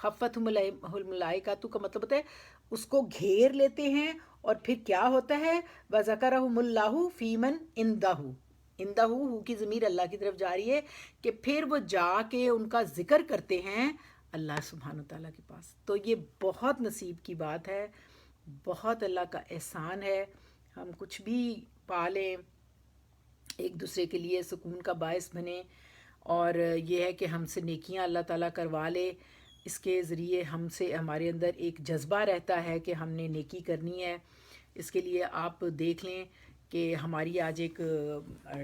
خفتہم الملائکۃ کا مطلب ہوتا ہے اس کو گھیر لیتے ہیں، اور پھر کیا ہوتا ہے وذکرہم اللہ فی من عندہ، عندہ ہو کی ضمیر اللہ کی طرف جا رہی ہے کہ پھر وہ جا کے ان کا ذکر کرتے ہیں اللہ سبحانہ تعالیٰ کے پاس. تو یہ بہت نصیب کی بات ہے، بہت اللہ کا احسان ہے. ہم کچھ بھی پالیں، ایک دوسرے کے لیے سکون کا باعث بنیں، اور یہ ہے کہ ہم سے نیکیاں اللہ تعالیٰ کروا لے. اس کے ذریعے ہم سے ہمارے اندر ایک جذبہ رہتا ہے کہ ہم نے نیکی کرنی ہے. اس کے لیے آپ دیکھ لیں کہ ہماری آج ایک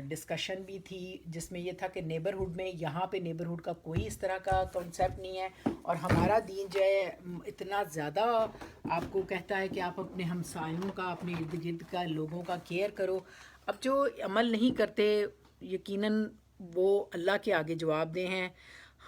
ڈسکشن بھی تھی جس میں یہ تھا کہ نیبرہڈ میں، یہاں پہ نیبرہڈ کا کوئی اس طرح کا کنسیپٹ نہیں ہے، اور ہمارا دین جو ہے اتنا زیادہ آپ کو کہتا ہے کہ آپ اپنے ہمسایوں کا، اپنے ارد گرد کا لوگوں کا کیئر کرو. اب جو عمل نہیں کرتے یقیناً وہ اللہ کے آگے جواب دہ ہیں.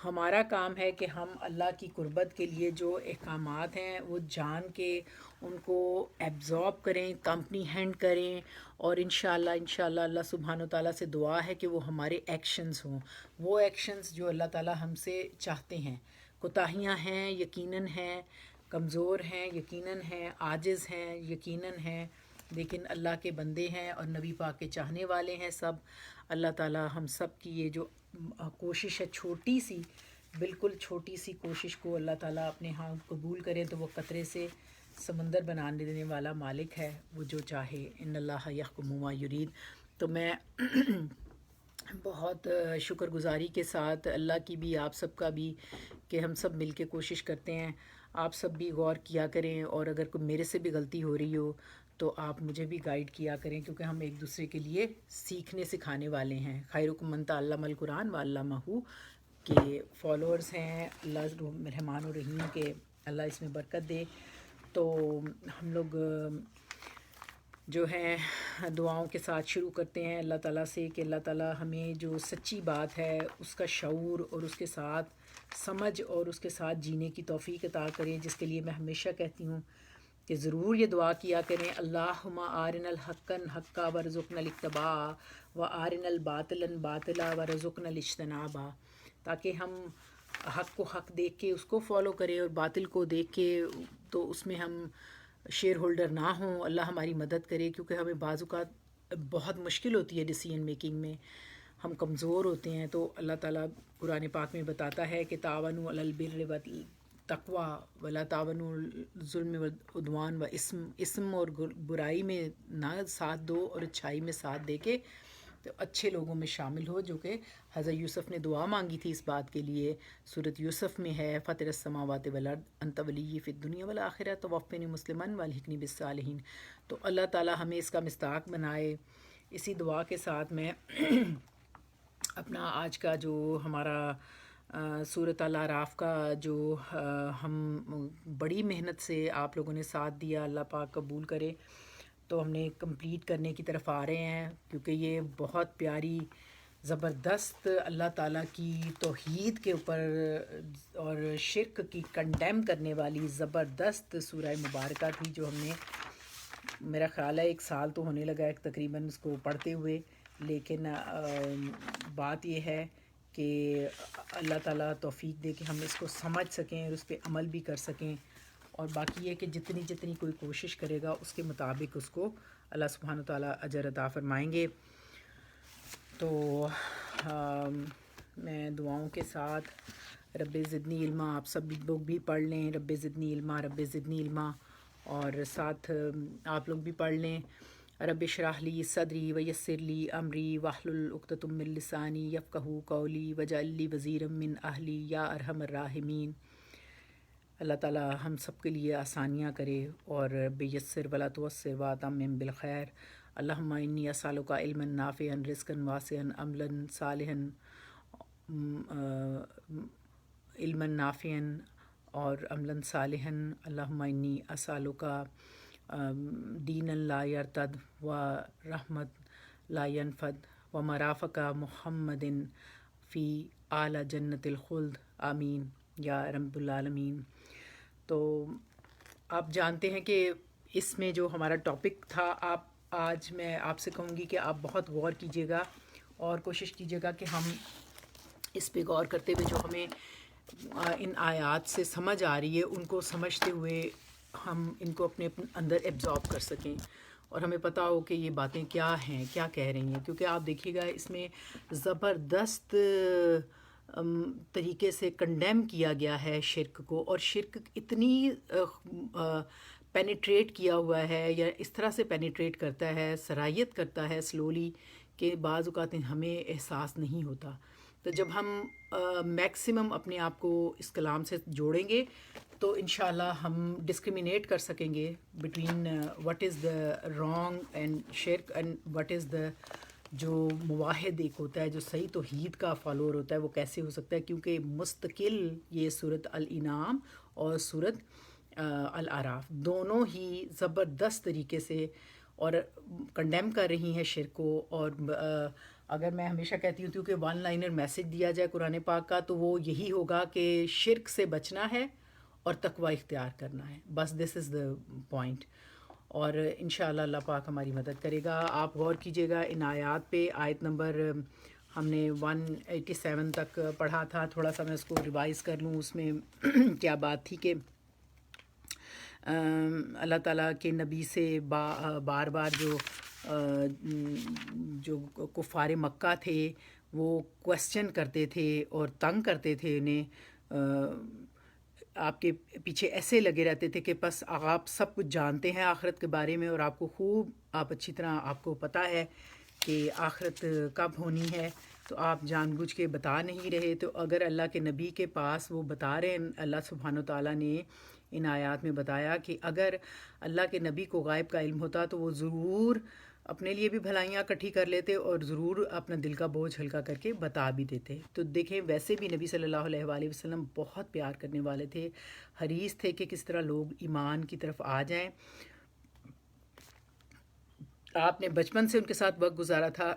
ہمارا کام ہے کہ ہم اللہ کی قربت کے لیے جو احکامات ہیں وہ جان کے ان کو ایبزارب کریں، کمپریہینڈ کریں، اور انشاءاللہ اللہ سبحانہ وتعالیٰ سے دعا ہے کہ وہ ہمارے ایکشنز ہوں، وہ ایکشنز جو اللہ تعالیٰ ہم سے چاہتے ہیں. کوتاہیاں ہیں یقیناً ہیں، کمزور ہیں یقیناً ہیں، عاجز ہیں یقیناً ہیں، لیکن اللہ کے بندے ہیں اور نبی پاک کے چاہنے والے ہیں سب. اللہ تعالیٰ ہم سب کی یہ جو کوشش ہے چھوٹی سی، بالکل چھوٹی سی کوشش کو اللہ تعالیٰ اپنے ہاں قبول کرے تو وہ قطرے سے سمندر بنانے دینے والا مالک ہے، وہ جو چاہے. ان اللہ یحکم ما یرید. تو میں بہت شکر گزاری کے ساتھ اللہ کی بھی، آپ سب کا بھی، کہ ہم سب مل کے کوشش کرتے ہیں. آپ سب بھی غور کیا کریں، اور اگر کوئی میرے سے بھی غلطی ہو رہی ہو تو آپ مجھے بھی گائیڈ کیا کریں، کیونکہ ہم ایک دوسرے کے لیے سیکھنے سکھانے والے ہیں. خیرکم من تعلم القرآن وعلمہ کے فالوورز ہیں. اللہ رحمان الرحیم کے اللہ اس میں برکت دے. تو ہم لوگ جو ہیں دعاؤں کے ساتھ شروع کرتے ہیں اللہ تعالیٰ سے کہ اللہ تعالیٰ ہمیں جو سچی بات ہے اس کا شعور اور اس کے ساتھ سمجھ اور اس کے ساتھ جینے کی توفیق عطا کرے. جس کے لیے میں ہمیشہ کہتی ہوں کہ ضرور یہ دعا کیا کریں، اللہم آرنا الحق حقا ورزقنا الاتباع وآرنا الباطل باطلا ورزقنا الاجتناب، تاکہ ہم حق کو حق دیکھ کے اس کو فالو کریں اور باطل کو دیکھ کے تو اس میں ہم شیئر ہولڈر نہ ہوں. اللہ ہماری مدد کرے، کیونکہ ہمیں بعض اوقات بہت مشکل ہوتی ہے ڈیسیژن میکنگ میں، ہم کمزور ہوتے ہیں. تو اللہ تعالیٰ قرآن پاک میں بتاتا ہے کہ تعاونوا علی البر والتقوی ولا تعاونوا الظلم والعدوان، و اسم اور برائی میں نہ ساتھ دو اور اچھائی میں ساتھ دے کے تو اچھے لوگوں میں شامل ہو، جو کہ حضرت یوسف نے دعا مانگی تھی اس بات کے لیے. سورۃ یوسف میں ہے فاطر السماوات والارض انت ولی فی الدنیا والآخرہ توفنی مسلما والحقنی بالصالحین. تو اللہ تعالیٰ ہمیں اس کا مصداق بنائے. اسی دعا کے ساتھ میں اپنا آج کا جو ہمارا سورۃ الاعراف کا جو ہم بڑی محنت سے آپ لوگوں نے ساتھ دیا، اللہ پاک قبول کرے، تو ہم نے کمپلیٹ کرنے کی طرف آ رہے ہیں، کیونکہ یہ بہت پیاری زبردست اللہ تعالیٰ کی توحید کے اوپر اور شرک کی کنڈیم کرنے والی زبردست سورہ مبارکہ تھی، جو ہم نے میرا خیال ہے 1 سال تو ہونے لگا ہے تقریباً اس کو پڑھتے ہوئے. لیکن بات یہ ہے کہ اللہ تعالیٰ توفیق دے کہ ہم اس کو سمجھ سکیں اور اس پہ عمل بھی کر سکیں. اور باقی یہ کہ جتنی کوئی کوشش کرے گا اس کے مطابق اس کو اللہ سبحانہ تعالیٰ اجر عطا فرمائیں گے. تو میں دعاؤں کے ساتھ رب زدنی علما، آپ سب لوگ بھی پڑھ لیں رب زدنی علما رب زدنی علما، اور ساتھ آپ لوگ بھی پڑھ لیں رب اشرح لی صدری ویسر لی امری واحلل عقدۃ من لسانی یفقہوا قولی واجعل لی وزیرا من اہلی یا ارحم الراحمین. اللہ تعالیٰ ہم سب کے لیے آسانیاں کرے اور بیسر ولا توسر واتمم بالخیر. اللہم انی اسألک علما نافعا رزقا واسعا عملا صالحا، علما نافعا اور عملا صالحا. اللہم انی اسألک دینا لا یرتد و رحمت لا ینفد و مرافق محمد فی اعلی جنت الخلد آمین یا رب العالمین. تو آپ جانتے ہیں کہ اس میں جو ہمارا ٹاپک تھا، آج میں آپ سے کہوں گی کہ آپ بہت غور کیجیے گا اور کوشش کیجیے گا کہ ہم اس پہ غور کرتے ہوئے جو ہمیں ان آیات سے سمجھ آ رہی ہے ان کو سمجھتے ہوئے ہم ان کو اپنے اندر ایبزارب کر سکیں اور ہمیں پتہ ہو کہ یہ باتیں کیا ہیں، کیا کہہ رہی ہیں. کیونکہ آپ دیکھیے گا اس میں زبردست طریقے سے کنڈیم کیا گیا ہے شرک کو، اور شرک اتنی پینیٹریٹ کیا ہوا ہے یا اس طرح سے پینیٹریٹ کرتا ہے، سرایت کرتا ہے سلولی، کہ بعض اوقات ہمیں احساس نہیں ہوتا. تو جب ہم میکسیمم اپنے آپ کو اس کلام سے جوڑیں گے تو انشاءاللہ ہم ڈسکریمنیٹ کر سکیں گے between what is the wrong and شرک اینڈ وٹ از دا جو موحد ایک ہوتا ہے، جو صحیح توحید کا فالوور ہوتا ہے، وہ کیسے ہو سکتا ہے. کیونکہ مستقل یہ صورت الانعام اور صورت الاعراف دونوں ہی زبردست طریقے سے اور کنڈیم کر رہی ہیں شرک کو. اور اگر میں ہمیشہ کہتی ہوں کہ ون لائنر میسج دیا جائے قرآن پاک کا تو وہ یہی ہوگا کہ شرک سے بچنا ہے اور تقوی اختیار کرنا ہے، بس دس از دا پوائنٹ. اور انشاءاللہ اللہ پاک ہماری مدد کرے گا. آپ غور کیجیے گا ان آیات پہ. آیت نمبر ہم نے 187 تک پڑھا تھا، تھوڑا سا میں اس کو ریوائز کر لوں. اس میں کیا بات تھی کہ اللہ تعالیٰ کے نبی سے بار بار جو کفار مکہ تھے وہ کوسچن کرتے تھے اور تنگ کرتے تھے انہیں، آپ کے پیچھے ایسے لگے رہتے تھے کہ بس آپ سب کچھ جانتے ہیں آخرت کے بارے میں، اور آپ کو خوب اچھی طرح آپ کو پتہ ہے کہ آخرت کب ہونی ہے، تو آپ جان بوجھ کے بتا نہیں رہے. تو اگر اللہ کے نبی کے پاس وہ بتا رہے ہیں، اللہ سبحانہ و تعالیٰ نے ان آیات میں بتایا کہ اگر اللہ کے نبی کو غائب کا علم ہوتا تو وہ ضرور اپنے لیے بھی بھلائیاں اکٹھی کر لیتے اور ضرور اپنا دل کا بوجھ ہلکا کر کے بتا بھی دیتے. تو دیکھیں ویسے بھی نبی صلی اللہ علیہ وآلہ وسلم بہت پیار کرنے والے تھے، حریص تھے کہ کس طرح لوگ ایمان کی طرف آ جائیں. آپ نے بچپن سے ان کے ساتھ وقت گزارا تھا،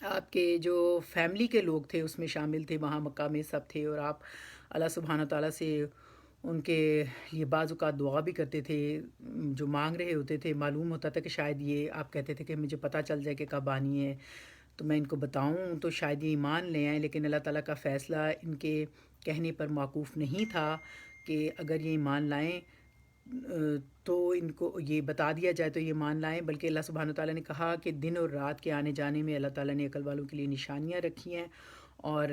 آپ کے جو فیملی کے لوگ تھے اس میں شامل تھے، وہاں مکہ میں سب تھے، اور آپ اللہ سبحانہ تعالیٰ سے ان کے یہ بعض اوقات دعا بھی کرتے تھے، جو مانگ رہے ہوتے تھے معلوم ہوتا تھا کہ شاید یہ آپ کہتے تھے کہ مجھے پتہ چل جائے کہ کب آنی ہے تو میں ان کو بتاؤں تو شاید یہ ایمان لے آئیں. لیکن اللہ تعالیٰ کا فیصلہ ان کے کہنے پر موقوف نہیں تھا کہ اگر یہ ایمان لائیں تو ان کو یہ بتا دیا جائے تو یہ مان لائیں، بلکہ اللہ سبحانہ تعالیٰ نے کہا کہ دن اور رات کے آنے جانے میں اللہ تعالیٰ نے عقل والوں کے لیے نشانیاں رکھی ہیں. اور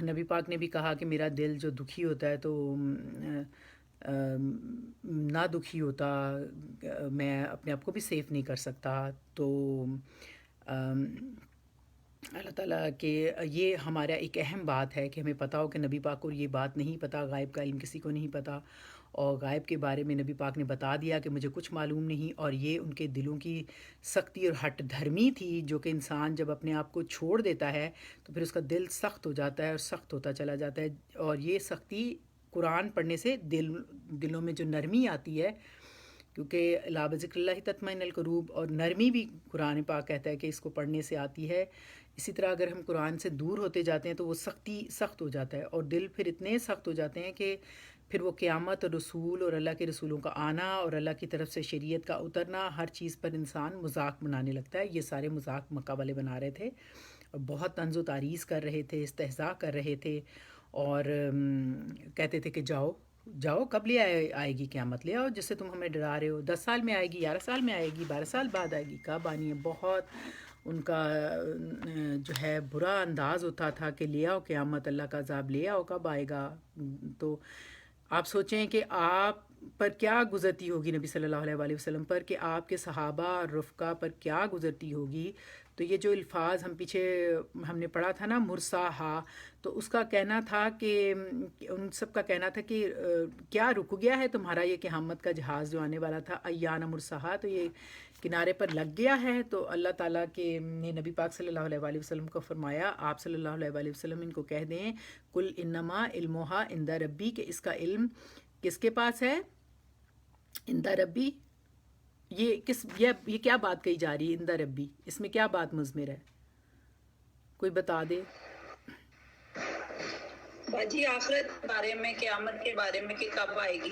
نبی پاک نے بھی کہا کہ میرا دل جو دکھی ہوتا ہے تو نہ دکھی ہوتا میں اپنے آپ کو بھی سیف نہیں کر سکتا. تو اللہ تعالیٰ کہ یہ ہمارا ایک اہم بات ہے کہ ہمیں پتہ ہو کہ نبی پاک کو یہ بات نہیں پتہ، غائب کا علم کسی کو نہیں پتہ، اور غائب کے بارے میں نبی پاک نے بتا دیا کہ مجھے کچھ معلوم نہیں. اور یہ ان کے دلوں کی سختی اور ہٹ دھرمی تھی، جو کہ انسان جب اپنے آپ کو چھوڑ دیتا ہے تو پھر اس کا دل سخت ہو جاتا ہے اور سخت ہوتا چلا جاتا ہے. اور یہ سختی قرآن پڑھنے سے دلوں میں جو نرمی آتی ہے، کیونکہ لا بذکر اللہ تطمئن القلوب، اور نرمی بھی قرآن پاک کہتا ہے کہ اس کو پڑھنے سے آتی ہے. اسی طرح اگر ہم قرآن سے دور ہوتے جاتے ہیں تو وہ سختی سخت ہو جاتا ہے، اور دل پھر اتنے سخت ہو جاتے ہیں کہ پھر وہ قیامت اور رسول اور اللہ کے رسولوں کا آنا اور اللہ کی طرف سے شریعت کا اترنا، ہر چیز پر انسان مذاق بنانے لگتا ہے. یہ سارے مذاق مکہ والے بنا رہے تھے اور بہت طنز و تعریض کر رہے تھے، استہزاء کر رہے تھے، اور کہتے تھے کہ جاؤ کب لے آئے گی قیامت، لے آؤ جس سے تم ہمیں ڈرا رہے ہو، 10 سال میں آئے گی، 11 سال میں آئے گی، 12 سال بعد آئے گی، کب آنی ہے. بہت ان کا جو ہے برا انداز ہوتا تھا کہ لے آؤ قیامت، اللہ کا عذاب لے آؤ، کب آئے گا. تو آپ سوچیں کہ آپ پر کیا گزرتی ہوگی نبی صلی اللہ علیہ وآلہ وسلم پر، کہ آپ کے صحابہ اور رفقا پر کیا گزرتی ہوگی. تو یہ جو الفاظ ہم نے پڑھا تھا نا مرساہا، تو اس کا کہنا تھا کہ ان سب کا کہنا تھا کہ کیا رک گیا ہے تمہارا یہ قیامت کا جہاز جو آنے والا تھا، ایان مرساہا، تو یہ کنارے پر لگ گیا ہے. تو اللہ تعالیٰ کے نے نبی پاک صلی اللہ علیہ وآلہ وسلم کو فرمایا، آپ صلی اللہ علیہ وآلہ وسلم ان کو کہہ دیں کل انما علمھا عند ربی، کہ اس کا علم کس کے پاس ہے، عند ربی. یہ کیا بات کہی جا رہی ہے عند ربی، اس میں کیا بات مضمر ہے، کوئی بتا دے. باجی آخرت بارے میں، قیامت کے بارے میں کہ کب آئے گی.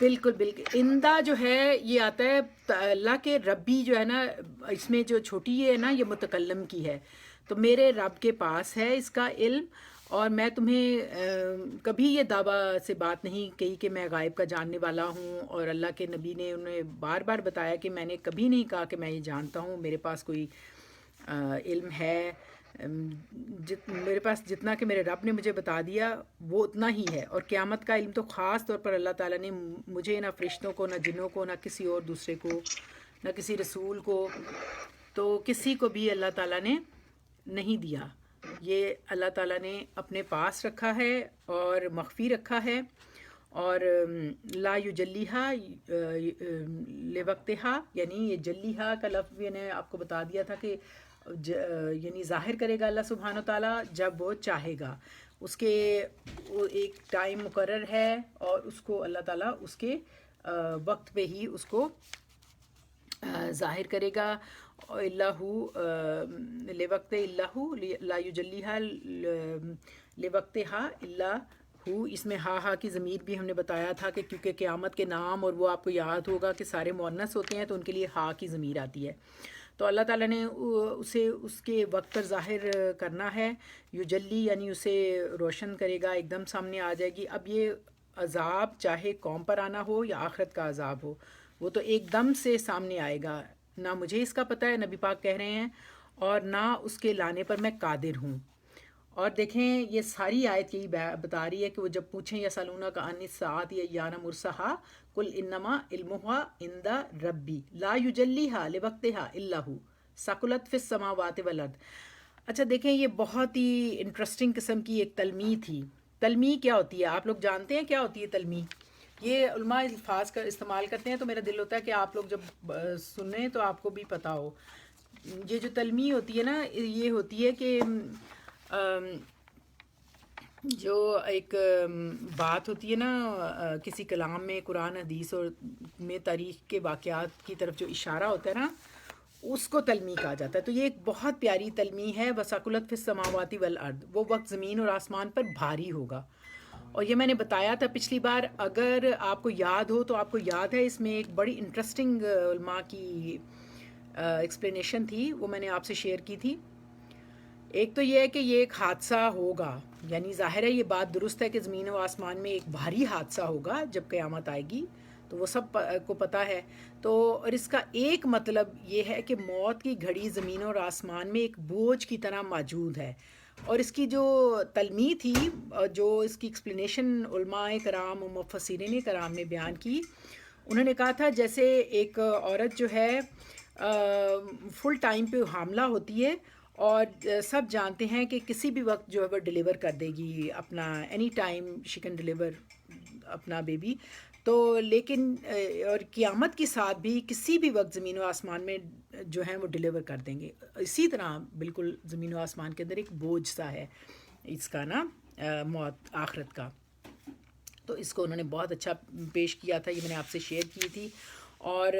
بالکل بالکل اندہ جو ہے یہ آتا ہے اللہ کے ربی جو ہے نا، اس میں جو چھوٹی ہے نا یہ متکلم کی ہے، تو میرے رب کے پاس ہے اس کا علم، اور میں تمہیں کبھی یہ دعویٰ سے بات نہیں کہی کہ میں غائب کا جاننے والا ہوں، اور اللہ کے نبی نے انہیں بار بار بتایا کہ میں نے کبھی نہیں کہا کہ میں یہ جانتا ہوں، میرے پاس کوئی علم ہے، میرے پاس جتنا کہ میرے رب نے مجھے بتا دیا وہ اتنا ہی ہے، اور قیامت کا علم تو خاص طور پر اللہ تعالیٰ نے مجھے، نہ فرشتوں کو، نہ جنوں کو، نہ کسی اور دوسرے کو، نہ کسی رسول کو، تو کسی کو بھی اللہ تعالیٰ نے نہیں دیا، یہ اللہ تعالیٰ نے اپنے پاس رکھا ہے اور مخفی رکھا ہے، اور لا یجلیہا لوقتہا، یعنی یہ جلیہا کا لفظ میں نے آپ کو بتا دیا تھا کہ یعنی ظاہر کرے گا اللہ سبحانہ و تعالیٰ جب وہ چاہے گا، اس کے وہ ایک ٹائم مقرر ہے، اور اس کو اللہ تعالیٰ اس کے وقت پہ ہی اس کو ظاہر کرے گا. اللہ لوقت اللہ لا یجلیہا لوقتہا الا ہو، اس میں ہا کی ضمیر بھی ہم نے بتایا تھا کہ کیونکہ قیامت کے نام، اور وہ آپ کو یاد ہوگا کہ سارے مؤنث ہوتے ہیں تو ان کے لیے ہا کی ضمیر آتی ہے، تو اللہ تعالیٰ نے اسے اس کے وقت پر ظاہر کرنا ہے. یجلی یعنی اسے روشن کرے گا، ایک دم سامنے آ جائے گی. اب یہ عذاب چاہے قوم پر آنا ہو یا آخرت کا عذاب ہو، وہ تو ایک دم سے سامنے آئے گا، نہ مجھے اس کا پتہ ہے، نبی پاک کہہ رہے ہیں، اور نہ اس کے لانے پر میں قادر ہوں. اور دیکھیں یہ ساری آیت یہی بتا رہی ہے کہ وہ جب پوچھیں یسألونک عن الساعۃ ایان مرساہا قل انما علمھا عند ربی لا یجلیھا لوقتھا الا ھو ثقلت فی السماوات والارض. اچھا دیکھیں یہ بہت ہی انٹرسٹنگ قسم کی ایک تلمیح تھی. تلمیح کیا ہوتی ہے؟ آپ لوگ جانتے ہیں کیا ہوتی ہے تلمیح؟ یہ علماء الفاظ کا استعمال کرتے ہیں، تو میرا دل ہوتا ہے کہ آپ لوگ جب سنیں تو آپ کو بھی پتہ ہو. یہ جو تلمیح ہوتی ہے نا، یہ ہوتی ہے کہ جو ایک بات ہوتی ہے نا کسی کلام میں، قرآن حدیث اور میں تاریخ کے واقعات کی طرف جو اشارہ ہوتا ہے نا، اس کو تلمیح کہا جاتا ہے. تو یہ ایک بہت پیاری تلمیح ہے. وَثَقُلَتْ فِي السَّمَاوَاتِ وَالْأَرْضِ، وہ وقت زمین اور آسمان پر بھاری ہوگا. اور یہ میں نے بتایا تھا پچھلی بار، اگر آپ کو یاد ہو تو آپ کو یاد ہے اس میں ایک بڑی انٹرسٹنگ علماء کی ایکسپلینیشن تھی، وہ میں نے آپ سے شیئر کی تھی. ایک تو یہ ہے کہ یہ ایک حادثہ ہوگا، یعنی ظاہر ہے یہ بات درست ہے کہ زمین و آسمان میں ایک بھاری حادثہ ہوگا جب قیامت آئے گی، تو وہ سب کو پتہ ہے. تو اور اس کا ایک مطلب یہ ہے کہ موت کی گھڑی زمین اور آسمان میں ایک بوجھ کی طرح موجود ہے. اور اس کی جو تلمیح تھی، جو اس کی ایکسپلینیشن علماء کرام و مفسرین کرام نے بیان کی، انہوں نے کہا تھا جیسے ایک عورت جو ہے فل ٹائم پہ حاملہ ہوتی ہے، اور سب جانتے ہیں کہ کسی بھی وقت جو ہے وہ ڈیلیور کر دے گی اپنا، any time she can deliver اپنا بیبی. تو لیکن اور قیامت کے ساتھ بھی کسی بھی وقت زمین و آسمان میں جو ہیں وہ ڈیلیور کر دیں گے. اسی طرح بالکل زمین و آسمان کے اندر ایک بوجھ سا ہے اس کا نا، موت آخرت کا. تو اس کو انہوں نے بہت اچھا پیش کیا تھا، یہ میں نے آپ سے شیئر کی تھی. اور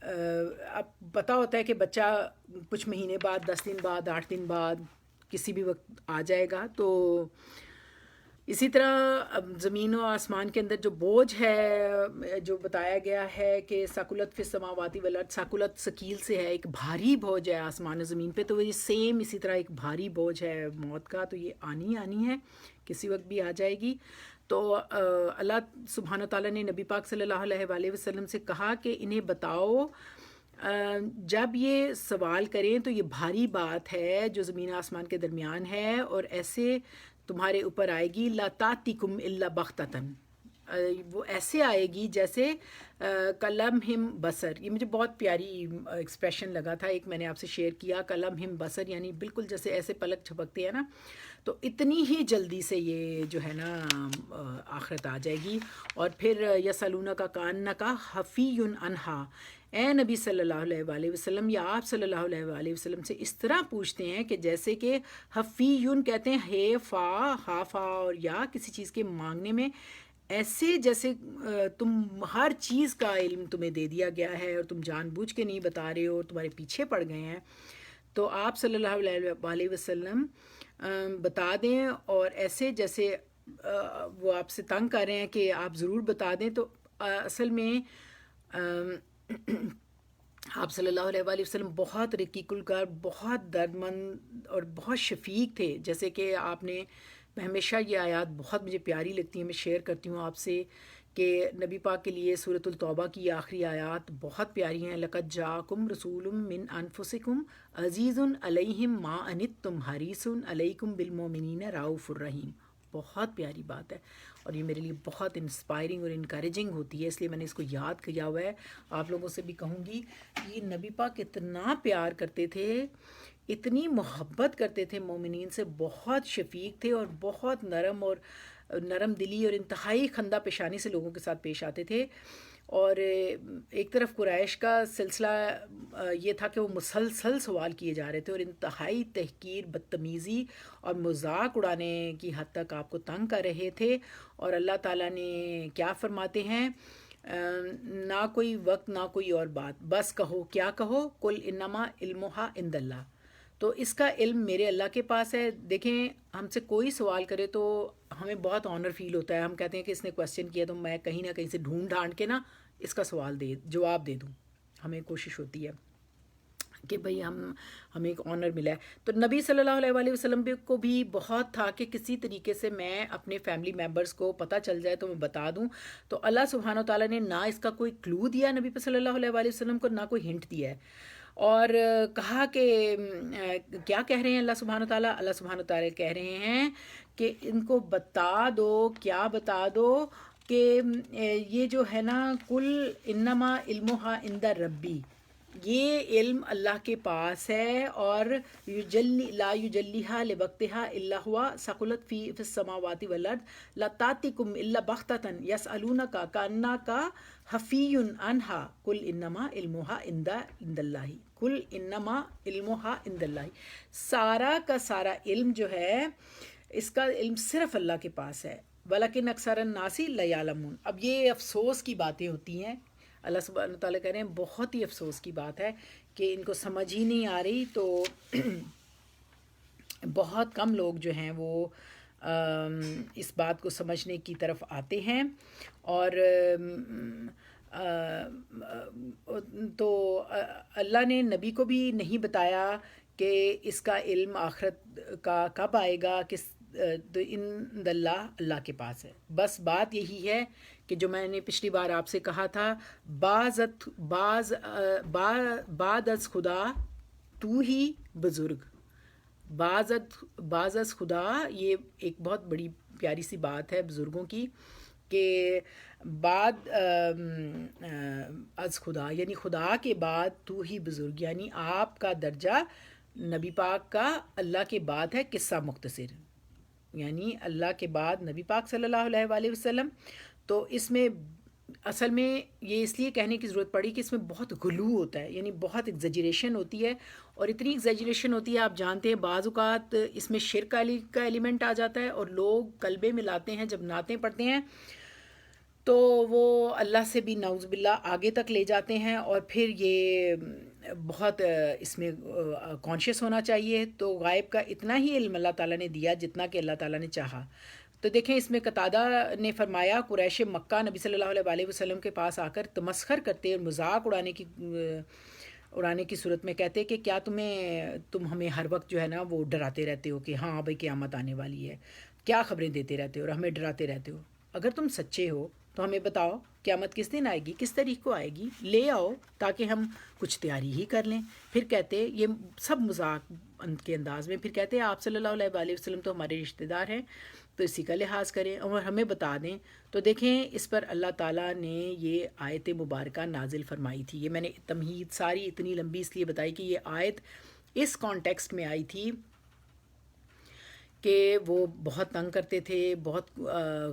اب پتہ ہوتا ہے کہ بچہ کچھ مہینے بعد، 10 دن بعد، 8 دن بعد کسی بھی وقت آ جائے گا. تو اسی طرح اب زمین و آسمان کے اندر جو بوجھ ہے، جو بتایا گیا ہے کہ ثقلت فی السماوات والارض، ثقلت ثقیل سے ہے، ایک بھاری بوجھ ہے آسمان و زمین پہ، تو یہ سیم اسی طرح ایک بھاری بوجھ ہے موت کا. تو یہ آنی ہے، کسی وقت بھی آ جائے گی. تو اللہ سبحانہ تعالیٰ نے نبی پاک صلی اللہ علیہ وآلہ وسلم سے کہا کہ انہیں بتاؤ جب یہ سوال کریں تو یہ بھاری بات ہے جو زمین آسمان کے درمیان ہے، اور ایسے تمہارے اوپر آئے گی، لا تاتیکم الا بغتتاً، وہ ایسے آئے گی جیسے کلمہم بصر. یہ مجھے بہت پیاری ایکسپریشن لگا تھا، ایک میں نے آپ سے شیئر کیا، کلمہم بصر یعنی بالکل جیسے ایسے پلک جھپکتے ہیں نا، تو اتنی ہی جلدی سے یہ جو ہے نا آخرت آ جائے گی. اور پھر یسألونک کأنک حفی عنہا، اے نبی صلی اللہ علیہ وآلہ وسلم، یا آپ صلی اللہ علیہ وآلہ وسلم سے اس طرح پوچھتے ہیں کہ جیسے کہ حفیون کہتے ہیں ہے فا، ہا فا اور یا کسی چیز کے مانگنے میں، ایسے جیسے تم ہر چیز کا علم تمہیں دے دیا گیا ہے اور تم جان بوجھ کے نہیں بتا رہے ہو اور تمہارے پیچھے پڑ گئے ہیں. تو آپ صلی اللہ علیہ وآلہ وسلم بتا دیں، اور ایسے جیسے وہ آپ سے تنگ کر رہے ہیں کہ آپ ضرور بتا دیں، تو اصل میں آپ صلی اللہ علیہ وآلہ وسلم بہت رقیق القلب، بہت درد مند اور بہت شفیق تھے. جیسے کہ آپ نے، میں ہمیشہ یہ آیات بہت مجھے پیاری لگتی ہیں، میں شیئر کرتی ہوں آپ سے کہ نبی پاک کے لیے سورۃ التوبہ کی آخری آیات بہت پیاری ہیں. لَقَدْ جَاءَكُمْ رَسُولٌ مِّنْ أَنفُسِكُمْ عَزِيزٌ عَلَيْهِ مَا عَنِتُّمْ حَرِيصٌ عَلَيْكُمْ بِالْمُؤْمِنِينَ رَءُوفٌ الرَّحِيمٌ. بہت پیاری بات ہے، اور یہ میرے لیے بہت انسپائرنگ اور انکریجنگ ہوتی ہے، اس لیے میں نے اس کو یاد کیا ہوا ہے. آپ لوگوں سے بھی کہوں گی کہ یہ نبی پاک اتنا پیار کرتے تھے، اتنی محبت کرتے تھے مومنین سے، بہت شفیق تھے اور بہت نرم اور نرم دلی اور انتہائی خندہ پیشانی سے لوگوں کے ساتھ پیش آتے تھے. اور ایک طرف قریش کا سلسلہ یہ تھا کہ وہ مسلسل سوال کیے جا رہے تھے اور انتہائی تحقیر، بدتمیزی اور مذاق اڑانے کی حد تک آپ کو تنگ کر رہے تھے. اور اللہ تعالیٰ نے کیا فرماتے ہیں، نہ کوئی وقت نہ کوئی اور بات، بس کہو، کیا کہو، قل انما علمھا عند اللہ، تو اس کا علم میرے اللہ کے پاس ہے. دیکھیں، ہم سے کوئی سوال کرے تو ہمیں بہت آنر فیل ہوتا ہے، ہم کہتے ہیں کہ اس نے کویسچن کیا تو میں کہیں نہ کہیں سے ڈھونڈ ڈھانڈ کے نا اس کا جواب دے دوں. ہمیں کوشش ہوتی ہے کہ بھئی ہمیں ایک آنر ملا ہے. تو نبی صلی اللہ علیہ وآلہ وسلم کو بھی بہت تھا کہ کسی طریقے سے میں اپنے فیملی ممبرس کو پتہ چل جائے تو میں بتا دوں. تو اللہ سبحانہ و تعالیٰ نے نہ اس کا کوئی کلو دیا نبی صلی اللہ علیہ وآلہ وسلم کو، نہ کوئی ہنٹ دیا ہے. اور کہا کہ کیا کہہ رہے ہیں اللہ سبحانہ و تعالیٰ؟ اللہ سبحانہ و تعالیٰ کہہ رہے ہیں کہ ان کو بتا دو، کیا بتا دو، کہ یہ جو ہے نا، کل انما علمھا عند ربی، یہ علم اللہ کے پاس ہے، اور لا یجلیھا لوقتھا الا ہوا ثقلت فی السماوات والارض لا تأتیکم الا بغتۃ یسألونک کأنک حفی عنہا قل انما علمھا عند اللہ، قل انما علمھا عند اللہ. سارا کا سارا علم جو ہے، اس کا علم صرف اللہ کے پاس ہے. ولیکن اکثر الناس لا یعلمون. اب یہ افسوس کی باتیں ہوتی ہیں، اللہ سبحانہ و تعالیٰ کہہ رہے ہیں بہت ہی افسوس کی بات ہے کہ ان کو سمجھ ہی نہیں آ رہی. تو بہت کم لوگ جو ہیں وہ اس بات کو سمجھنے کی طرف آتے ہیں. اور تو اللہ نے نبی کو بھی نہیں بتایا کہ اس کا علم آخرت کا کب آئے گا، تو ان اللہ، اللہ کے پاس ہے. بس بات یہی ہے کہ جو میں نے پچھلی بار آپ سے کہا تھا، بعد از خدا تو ہی بزرگ، بعض از خدا، یہ ایک بہت بڑی پیاری سی بات ہے بزرگوں کی، کہ بعد از خدا یعنی خدا کے بعد تو ہی بزرگ، یعنی آپ کا درجہ نبی پاک کا اللہ کے بعد ہے. قصہ مختصر، یعنی اللہ کے بعد نبی پاک صلی اللہ علیہ وآلہ وسلم. تو اس میں اصل میں یہ اس لیے کہنے کی ضرورت پڑی کہ اس میں بہت غلو ہوتا ہے، یعنی بہت ایگزیجریشن ہوتی ہے، اور اتنی ایگزیجریشن ہوتی ہے، آپ جانتے ہیں بعض اوقات اس میں شرک کا ایلیمنٹ آ جاتا ہے، اور لوگ کلبے ملاتے ہیں جب نعتیں پڑھتے ہیں تو وہ اللہ سے بھی نعوذ باللہ آگے تک لے جاتے ہیں. اور پھر یہ بہت اس میں کانشیس ہونا چاہیے. تو غائب کا اتنا ہی علم اللہ تعالیٰ نے دیا جتنا کہ اللہ تعالیٰ نے چاہا. تو دیکھیں، اس میں قتادہ نے فرمایا، قریش مکہ نبی صلی اللہ علیہ وآلہ وسلم کے پاس آ کر تمسخر کرتے اور مذاق اڑانے کی صورت میں کہتے کہ کیا تم ہمیں ہر وقت جو ہے نا وہ ڈراتے رہتے ہو کہ ہاں بھائی قیامت آنے والی ہے، کیا خبریں دیتے رہتے ہو اور ہمیں ڈراتے رہتے ہو؟ اگر تم سچے ہو تو ہمیں بتاؤ قیامت کس دن آئے گی، کس تاریخ کو آئے گی، لے آؤ تاکہ ہم کچھ تیاری ہی کر لیں. پھر کہتے، یہ سب مذاق کے انداز میں، پھر کہتے آپ صلی اللہ علیہ وآلہ وسلم تو ہمارے رشتہ دار ہیں، تو اسی کا لحاظ کریں اور ہمیں بتا دیں. تو دیکھیں، اس پر اللہ تعالیٰ نے یہ آیت مبارکہ نازل فرمائی تھی. یہ میں نے تمہید ساری اتنی لمبی اس لیے بتائی کہ یہ آیت اس کانٹیکسٹ میں آئی تھی کہ وہ بہت تنگ کرتے تھے، بہت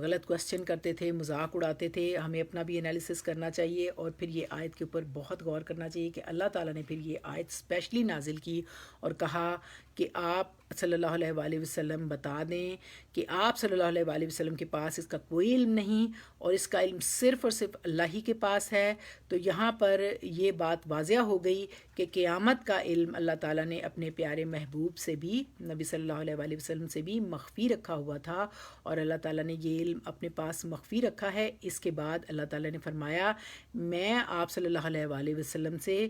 غلط کوسچن کرتے تھے، مذاق اڑاتے تھے. ہمیں اپنا بھی انالیسس کرنا چاہیے، اور پھر یہ آیت کے اوپر بہت غور کرنا چاہیے کہ اللہ تعالیٰ نے پھر یہ آیت اسپیشلی نازل کی اور کہا کہ آپ صلی اللہ علیہ وآلہ وسلم بتا دیں کہ آپ صلی اللہ علیہ وآلہ وسلم کے پاس اس کا کوئی علم نہیں اور اس کا علم صرف اور صرف اللہ ہی کے پاس ہے. تو یہاں پر یہ بات واضح ہو گئی کہ قیامت کا علم اللہ تعالیٰ نے اپنے پیارے محبوب سے بھی، نبی صلی اللہ علیہ وآلہ وسلم سے بھی مخفی رکھا ہوا تھا، اور اللہ تعالیٰ نے یہ علم اپنے پاس مخفی رکھا ہے. اس کے بعد اللہ تعالیٰ نے فرمایا میں آپ صلی اللہ علیہ وآلہ وسلم سے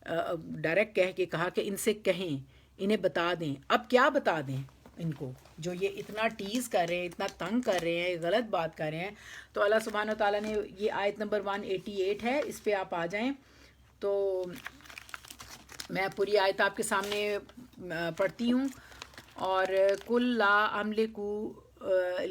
ڈائریکٹ کہہ کے کہا کہ ان سے کہیں، انہیں بتا دیں. اب کیا بتا دیں ان کو جو یہ اتنا ٹیز کر رہے ہیں، اتنا تنگ کر رہے ہیں، غلط بات کر رہے ہیں؟ تو اللہ سبحانہ و تعالیٰ نے یہ آیت نمبر 188 ہے، اس پہ آپ آ جائیں. تو میں پوری آیت آپ کے سامنے پڑھتی ہوں. اور کل لا املکو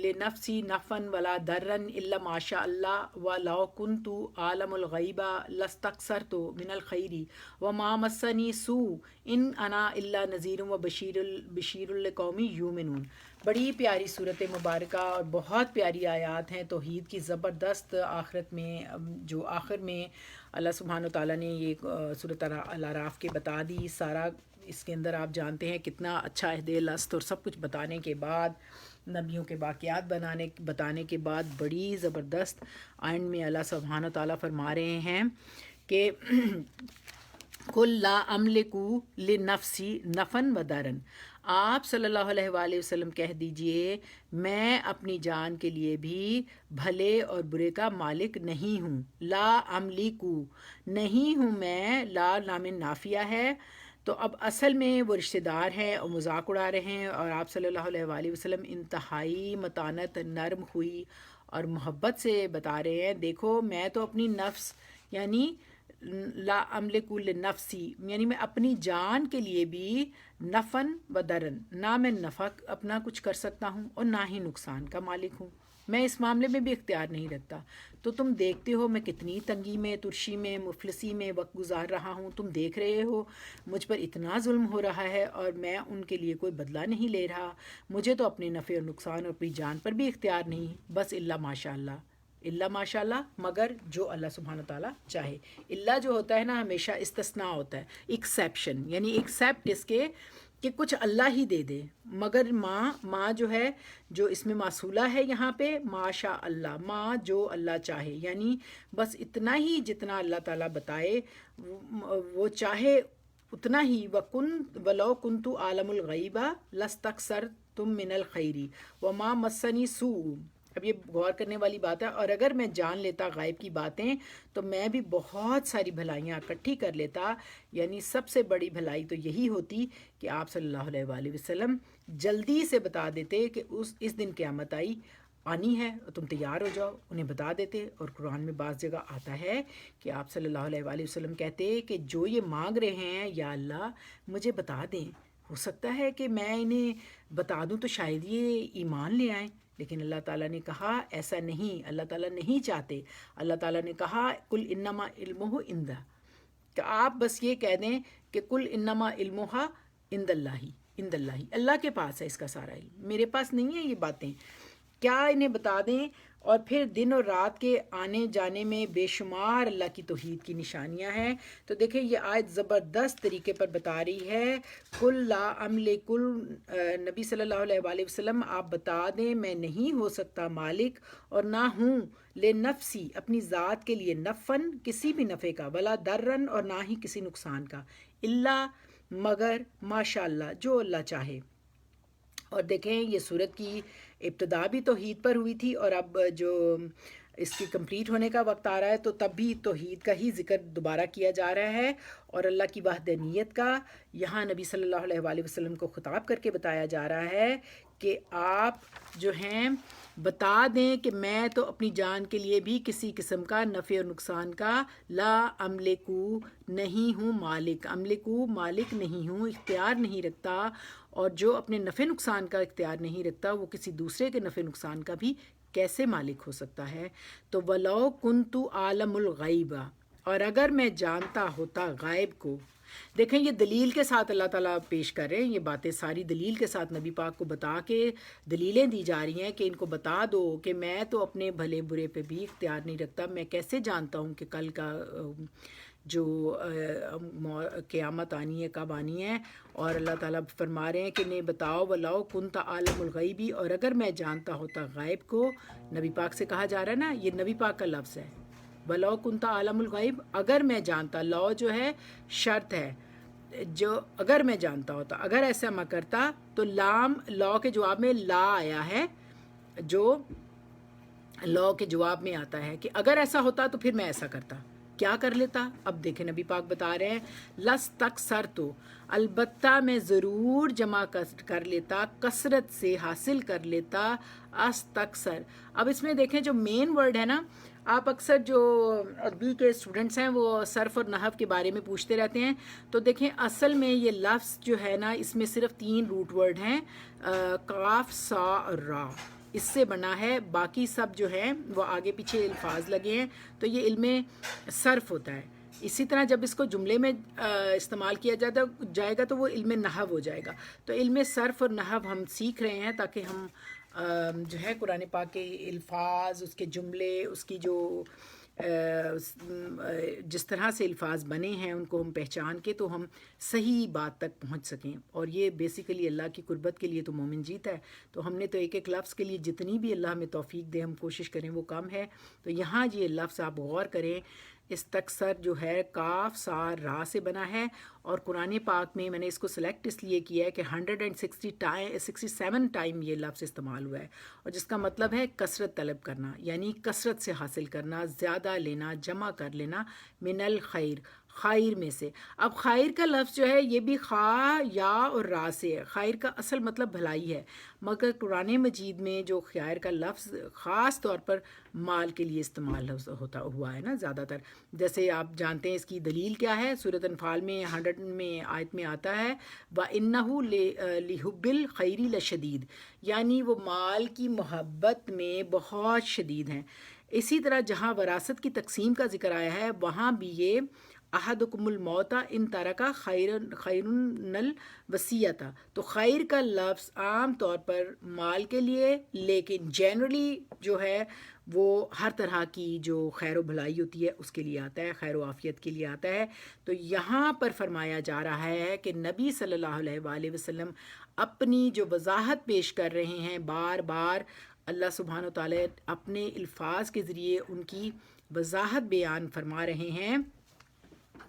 لنفسی نفعا ولا ضرا الا ما شاء اللہ ولو کنت عالم الغیب لاستکثرت من الخیر وما مسنی سوء ان انا الا نذیر و بشیر لقوم یؤمنون. بڑی پیاری صورت مبارکہ اور بہت پیاری آیات ہیں توحید کی زبردست. آخرت میں جو آخر میں اللہ سبحانہ و تعالیٰ نے یہ صورت الاعراف کے بتا دی سارا. اس کے اندر آپ جانتے ہیں کتنا اچھا عہد الست اور سب کچھ بتانے کے بعد، نبیوں کے واقعات بتانے کے بعد بڑی زبردست اینڈ میں اللہ سبحانہ و تعالیٰ فرما رہے ہیں کہ قل لا املکو لنفسی نفعا و ضرا. آپ صلی اللہ علیہ وآلہ وسلم کہہ دیجئے میں اپنی جان کے لیے بھی بھلے اور برے کا مالک نہیں ہوں. لا املکو نہیں ہوں میں، لا نام نافیہ ہے. تو اب اصل میں وہ رشتہ دار ہیں اور مذاق اڑا رہے ہیں، اور آپ صلی اللہ علیہ وآلہ وسلم انتہائی متانت، نرم ہوئی اور محبت سے بتا رہے ہیں دیکھو میں تو اپنی نفس یعنی لا املک لنفسی یعنی میں اپنی جان کے لیے بھی نفعن و ضرن، نہ میں نفع اپنا کچھ کر سکتا ہوں اور نہ ہی نقصان کا مالک ہوں، میں اس معاملے میں بھی اختیار نہیں رکھتا. تو تم دیکھتے ہو میں کتنی تنگی میں، ترشی میں، مفلسی میں وقت گزار رہا ہوں. تم دیکھ رہے ہو مجھ پر اتنا ظلم ہو رہا ہے اور میں ان کے لیے کوئی بدلہ نہیں لے رہا. مجھے تو اپنے نفع اور نقصان اور اپنی جان پر بھی اختیار نہیں، بس الا ماشاء اللہ، الا ماشاء اللہ مگر جو اللہ سبحانہ تعالیٰ چاہے. اللہ جو ہوتا ہے نا ہمیشہ استثناء ہوتا ہے، ایکسیپشن یعنی ایکسیپٹ اس کے کہ کچھ اللہ ہی دے دے. مگر ماں جو ہے جو اس میں موصولہ ہے یہاں پہ ماشاء اللہ، ماں جو اللہ چاہے یعنی بس اتنا ہی جتنا اللہ تعالیٰ بتائے وہ چاہے اتنا ہی. ولو کنت عالم الغیب لاستکثرت من الخیر وما مسنی سوء. اب یہ غور کرنے والی بات ہے، اور اگر میں جان لیتا غائب کی باتیں تو میں بھی بہت ساری بھلائیاں اکٹھی کر لیتا. یعنی سب سے بڑی بھلائی تو یہی ہوتی کہ آپ صلی اللہ علیہ وآلہ وسلم جلدی سے بتا دیتے کہ اس دن قیامت آنی ہے اور تم تیار ہو جاؤ، انہیں بتا دیتے. اور قرآن میں بعض جگہ آتا ہے کہ آپ صلی اللہ علیہ وآلہ وسلم کہتے کہ جو یہ مانگ رہے ہیں یا اللہ مجھے بتا دیں، ہو سکتا ہے کہ میں انہیں بتا دوں تو شاید یہ ایمان لے آئیں. لیکن اللہ تعالیٰ نے کہا ایسا نہیں، اللہ تعالیٰ نہیں چاہتے. اللہ تعالیٰ نے کہا کل انما علمہ عندہ، کہ آپ بس یہ کہہ دیں کہ کل انما علمہ عند اللہ، عند اللہ، اللہ کے پاس ہے اس کا سارا علم، میرے پاس نہیں ہے یہ باتیں. کیا انہیں بتا دیں. اور پھر دن اور رات کے آنے جانے میں بے شمار اللہ کی توحید کی نشانیاں ہیں. تو دیکھیں یہ آیت زبردست طریقے پر بتا رہی ہے کل لا املک، نبی صلی اللہ علیہ وآلہ وسلم آپ بتا دیں میں نہیں ہو سکتا مالک اور نہ ہوں لنفسی اپنی ذات کے لیے نفعن کسی بھی نفع کا، ولا ضرن اور نہ ہی کسی نقصان کا، الا مگر ماشاء اللہ جو اللہ چاہے. اور دیکھیں یہ سورت کی ابتدا بھی توحید پر ہوئی تھی، اور اب جو اس کی کمپلیٹ ہونے کا وقت آ رہا ہے تو تب بھی توحید کا ہی ذکر دوبارہ کیا جا رہا ہے اور اللہ کی وحدانیت کا یہاں نبی صلی اللہ علیہ وآلہ وسلم کو خطاب کر کے بتایا جا رہا ہے کہ آپ جو ہیں بتا دیں کہ میں تو اپنی جان کے لیے بھی کسی قسم کا نفع اور نقصان کا لا املکو نہیں ہوں مالک، املکو مالک نہیں ہوں، اختیار نہیں رکھتا. اور جو اپنے نفع نقصان کا اختیار نہیں رکھتا وہ کسی دوسرے کے نفع نقصان کا بھی کیسے مالک ہو سکتا ہے. تو ولو کنت عالم الغیب، اور اگر میں جانتا ہوتا غائب کو. دیکھیں یہ دلیل کے ساتھ اللہ تعالیٰ پیش کر رہے ہیں، یہ باتیں ساری دلیل کے ساتھ نبی پاک کو بتا کے دلیلیں دی جا رہی ہیں کہ ان کو بتا دو کہ میں تو اپنے بھلے برے پہ بھی اختیار نہیں رکھتا، میں کیسے جانتا ہوں کہ کل کا جو قیامت آنی ہے کب آنی ہے، اور اللہ تعالیٰ فرما رہے ہیں کہ نہیں بتاؤ ولاؤ کنت عالم الغیبی، اور اگر میں جانتا ہوتا غائب کو، نبی پاک سے کہا جا رہا ہے نا، یہ نبی پاک کا لفظ ہے، ولاؤ کنت عالم الغیب، اگر میں جانتا، لو جو ہے شرط ہے، جو اگر میں جانتا ہوتا، اگر ایسا میں کرتا، تو لام لا کے جواب میں لا آیا ہے، جو لا کے جواب میں آتا ہے کہ اگر ایسا ہوتا تو پھر میں ایسا کرتا، کیا کر لیتا؟ اب دیکھیں نبی پاک بتا رہے ہیں لس تک سر تو، البتہ میں ضرور جمع کر لیتا، کثرت سے حاصل کر لیتا، اس تک سر۔ اب اس میں دیکھیں جو مین ورڈ ہے نا، آپ اکثر جو عربی کے اسٹوڈنٹس ہیں وہ صرف اور نحو کے بارے میں پوچھتے رہتے ہیں، تو دیکھیں اصل میں یہ لفظ جو ہے نا، اس میں صرف 3 روٹ ورڈ ہیں، کاف سا اور را، اس سے بنا ہے، باقی سب جو ہیں وہ آگے پیچھے الفاظ لگے ہیں، تو یہ علم صرف ہوتا ہے۔ اسی طرح جب اس کو جملے میں استعمال کیا جائے گا تو وہ علم نحو ہو جائے گا۔ تو علم صرف اور نحو ہم سیکھ رہے ہیں تاکہ ہم جو ہے قرآن پاک کے الفاظ، اس کے جملے، اس کی جو جس طرح سے الفاظ بنے ہیں ان کو ہم پہچان کے تو ہم صحیح بات تک پہنچ سکیں، اور یہ بیسیکلی اللہ کی قربت کے لیے تو مومن جیتا ہے۔ تو ہم نے تو ایک ایک لفظ کے لیے جتنی بھی اللہ ہمیں توفیق دے ہم کوشش کریں وہ کم ہے۔ تو یہاں یہ لفظ آپ غور کریں، استکثر جو ہے کاف سا را سے بنا ہے، اور قرآن پاک میں نے اس کو سلیکٹ اس لیے کیا ہے کہ 167 ٹائم یہ لفظ استعمال ہوا ہے، اور جس کا مطلب ہے کثرت طلب کرنا، یعنی کثرت سے حاصل کرنا، زیادہ لینا، جمع کر لینا، من الخیر، خیر میں سے۔ اب خیر کا لفظ جو ہے یہ بھی خا یا اور را سے ہے، خیر کا اصل مطلب بھلائی ہے، مگر قرآن مجید میں جو خیر کا لفظ خاص طور پر مال کے لیے استعمال ہوتا ہوا ہے نا زیادہ تر، جیسے آپ جانتے ہیں اس کی دلیل کیا ہے، سورۃ انفال میں 100 میں آیت میں آتا ہے وَإِنَّهُ لِحُبِّ الْخَيْرِ لَشَدِيدٌ، یعنی وہ مال کی محبت میں بہت شدید ہیں۔ اسی طرح جہاں وراثت کی تقسیم کا ذکر آیا ہے وہاں بھی یہ احدکم الموت ان ترکا خیر الوصیۃ، تو خیر کا لفظ عام طور پر مال کے لیے، لیکن جنرلی جو ہے وہ ہر طرح کی جو خیر و بھلائی ہوتی ہے اس کے لیے آتا ہے، خیر و عافیت کے لیے آتا ہے۔ تو یہاں پر فرمایا جا رہا ہے کہ نبی صلی اللہ علیہ وآلہ وسلم اپنی جو وضاحت پیش کر رہے ہیں، بار بار اللہ سبحانہ و تعالیٰ اپنے الفاظ کے ذریعے ان کی وضاحت بیان فرما رہے ہیں،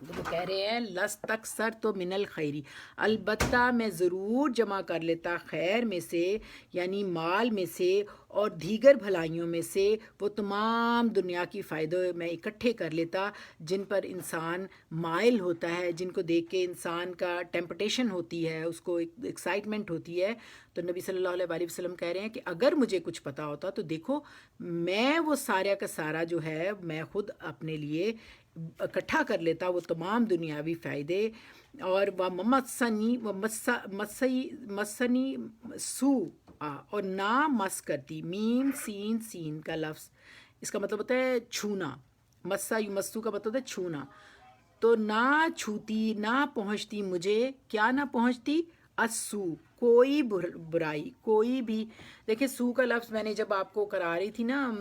وہ کہہ رہے ہیں لس تک سر تو من الخیری، البتہ میں ضرور جمع کر لیتا خیر میں سے، یعنی مال میں سے اور دیگر بھلائیوں میں سے، وہ تمام دنیا کی فائدے میں اکٹھے کر لیتا جن پر انسان مائل ہوتا ہے، جن کو دیکھ کے انسان کا ٹیمپٹیشن ہوتی ہے، اس کو ایکسائٹمنٹ ہوتی ہے۔ تو نبی صلی اللہ علیہ وآلہ وسلم کہہ رہے ہیں کہ اگر مجھے کچھ پتا ہوتا تو دیکھو میں وہ سارا کا سارا جو ہے میں خود اپنے لیے اکٹھا کر لیتا، وہ تمام دنیاوی فائدے، اور وہ مسنی سو، اور نہ مس کرتی، میم سین سین کا لفظ اس کا مطلب ہوتا ہے چھونا، مسا یمسو کا مطلب ہوتا ہے چھونا، تو نہ چھوتی، نہ پہنچتی مجھے، کیا نہ پہنچتی، اسو، کوئی برائی، کوئی بھی۔ دیکھیں سو کا لفظ میں نے جب آپ کو کرا رہی تھی نا،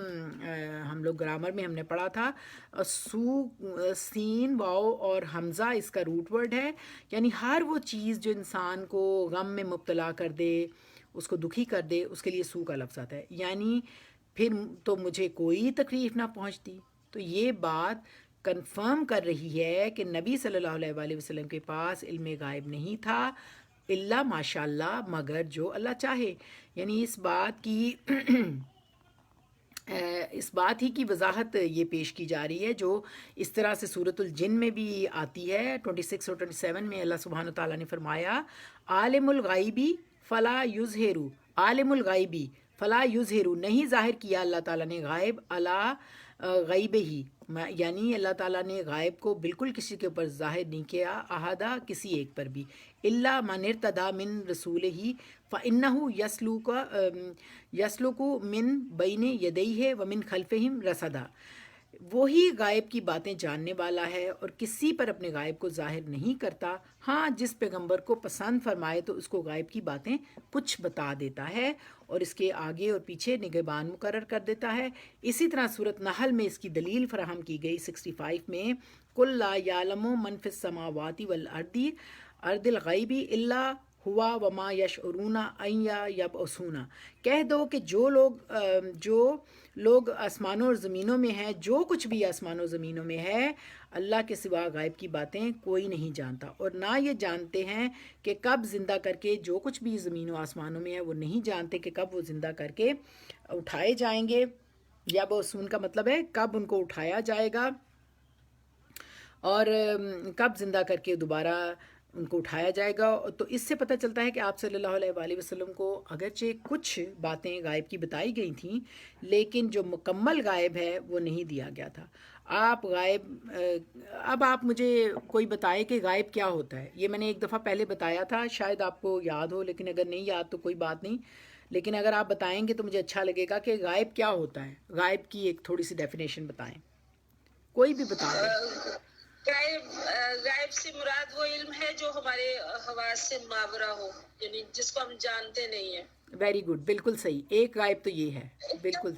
ہم لوگ گرامر میں ہم نے پڑھا تھا، سو سین واو اور حمزہ اس کا روٹ ورڈ ہے، یعنی ہر وہ چیز جو انسان کو غم میں مبتلا کر دے، اس کو دکھی کر دے، اس کے لیے سو کا لفظ آتا ہے، یعنی پھر تو مجھے کوئی تکلیف نہ پہنچتی۔ تو یہ بات کنفرم کر رہی ہے کہ نبی صلی اللہ علیہ وآلہ وسلم کے پاس علم غائب نہیں تھا، اللہ ماشاء اللہ، مگر جو اللہ چاہے، یعنی اس بات ہی کی وضاحت یہ پیش کی جا رہی ہے، جو اس طرح سے سورۃ الجن میں بھی آتی ہے 26 اور 27 میں اللہ سبحانہ تعالیٰ نے فرمایا عالم الغیبی فلا یظہرو، عالم الغیبی فلا یظہرو، نہیں ظاہر کیا اللہ تعالیٰ نے غائب، علی غیب ہی، یعنی اللہ تعالیٰ نے غائب کو بالکل کسی کے اوپر ظاہر نہیں کیا، احدہ کسی ایک پر بھی، الا من ارتضی من رسولہ فإنہ یسلک من بین یدیہ ومن خلفہم رصدا، وہی غائب کی باتیں جاننے والا ہے اور کسی پر اپنے غائب کو ظاہر نہیں کرتا، ہاں جس پیغمبر کو پسند فرمائے تو اس کو غائب کی باتیں کچھ بتا دیتا ہے اور اس کے آگے اور پیچھے نگہبان مقرر کر دیتا ہے۔ اسی طرح سورۃ نحل میں اس کی دلیل فراہم کی گئی 65 میں، قل لا یعلم من فی السماوات والارض الغیب الا ہوا وما یشعرون ان یبعثون، کہہ دو کہ جو لوگ آسمانوں اور زمینوں میں ہیں، جو کچھ بھی آسمانوں و زمینوں میں ہے، اللہ کے سوا غائب کی باتیں کوئی نہیں جانتا، اور نہ یہ جانتے ہیں کہ کب زندہ کر کے، جو کچھ بھی زمین و آسمانوں میں ہے وہ نہیں جانتے کہ کب وہ زندہ کر کے اٹھائے جائیں گے، یا بوسون کا مطلب ہے کب ان کو اٹھایا جائے گا، اور کب زندہ کر کے دوبارہ ان کو اٹھایا جائے گا۔ تو اس سے پتہ چلتا ہے کہ آپ صلی اللہ علیہ وآلہ وسلم کو اگرچہ کچھ باتیں غائب کی بتائی گئی تھیں، لیکن جو مکمل غائب ہے وہ نہیں دیا گیا تھا۔ آپ غائب اب آپ مجھے کوئی بتائے کہ غائب کیا ہوتا ہے۔ یہ میں نے ایک دفعہ پہلے بتایا تھا، شاید آپ کو یاد ہو، لیکن اگر نہیں یاد تو کوئی بات نہیں، لیکن اگر آپ بتائیں گے تو مجھے اچھا لگے گا کہ غائب کیا ہوتا ہے۔ غائب کی ایک تھوڑی سی ڈیفینیشن بتائیں، کوئی بھی بتا دیں۔ غائب سے مراد وہ علم ہے جو ہمارے حواس سے ماورا ہو، یعنی جس کو ہم جانتے نہیں ہیں۔ ویری گڈ، بالکل صحیح، ایک غائب تو یہ ہے، بالکل۔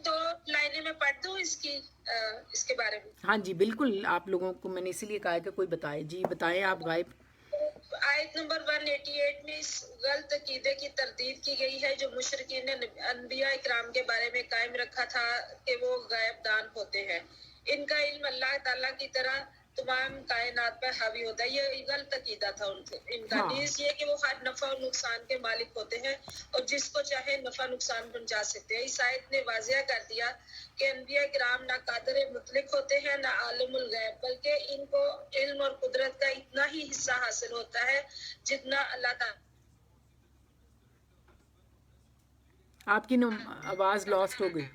دو لائنیں میں پڑھ دوں اس کے بارے میں؟ ہاں جی بالکل، آپ لوگوں کو میں نے اسی لیے کہا کہ کوئی بتائے، جی بتائیں آپ غائب۔ آیت نمبر 188 میں اس غلط عقیدے کی تردید کی گئی ہے جو مشرکین نے انبیاء اکرام کے بارے میں قائم رکھا تھا کہ وہ غائب دان ہوتے ہیں۔ ان کا علم اللہ تعالیٰ کی طرح تمام کائنات پر حاوی ہوتا ہے۔ یہ غلط عقیدہ تھا ان کا۔ نیز یہ کہ وہ ہر نفع اور نقصان کے مالک ہوتے ہیں اور جس کو چاہے نفع نقصان پہنچا سکتے ہیں۔ اس آیت نے واضح کر دیا کہ انبیاء کرام نہ قادر مطلق ہوتے ہیں نہ عالم الغیب، بلکہ ان کو علم اور قدرت کا اتنا ہی حصہ حاصل ہوتا ہے جتنا اللہ تعالیٰ۔ آپ کی آواز لاسٹ ہو گئی۔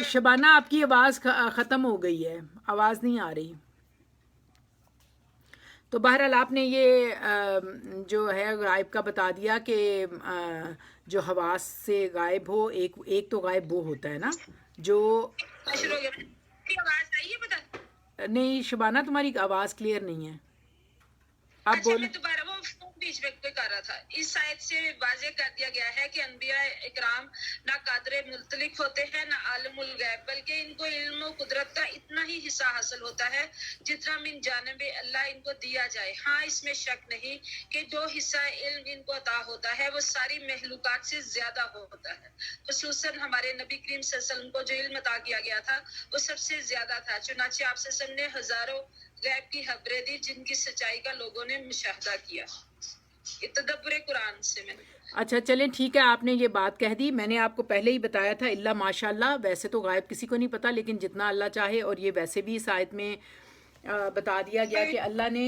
شبانہ آپ کی آواز ختم ہو گئی ہے، آواز نہیں آ رہی۔ تو بہرحال آپ نے یہ جو ہے غائب کا بتا دیا کہ جو حواس سے غائب ہو، ایک تو غائب وہ ہوتا ہے نا جو آواز آئی ہے بتا؟ نہیں شبانہ تمہاری آواز کلیئر نہیں ہے، اب اچھا بول۔ میں دوبارہ وہ بیچ میں کوئی کر رہا تھا۔ اس آیت سے واضح کر دیا گیا ہے کہ انبیاء اکرام نہ قادر مطلق ہوتے ہیں نہ عالم الغیب، بلکہ ان کو علم و قدرت کا اتنا ہی حصہ حاصل ہوتا ہے جتنا من جانب اللہ ان کو دیا جائے۔ ہاں اس میں شک نہیں کہ جو حصہ علم ان کو عطا ہوتا ہے وہ ساری مخلوقات سے زیادہ ہوتا ہے، خصوصاً ہمارے نبی کریم صلی اللہ علیہ وسلم کو جو علم عطا کیا گیا تھا وہ سب سے زیادہ تھا۔ چنانچہ آپ صلی اللہ علیہ وسلم نے ہزاروں غیب کی خبریں دی جن کی سچائی کا لوگوں نے مشاہدہ کیا۔ تدبر قرآن سے میں نے۔ اچھا چلیں ٹھیک ہے، آپ نے یہ بات کہہ دی، میں نے آپ کو پہلے ہی بتایا تھا اللہ ماشاء اللہ، ویسے تو غائب کسی کو نہیں پتا لیکن جتنا اللہ چاہے، اور یہ ویسے بھی اس آیت میں بتا دیا گیا کہ اللہ نے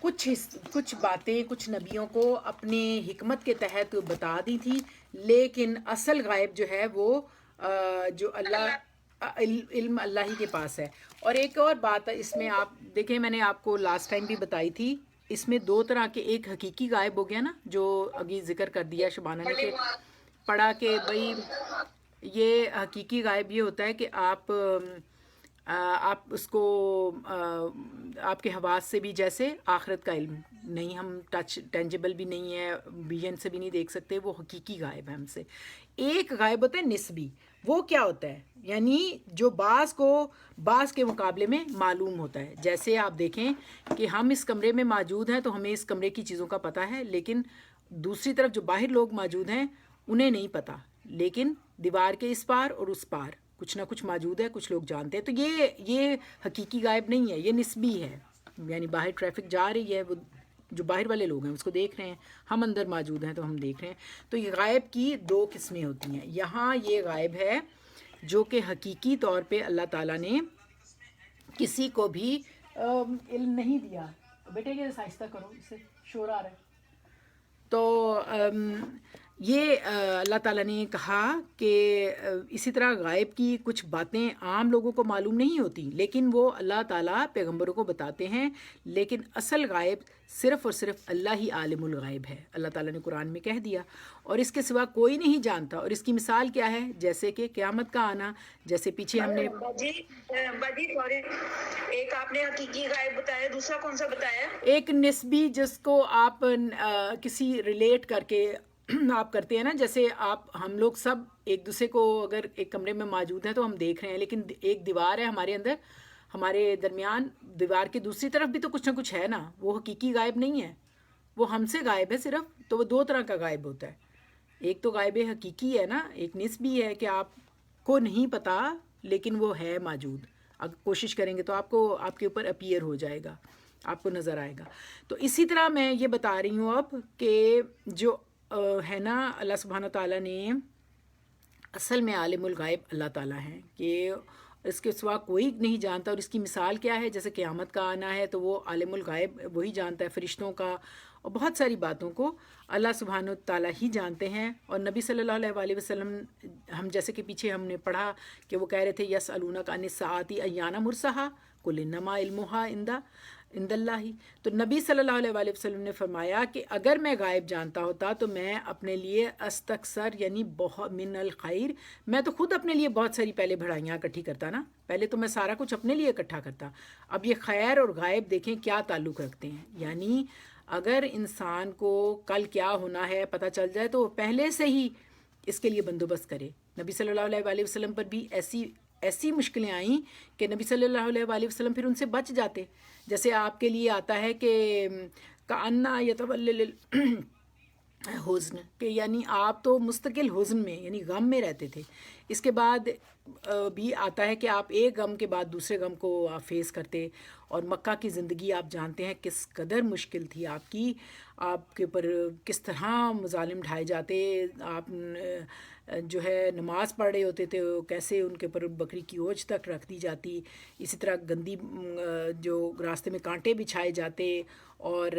کچھ باتیں کچھ نبیوں کو اپنے حکمت کے تحت بتا دی تھی، لیکن اصل غائب جو ہے وہ جو اللہ علم اللہ ہی کے پاس ہے۔ اور ایک اور بات اس میں آپ دیکھیں، میں نے آپ کو لاسٹ ٹائم بھی بتائی تھی، اس میں دو طرح کے، ایک حقیقی غائب ہو گیا نا جو ابھی ذکر کر دیا شبانہ نے کہ پڑھا کہ بھئی یہ حقیقی غائب یہ ہوتا ہے کہ آپ اس کو آپ کے حواس سے بھی، جیسے آخرت کا علم نہیں، ہم ٹینجیبل بھی نہیں ہے، ویژن سے بھی نہیں دیکھ سکتے، وہ حقیقی غائب ہے ہم سے۔ ایک غائب ہوتا ہے نسبی، وہ کیا ہوتا ہے؟ یعنی جو بعض کے مقابلے میں معلوم ہوتا ہے۔ جیسے آپ دیکھیں کہ ہم اس کمرے میں موجود ہیں تو ہمیں اس کمرے کی چیزوں کا پتہ ہے، لیکن دوسری طرف جو باہر لوگ موجود ہیں انہیں نہیں پتہ، لیکن دیوار کے اس پار اور اس پار کچھ نہ کچھ موجود ہے، کچھ لوگ جانتے ہیں۔ تو یہ حقیقی غائب نہیں ہے، یہ نسبی ہے، یعنی باہر ٹریفک جا رہی ہے، وہ جو باہر والے لوگ ہیں اس کو دیکھ رہے ہیں، ہم اندر موجود ہیں تو ہم دیکھ رہے ہیں۔ تو یہ غائب کی دو قسمیں ہوتی ہیں۔ یہاں یہ غائب ہے جو کہ حقیقی طور پہ اللہ تعالیٰ نے کسی کو بھی علم نہیں دیا۔ بیٹے یہ آہستہ کرو، اس سے شور آ رہا ہے۔ تو یہ اللہ تعالیٰ نے کہا کہ اسی طرح غائب کی کچھ باتیں عام لوگوں کو معلوم نہیں ہوتی، لیکن وہ اللہ تعالیٰ پیغمبروں کو بتاتے ہیں، لیکن اصل غائب صرف اور صرف اللہ ہی عالم الغائب ہے، اللہ تعالیٰ نے قرآن میں کہہ دیا، اور اس کے سوا کوئی نہیں جانتا۔ اور اس کی مثال کیا ہے؟ جیسے کہ قیامت کا آنا، جیسے پیچھے ہم نے باجی سوری، ایک آپ نے حقیقی غائب بتایا، دوسرا کون سا بتایا؟ ایک نسبی، جس کو آپ کسی ریلیٹ کر کے آپ کرتے ہیں نا، جیسے ہم لوگ سب ایک دوسرے کو اگر ایک کمرے میں موجود ہیں تو ہم دیکھ رہے ہیں، لیکن ایک دیوار ہے ہمارے اندر، ہمارے درمیان، دیوار کی دوسری طرف بھی تو کچھ نہ کچھ ہے نا، وہ حقیقی غائب نہیں ہے، وہ ہم سے غائب ہے صرف۔ تو وہ دو طرح کا غائب ہوتا ہے، ایک تو غائب حقیقی ہے نا، ایک نسبی ہے کہ آپ کو نہیں پتا لیکن وہ ہے موجود، اگر کوشش کریں گے تو آپ کو، آپ کے اوپر اپیئر ہو جائے گا، آپ کو نظر آئے گا۔ تو اسی طرح میں یہ بتا رہی ہوں اب کہ جو ہے نا، اللہ سبحانہ تعالیٰ نے اصل میں عالم الغائب اللہ تعالیٰ ہیں، کہ اس کے سوا کوئی نہیں جانتا۔ اور اس کی مثال کیا ہے؟ جیسے قیامت کا آنا ہے تو وہ عالم الغائب وہی جانتا ہے، فرشتوں کا اور بہت ساری باتوں کو اللہ سبحانہ تعالیٰ ہی جانتے ہیں۔ اور نبی صلی اللہ علیہ وسلم، ہم جیسے کہ پیچھے ہم نے پڑھا کہ وہ کہہ رہے تھے یسألونک عن الساعۃ ایان مرساہا قل انما علمھا عند اللہ۔ تو نبی صلی اللہ علیہ وسلم نے فرمایا کہ اگر میں غائب جانتا ہوتا تو میں اپنے لیے استکثر، یعنی بہت من الخیر، میں تو خود اپنے لیے بہت ساری پہلے بڑھائیاں اکٹھی کرتا نا، پہلے تو میں سارا کچھ اپنے لیے اکٹھا کرتا۔ اب یہ خیر اور غائب دیکھیں کیا تعلق رکھتے ہیں، یعنی اگر انسان کو کل کیا ہونا ہے پتہ چل جائے تو وہ پہلے سے ہی اس کے لیے بندوبست کرے۔ نبی صلی اللہ علیہ وسلم پر بھی ایسی مشکلیں آئیں کہ نبی صلی اللہ علیہ وسلم پھر ان سے بچ جاتے۔ جیسے آپ کے لیے آتا ہے کہ کأنہ یتولل حزن، کہ یعنی آپ تو مستقل حزن میں، یعنی غم میں رہتے تھے۔ اس کے بعد بھی آتا ہے کہ آپ ایک غم کے بعد دوسرے غم کو آپ فیس کرتے، اور مکہ کی زندگی آپ جانتے ہیں کس قدر مشکل تھی آپ کی، آپ کے اوپر کس طرح مظالم ڈھائے جاتے، آپ جو ہے نماز پڑھ رہے ہوتے تھے کیسے ان کے اوپر بکری کی اوچھ تک رکھ دی جاتی، اسی طرح گندی جو راستے میں کانٹے بچھائے جاتے، اور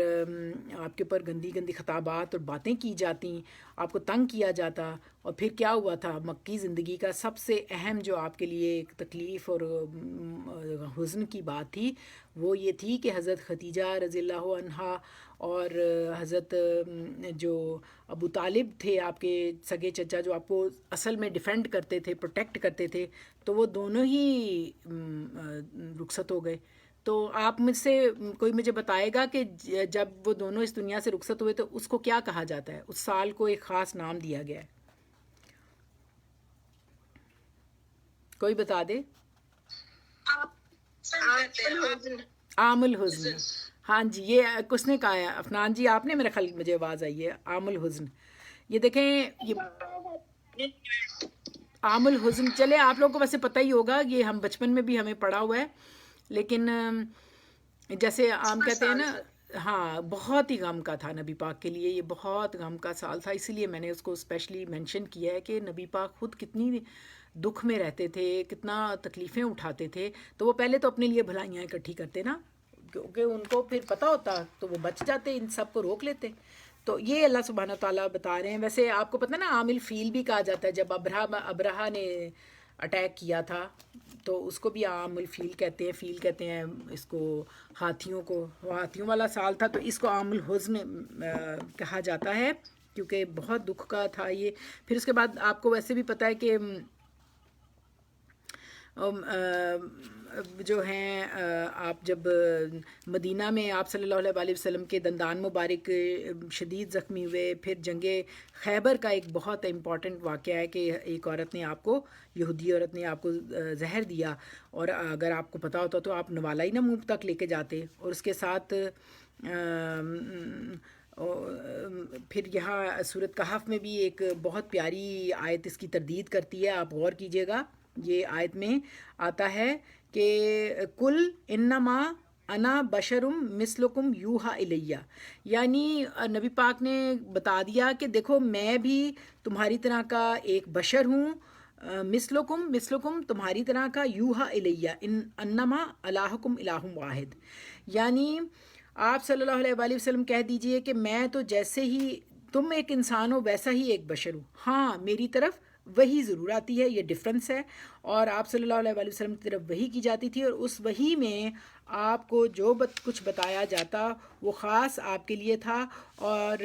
آپ کے اوپر گندی گندی خطابات اور باتیں کی جاتی، آپ کو تنگ کیا جاتا۔ اور پھر کیا ہوا تھا؟ مکی زندگی کا سب سے اہم جو آپ کے لیے ایک تکلیف اور حزن کی بات تھی وہ یہ تھی کہ حضرت خدیجہ رضی اللہ عنہا اور حضرت جو ابو طالب تھے آپ کے سگے چچا، جو آپ کو اصل میں ڈیفینڈ کرتے تھے، پروٹیکٹ کرتے تھے، تو وہ دونوں ہی رخصت ہو گئے۔ تو آپ مجھ سے کوئی مجھے بتائے گا کہ جب وہ دونوں اس دنیا سے رخصت ہوئے تو اس کو کیا کہا جاتا ہے؟ اس سال کو ایک خاص نام دیا گیا ہے، کوئی بتا دے؟ عام الحزن۔ ہاں جی، یہ کس نے کہا ہے؟ افنان جی آپ نے، میرا خیال مجھے آواز آئی ہے، عام الحزن۔ یہ دیکھیں، یہ عام الحزن، چلے آپ لوگوں کو ویسے پتہ ہی ہوگا، یہ ہم بچپن میں بھی ہمیں پڑھا ہوا ہے، لیکن جیسے عام کہتے ہیں نا، ہاں بہت ہی غم کا تھا نبی پاک کے لیے، یہ بہت غم کا سال تھا، اسی لیے میں نے اس کو اسپیشلی مینشن کیا ہے کہ نبی پاک خود کتنی دکھ میں رہتے تھے، کتنا تکلیفیں اٹھاتے تھے، تو وہ پہلے تو اپنے لیے بھلائیاں اکٹھی کرتے نا، کیونکہ ان کو پھر پتہ ہوتا تو وہ بچ جاتے، ان سب کو روک لیتے۔ تو یہ اللہ سبحانہ تعالیٰ بتا رہے ہیں۔ ویسے آپ کو پتہ نا عامل فیل بھی کہا جاتا ہے، جب ابرہا نے اٹیک کیا تھا تو اس کو بھی عام الفیل کہتے ہیں، فیل کہتے ہیں اس کو، ہاتھیوں کو، ہاتھیوں والا سال تھا تو اس کو عام الحزن کہا جاتا ہے، کیونکہ بہت دکھ کا تھا یہ۔ پھر اس کے بعد آپ کو ویسے بھی پتہ ہے کہ جو ہیں آپ جب مدینہ میں آپ صلی اللہ علیہ وسلم کے دندان مبارک شدید زخمی ہوئے، پھر جنگ خیبر کا ایک بہت امپورٹنٹ واقعہ ہے کہ ایک عورت نے آپ کو، یہودی عورت نے آپ کو زہر دیا، اور اگر آپ کو پتہ ہوتا تو آپ نوالا ہی نہ منہ تک لے کے جاتے۔ اور اس کے ساتھ پھر یہاں سورۃ کہف میں بھی ایک بہت پیاری آیت اس کی تردید کرتی ہے، آپ غور کیجئے گا۔ یہ آیت میں آتا ہے کہ کل انما انا بشرم مثلکم یوحا الیہ، یعنی نبی پاک نے بتا دیا کہ دیکھو میں بھی تمہاری طرح کا ایک بشر ہوں، مثلکم تمہاری طرح کا، یوحا الیہ انما الہکم الہ واحد، یعنی آپ صلی اللہ علیہ وسلم کہہ دیجئے کہ میں تو جیسے ہی تم ایک انسان ہو ویسا ہی ایک بشر ہو، ہاں میری طرف وہی ضرور آتی ہے، یہ ڈفرنس ہے، اور آپ صلی اللہ علیہ وسلم کی طرف وہی کی جاتی تھی، اور اس وہی میں آپ کو جو کچھ بتایا جاتا وہ خاص آپ کے لیے تھا، اور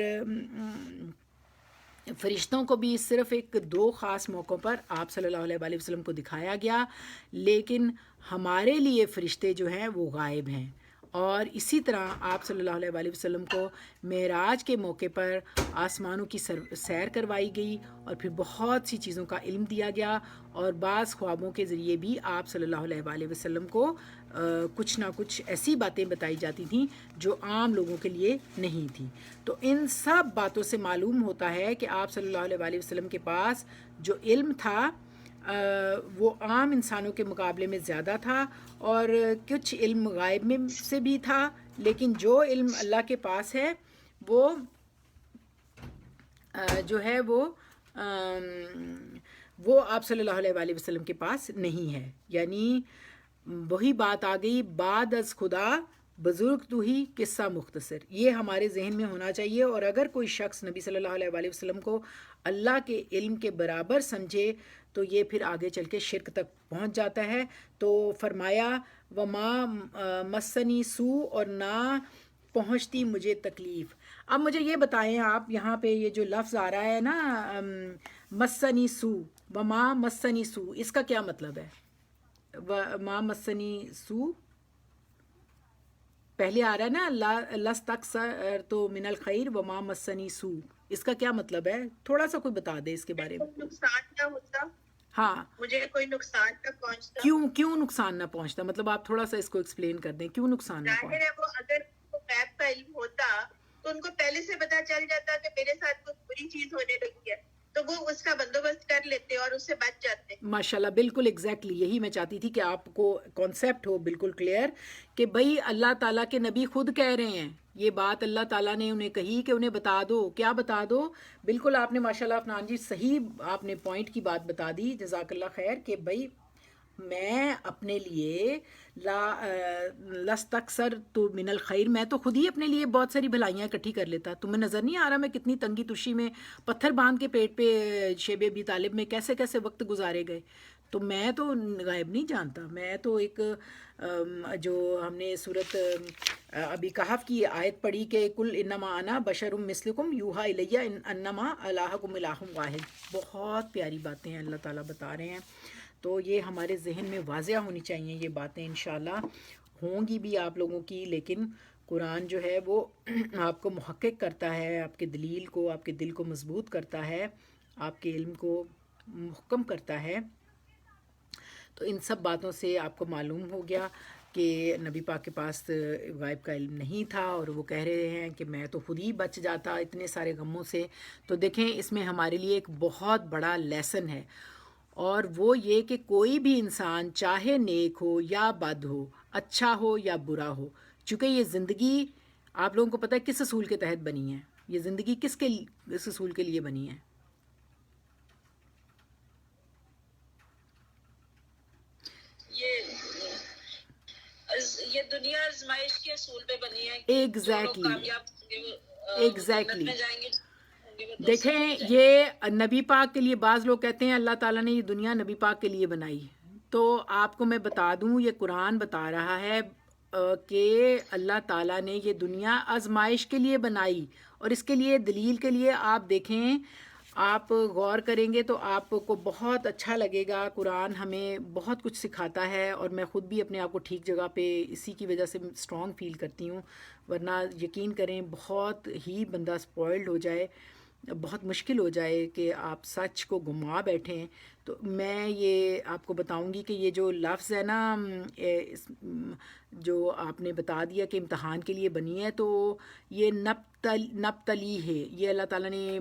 فرشتوں کو بھی صرف ایک دو خاص موقعوں پر آپ صلی اللہ علیہ وسلم کو دکھایا گیا، لیکن ہمارے لیے فرشتے جو ہیں وہ غائب ہیں، اور اسی طرح آپ صلی اللہ علیہ وسلم کو معراج کے موقع پر آسمانوں کی سیر کروائی گئی، اور پھر بہت سی چیزوں کا علم دیا گیا، اور بعض خوابوں کے ذریعے بھی آپ صلی اللہ علیہ وسلم کو کچھ نہ کچھ ایسی باتیں بتائی جاتی تھیں جو عام لوگوں کے لیے نہیں تھیں۔ تو ان سب باتوں سے معلوم ہوتا ہے کہ آپ صلی اللہ علیہ وسلم کے پاس جو علم تھا وہ عام انسانوں کے مقابلے میں زیادہ تھا، اور کچھ علم غائب میں سے بھی تھا، لیکن جو علم اللہ کے پاس ہے وہ جو ہے وہ آپ صلی اللہ علیہ وسلم کے پاس نہیں ہے۔ یعنی وہی بات آ گئی، بعد از خدا بزرگ تو ہی قصہ مختصر، یہ ہمارے ذہن میں ہونا چاہیے، اور اگر کوئی شخص نبی صلی اللہ علیہ وسلم کو اللہ کے علم کے برابر سمجھے تو یہ پھر آگے چل کے شرک تک پہنچ جاتا ہے۔ تو فرمایا وما مسنی سو، اور نہ پہنچتی مجھے تکلیف۔ اب مجھے یہ بتائیں آپ، یہاں پہ یہ جو لفظ آ رہا ہے نا مسنی سو، وما مسنی سو، اس کا کیا مطلب ہے؟ وما مسنی سو پہلے آ رہا ہے نا لستکثر تو من الخیر وما مسنی سو، اس کا کیا مطلب ہے؟ تھوڑا سا کوئی بتا دے اس کے بارے میں۔ نقصان نہ ہوتا، ہاں، مجھے کوئی نقصان نہ پہنچتا۔ کیوں نقصان نہ پہنچتا؟ مطلب آپ تھوڑا سا اس کو ایکسپلین کر دیں، کیوں نقصان نہ ظاہر پہنچتا؟ ہے وہ اگر غیب کا علم ہوتا تو ان کو پہلے سے پتا چل جاتا کہ میرے ساتھ کوئی بری چیز ہونے لگی ہے، تو وہ اس کا بندوبست کر لیتے اور اس سے بچ جاتے۔ ماشاءاللہ، بالکل ایگزیکٹلی یہی میں چاہتی تھی کہ آپ کو کانسیپٹ ہو بالکل کلیئر کہ بھئی اللہ تعالیٰ کے نبی خود کہہ رہے ہیں، یہ بات اللہ تعالیٰ نے انہیں کہی کہ انہیں بتا دو، کیا بتا دو؟ بالکل آپ نے ماشاءاللہ عفنان جی صحیح آپ نے پوائنٹ کی بات بتا دی، جزاک اللہ خیر، کہ بھئی میں اپنے لیے لستکثر تو من الخیر، میں تو خود ہی اپنے لیے بہت ساری بھلائیاں اکٹھی کر لیتا۔ تمہیں نظر نہیں آ رہا میں کتنی تنگی تشی میں پتھر باندھ کے پیٹ پہ شیب ابی طالب میں کیسے کیسے وقت گزارے گئے؟ تو میں تو غائب نہیں جانتا، میں تو ایک جو ہم نے صورت ابھی کہف کی آیت پڑھی کہ کل انما انا بشر مثلکم یوحی الیہ انما الہکم الہ واحد، بہت پیاری باتیں ہیں اللہ تعالیٰ بتا رہے ہیں۔ تو یہ ہمارے ذہن میں واضح ہونی چاہیے، یہ باتیں انشاءاللہ ہوں گی بھی آپ لوگوں کی، لیکن قرآن جو ہے وہ آپ کو محقق کرتا ہے، آپ کے دلیل کو، آپ کے دل کو مضبوط کرتا ہے، آپ کے علم کو محکم کرتا ہے۔ تو ان سب باتوں سے آپ کو معلوم ہو گیا کہ نبی پاک کے پاس غائب کا علم نہیں تھا، اور وہ کہہ رہے ہیں کہ میں تو خود ہی بچ جاتا اتنے سارے غموں سے۔ تو دیکھیں اس میں ہمارے لیے ایک بہت بڑا لیسن ہے، اور وہ یہ کہ کوئی بھی انسان چاہے نیک ہو یا بد ہو، اچھا ہو یا برا ہو، چونکہ یہ زندگی آپ لوگوں کو پتہ ہے کس اصول کے تحت بنی ہے، یہ زندگی کس اصول کے لیے بنی ہے؟ یہ دنیا آزمائش کے اصول پہ بنی ہے، ایگزیکٹلی، ایگزیکٹلی۔ جائیں گے۔ دیکھیں یہ نبی پاک کے لیے بعض لوگ کہتے ہیں اللہ تعالیٰ نے یہ دنیا نبی پاک کے لیے بنائی، تو آپ کو میں بتا دوں یہ قرآن بتا رہا ہے کہ اللہ تعالیٰ نے یہ دنیا آزمائش کے لیے بنائی، اور اس کے لیے دلیل کے لیے آپ دیکھیں، آپ غور کریں گے تو آپ کو بہت اچھا لگے گا۔ قرآن ہمیں بہت کچھ سکھاتا ہے، اور میں خود بھی اپنے آپ کو ٹھیک جگہ پہ اسی کی وجہ سے اسٹرانگ فیل کرتی ہوں، ورنہ یقین کریں بہت ہی بندہ سپوائلڈ ہو جائے، بہت مشکل ہو جائے کہ آپ سچ کو گما بیٹھیں۔ تو میں یہ آپ کو بتاؤں گی کہ یہ جو لفظ ہے نا جو آپ نے بتا دیا کہ امتحان کے لیے بنی ہے، تو یہ نبتلی ہے، یہ اللہ تعالیٰ نے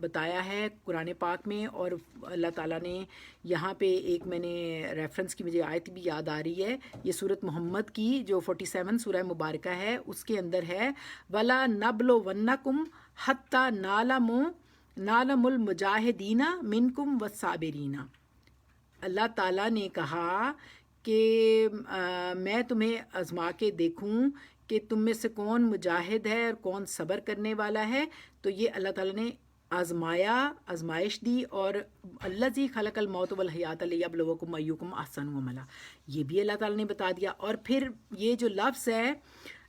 بتایا ہے قرآن پاک میں، اور اللہ تعالیٰ نے یہاں پہ ایک میں نے ریفرنس کی مجھے آیت بھی یاد آ رہی ہے، یہ سورۃ محمد کی جو 47 سورہ مبارکہ ہے، اس کے اندر ہے وَلَا نَبْلُوَنَّكُمْ حَتَّى نَعْلَمَ الْمُجَاهِدِينَ مِنْكُمْ وَالصَّابِرِينَ۔ اللہ تعالیٰ نے کہا کہ میں تمہیں آزما کے دیکھوں کہ تم میں سے کون مجاہد ہے اور کون صبر کرنے والا ہے، تو یہ اللہ تعالیٰ نے آزمائش دی. اور الذی خلق الموت والحیات لیبلوکم ایکم احسن عملا، یہ بھی اللہ تعالیٰ نے بتا دیا. اور پھر یہ جو لفظ ہے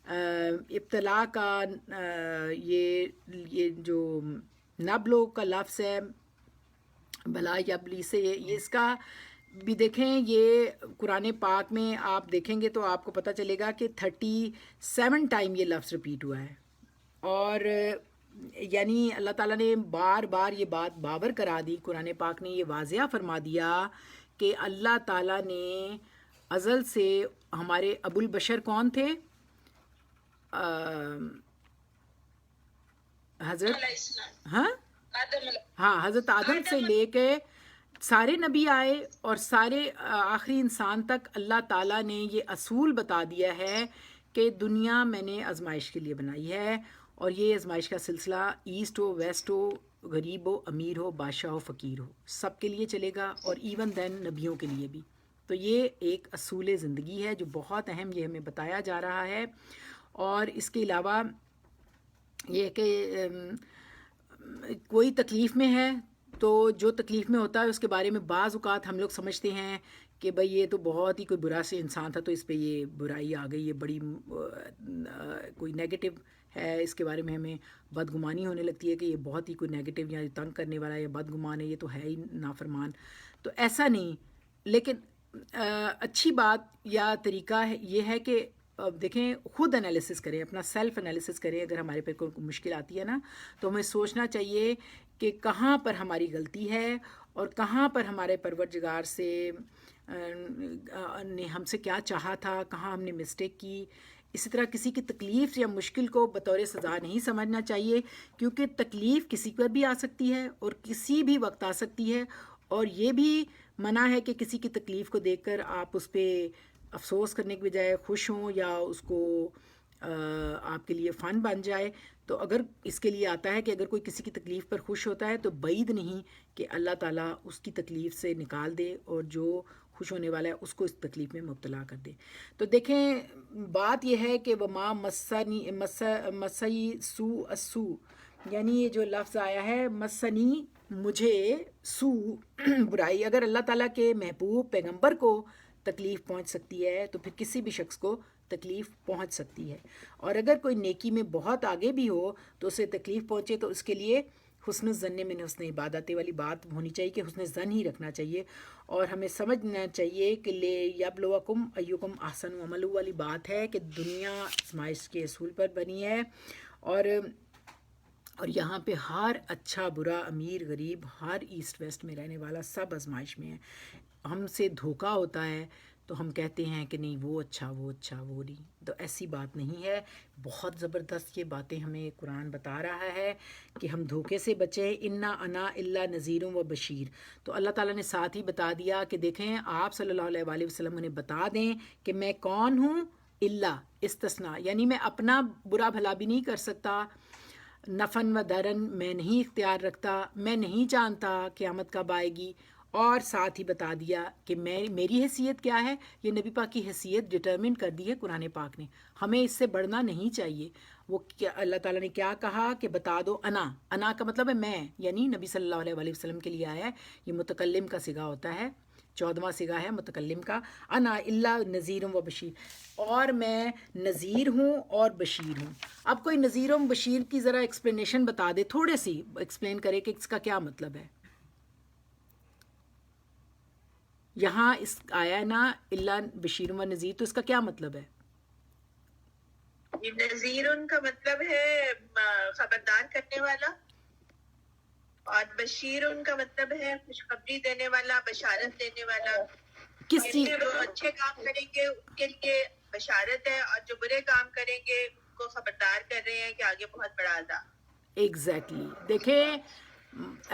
ابتلا کا، یہ جو نبلو کا لفظ ہے بلا یبلی سے، یہ اس کا بھی دیکھیں، یہ قرآن پاک میں آپ دیکھیں گے تو آپ کو پتہ چلے گا کہ 37 ٹائم یہ لفظ ریپیٹ ہوا ہے. اور یعنی اللہ تعالیٰ نے بار بار یہ بات باور کرا دی، قرآن پاک نے یہ واضح فرما دیا کہ اللہ تعالیٰ نے ازل سے ہمارے ابو البشر کون تھے؟ حضرت علیہ السلام، ہاں آدم علیہ ہاں حضرت آدم سے لے کے سارے نبی آئے اور سارے آخری انسان تک اللہ تعالیٰ نے یہ اصول بتا دیا ہے کہ دنیا میں نے آزمائش کے لیے بنائی ہے، اور یہ آزمائش کا سلسلہ ایسٹ ہو، ویسٹ ہو، غریب ہو، امیر ہو، بادشاہ ہو، فقیر ہو، سب کے لیے چلے گا، اور ایون دین نبیوں کے لیے بھی. تو یہ ایک اصول زندگی ہے جو بہت اہم، یہ ہمیں بتایا جا رہا ہے. اور اس کے علاوہ یہ کہ کوئی تکلیف میں ہے تو جو تکلیف میں ہوتا ہے اس کے بارے میں بعض اوقات ہم لوگ سمجھتے ہیں کہ بھئی یہ تو بہت ہی کوئی برا سے انسان تھا تو اس پہ یہ برائی آ گئی، یہ بڑی کوئی نیگیٹو ہے، اس کے بارے میں ہمیں بدگمانی ہونے لگتی ہے کہ یہ بہت ہی کوئی نیگیٹو یا تنگ کرنے والا یا بدگمان ہے، یہ تو ہے ہی نافرمان. تو ایسا نہیں، لیکن اچھی بات یا طریقہ یہ ہے کہ دیکھیں خود انالیسس کریں، اپنا سیلف انالیسس کریں. اگر ہمارے پہ کوئی مشکل آتی ہے نا تو ہمیں سوچنا چاہیے کہ کہاں پر ہماری غلطی ہے اور کہاں پر ہمارے پروردگار سے نے ہم سے کیا چاہا تھا، کہاں ہم نے مسٹیک کی. اسی طرح کسی کی تکلیف یا مشکل کو بطور سزا نہیں سمجھنا چاہیے، کیونکہ تکلیف کسی پر بھی آ سکتی ہے اور کسی بھی وقت آ سکتی ہے. اور یہ بھی منع ہے کہ کسی کی تکلیف کو دیکھ کر آپ اس پہ افسوس کرنے کے بجائے خوش ہوں یا اس کو آپ کے لیے فن بن جائے. تو اگر اس کے لیے آتا ہے کہ اگر کوئی کسی کی تکلیف پر خوش ہوتا ہے تو بعید نہیں کہ اللہ تعالیٰ اس کی تکلیف سے نکال دے اور جو خوش ہونے والا ہے اس کو اس تکلیف میں مبتلا کر دے. تو دیکھیں بات یہ ہے کہ وما مسئی سو اسو، یعنی یہ جو لفظ آیا ہے مسنی، مجھے سو برائی، اگر اللہ تعالیٰ کے محبوب پیغمبر کو تکلیف پہنچ سکتی ہے تو پھر کسی بھی شخص کو تکلیف پہنچ سکتی ہے. اور اگر کوئی نیکی میں بہت آگے بھی ہو تو اسے تکلیف پہنچے تو اس کے لیے حسن الظن میں نے حسن عبادت والی بات ہونی چاہیے کہ حسن ظن ہی رکھنا چاہیے. اور ہمیں سمجھنا چاہیے کہ لے یبلوکم ایکم احسن عمل والی بات ہے کہ دنیا آزمائش کے اصول پر بنی ہے، اور یہاں پہ ہر اچھا برا، امیر غریب، ہر ایسٹ ویسٹ میں رہنے والا سب آزمائش میں ہے. ہم سے دھوکہ ہوتا ہے تو ہم کہتے ہیں کہ نہیں وہ اچھا وہ نہیں، تو ایسی بات نہیں ہے. بہت زبردست یہ باتیں ہمیں قرآن بتا رہا ہے کہ ہم دھوکے سے بچیں. انا انا الا نذیر و بشیر، تو اللہ تعالیٰ نے ساتھ ہی بتا دیا کہ دیکھیں آپ صلی اللہ علیہ وآلہ وسلم انہیں بتا دیں کہ میں کون ہوں. الا استثناء، یعنی میں اپنا برا بھلا بھی نہیں کر سکتا، نفن و درن میں نہیں اختیار رکھتا، میں نہیں جانتا قیامت کب آئے گی. اور ساتھ ہی بتا دیا کہ میری حیثیت کیا ہے. یہ نبی پاک کی حیثیت ڈٹرمن کر دی ہے قرآن پاک نے، ہمیں اس سے بڑھنا نہیں چاہیے. وہ کیا اللہ تعالیٰ نے کیا کہا کہ بتا دو انا کا مطلب ہے میں، یعنی نبی صلی اللہ علیہ وآلہ وسلم کے لیے آیا ہے. یہ متکلم کا صیغہ ہوتا ہے، 14واں صیغہ ہے متکلم کا. انا الا نذیر و بشیر، اور میں نذیر ہوں اور بشیر ہوں. اب کوئی نذیر و بشیر کی ذرا ایکسپلینیشن بتا دے، تھوڑے سی ایکسپلین کرے کہ اس کا کیا مطلب ہے. یہاں اس آیا ہے نا الا بشیر و نذیر، تو اس کا کیا مطلب ہے؟ نذیر ان کا مطلب ہے خبردار کرنے والا، اور بشیر ان کا مطلب ہے خوشخبری دینے والا، بشارت دینے والا. کس چیز؟ جو اچھے کام کریں گے ان کے لیے بشارت ہے، اور جو برے کام کریں گے ان کو خبردار کر رہے ہیں کہ آگے بہت بڑا عذاب. ایگزیکٹلی. دیکھیں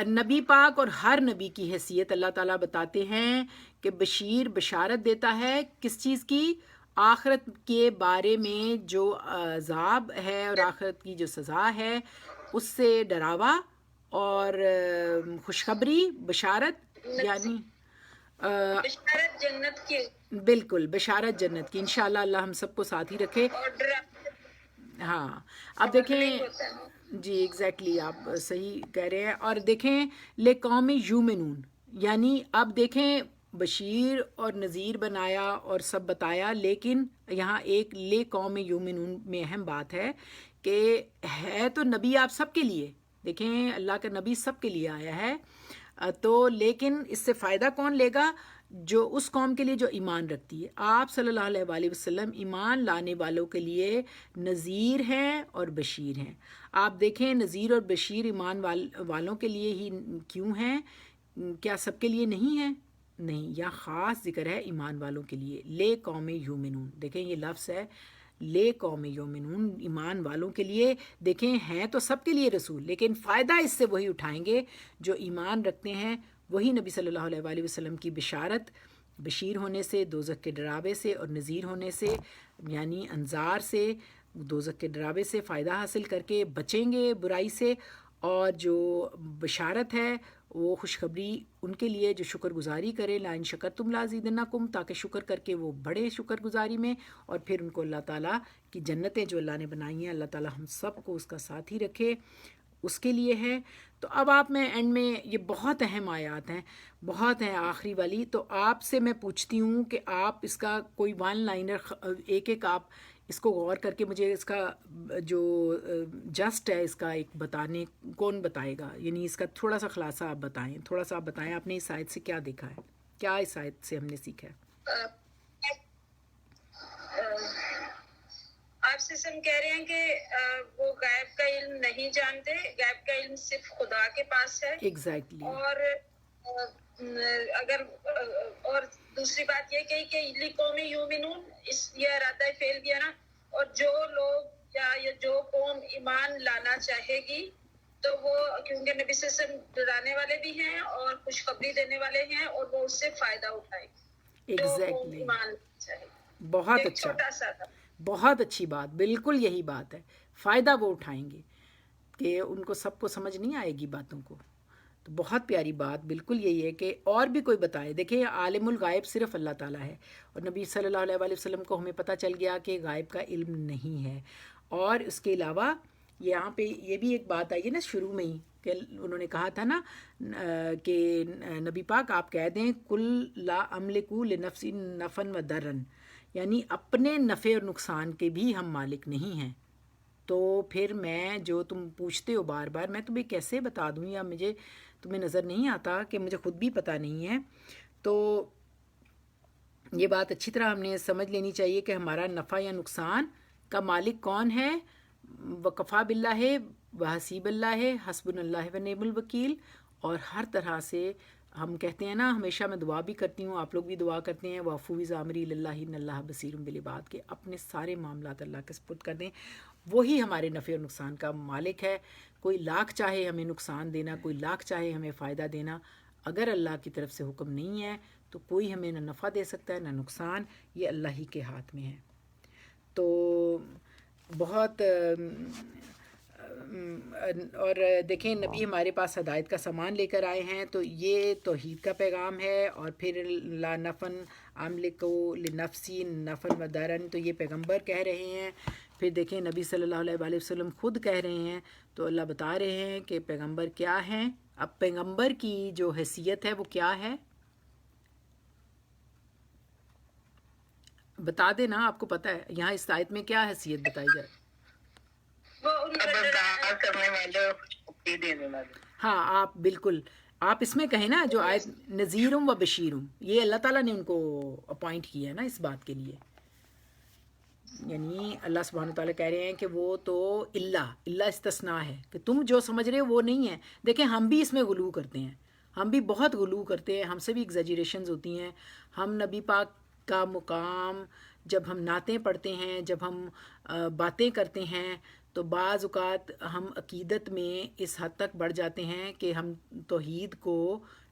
نبی پاک اور ہر نبی کی حیثیت اللہ تعالیٰ بتاتے ہیں کہ بشیر بشارت دیتا ہے کس چیز کی؟ آخرت کے بارے میں جو عذاب ہے اور آخرت کی جو سزا ہے اس سے ڈراوا اور خوشخبری، بشارت یعنی بشارت جنت کی، بالکل بشارت جنت کی. انشاءاللہ اللہ ہم سب کو ساتھ ہی رکھے. اور ڈراونا ہاں اب دیکھیں نہیں ہوتا ہے. جی ایگزیکٹلی آپ صحیح کہہ رہے ہیں. اور دیکھیں لے قوم یومنون، یعنی اب دیکھیں بشیر اور نذیر بنایا اور سب بتایا، لیکن یہاں ایک لے قوم یومنون میں اہم بات ہے کہ ہے تو نبی آپ سب کے لیے، دیکھیں اللہ کا نبی سب کے لیے آیا ہے، تو لیکن اس سے فائدہ کون لے گا؟ جو اس قوم کے لیے جو ایمان رکھتی ہے. آپ صلی اللہ علیہ وآلہ وسلم ایمان لانے والوں کے لیے نذیر ہیں اور بشیر ہیں. آپ دیکھیں نذیر اور بشیر ایمان والوں کے لیے ہی کیوں ہیں، کیا سب کے لیے نہیں ہیں؟ نہیں، یا خاص ذکر ہے ایمان والوں کے لیے. لے قوم یومنون، دیکھیں یہ لفظ ہے لے قوم یومنون، ایمان والوں کے لیے. دیکھیں ہیں تو سب کے لیے رسول، لیکن فائدہ اس سے وہی اٹھائیں گے جو ایمان رکھتے ہیں. وہی نبی صلی اللہ علیہ وآلہ وسلم کی بشارت، بشیر ہونے سے دوزخ کے ڈراوے سے، اور نذیر ہونے سے یعنی انذار سے، دوزخ کے ڈراوے سے فائدہ حاصل کر کے بچیں گے برائی سے. اور جو بشارت ہے وہ خوشخبری ان کے لیے جو شکر گزاری کرے، لائن شکر تم لازیدنکم، تاکہ شکر کر کے وہ بڑے شکر گزاری میں، اور پھر ان کو اللہ تعالیٰ کی جنتیں جو اللہ نے بنائی ہیں، اللہ تعالیٰ ہم سب کو اس کا ساتھی رکھے، اس کے لیے ہے. تو اب آپ میں اینڈ میں یہ بہت اہم آیات ہیں، بہت ہیں آخری والی، تو آپ سے میں پوچھتی ہوں کہ آپ اس کا کوئی ون لائنر ایک ایک آپ اس کو غور کر کے مجھے اس کا جو جسٹ ہے اس کا ایک بتانے، کون بتائے گا؟ یعنی اس کا تھوڑا سا خلاصہ آپ بتائیں، تھوڑا سا آپ بتائیں آپ نے اس آیت سے کیا دیکھا ہے، کیا اس آیت سے ہم نے سیکھا ہے؟ آپ سے ہم کہہ رہے ہیں کہ وہ غیب کا علم نہیں جانتے، غیب کا علم صرف خدا کے پاس ہے. ایگزیکٹلی. اور اگر اور دوسری بات یہ کہی کہ لقوم یومنون، اس یہ ارادہ فعل دیا نا، اور جو لوگ یا جو قوم ایمان لانا چاہے گی تو وہ، کیونکہ نبی صلی اللہ علیہ وسلم ڈرانے والے بھی ہیں اور خوشخبری دینے والے ہیں، اور وہ اس سے فائدہ اٹھائے گی جو قوم ایگزیکٹلی. ایمان لانا چاہے گی. بہت ایک اچھا، چھوٹا سا تھا. بہت اچھی بات، بالکل یہی بات ہے، فائدہ وہ اٹھائیں گے کہ ان کو سب کو سمجھ نہیں آئے گی باتوں کو. تو بہت پیاری بات بالکل یہی ہے کہ اور بھی کوئی بتائے. دیکھیں عالم الغائب صرف اللہ تعالیٰ ہے، اور نبی صلی اللہ علیہ وآلہ وسلم کو ہمیں پتہ چل گیا کہ غائب کا علم نہیں ہے. اور اس کے علاوہ یہاں پہ یہ بھی ایک بات آئی ہے نا شروع میں ہی کہ انہوں نے کہا تھا نا کہ نبی پاک آپ کہہ دیں کل لا املک لنفسی نفعا و ضرا، یعنی اپنے نفع اور نقصان کے بھی ہم مالک نہیں ہیں. تو پھر میں جو تم پوچھتے ہو بار بار میں تمہیں کیسے بتا دوں، یا مجھے تمہیں نظر نہیں آتا کہ مجھے خود بھی پتہ نہیں ہے. تو یہ بات اچھی طرح ہم نے سمجھ لینی چاہیے کہ ہمارا نفع یا نقصان کا مالک کون ہے. وکفا باللہ و حسیب اللہ، حسبنا اللہ و نعم الوکیل. اور ہر طرح سے ہم کہتے ہیں نا، ہمیشہ میں دعا بھی کرتی ہوں، آپ لوگ بھی دعا کرتے ہیں، وافوز عامری اللہ ان اللہ بصیر بالعباد، کے اپنے سارے معاملات اللہ کے سپرد کر دیں. وہی ہمارے نفع اور نقصان کا مالک ہے. کوئی لاکھ چاہے ہمیں نقصان دینا، کوئی لاکھ چاہے ہمیں فائدہ دینا، اگر اللہ کی طرف سے حکم نہیں ہے تو کوئی ہمیں نہ نفع دے سکتا ہے نہ نقصان، یہ اللہ ہی کے ہاتھ میں ہے. تو بہت اور دیکھیں نبی ہمارے پاس ہدایت کا سامان لے کر آئے ہیں، تو یہ توحید کا پیغام ہے. اور پھر لا نفعا املک لنفسی نفعا و ضرا، تو یہ پیغمبر کہہ رہے ہیں. پھر دیکھیں نبی صلی اللہ علیہ وآلہ وسلم خود کہہ رہے ہیں، تو اللہ بتا رہے ہیں کہ پیغمبر کیا ہیں. اب پیغمبر کی جو حیثیت ہے وہ کیا ہے، بتا دینا، آپ کو پتہ ہے یہاں اس آیت میں کیا حیثیت بتائی جائے. وہ ان کو خبردار کرنے والے اور خوشخبری دینے والے. ہاں آپ بالکل، آپ اس میں کہیں نا جو آیت نذیرم و بشیرم، یہ اللہ تعالیٰ نے ان کو اپوائنٹ کیا ہے نا اس بات کے لیے. یعنی اللہ سبحانہ تعالیٰ کہہ رہے ہیں کہ وہ تو اللہ استثناء ہے کہ تم جو سمجھ رہے ہو وہ نہیں ہے. دیکھیں ہم بھی اس میں غلو کرتے ہیں، ہم بھی بہت غلو کرتے ہیں، ہم سے بھی ایگزیجریشنز ہوتی ہیں. ہم نبی پاک کا مقام جب ہم نعتیں پڑھتے ہیں، جب ہم باتیں کرتے ہیں، تو بعض اوقات ہم عقیدت میں اس حد تک بڑھ جاتے ہیں کہ ہم توحید کو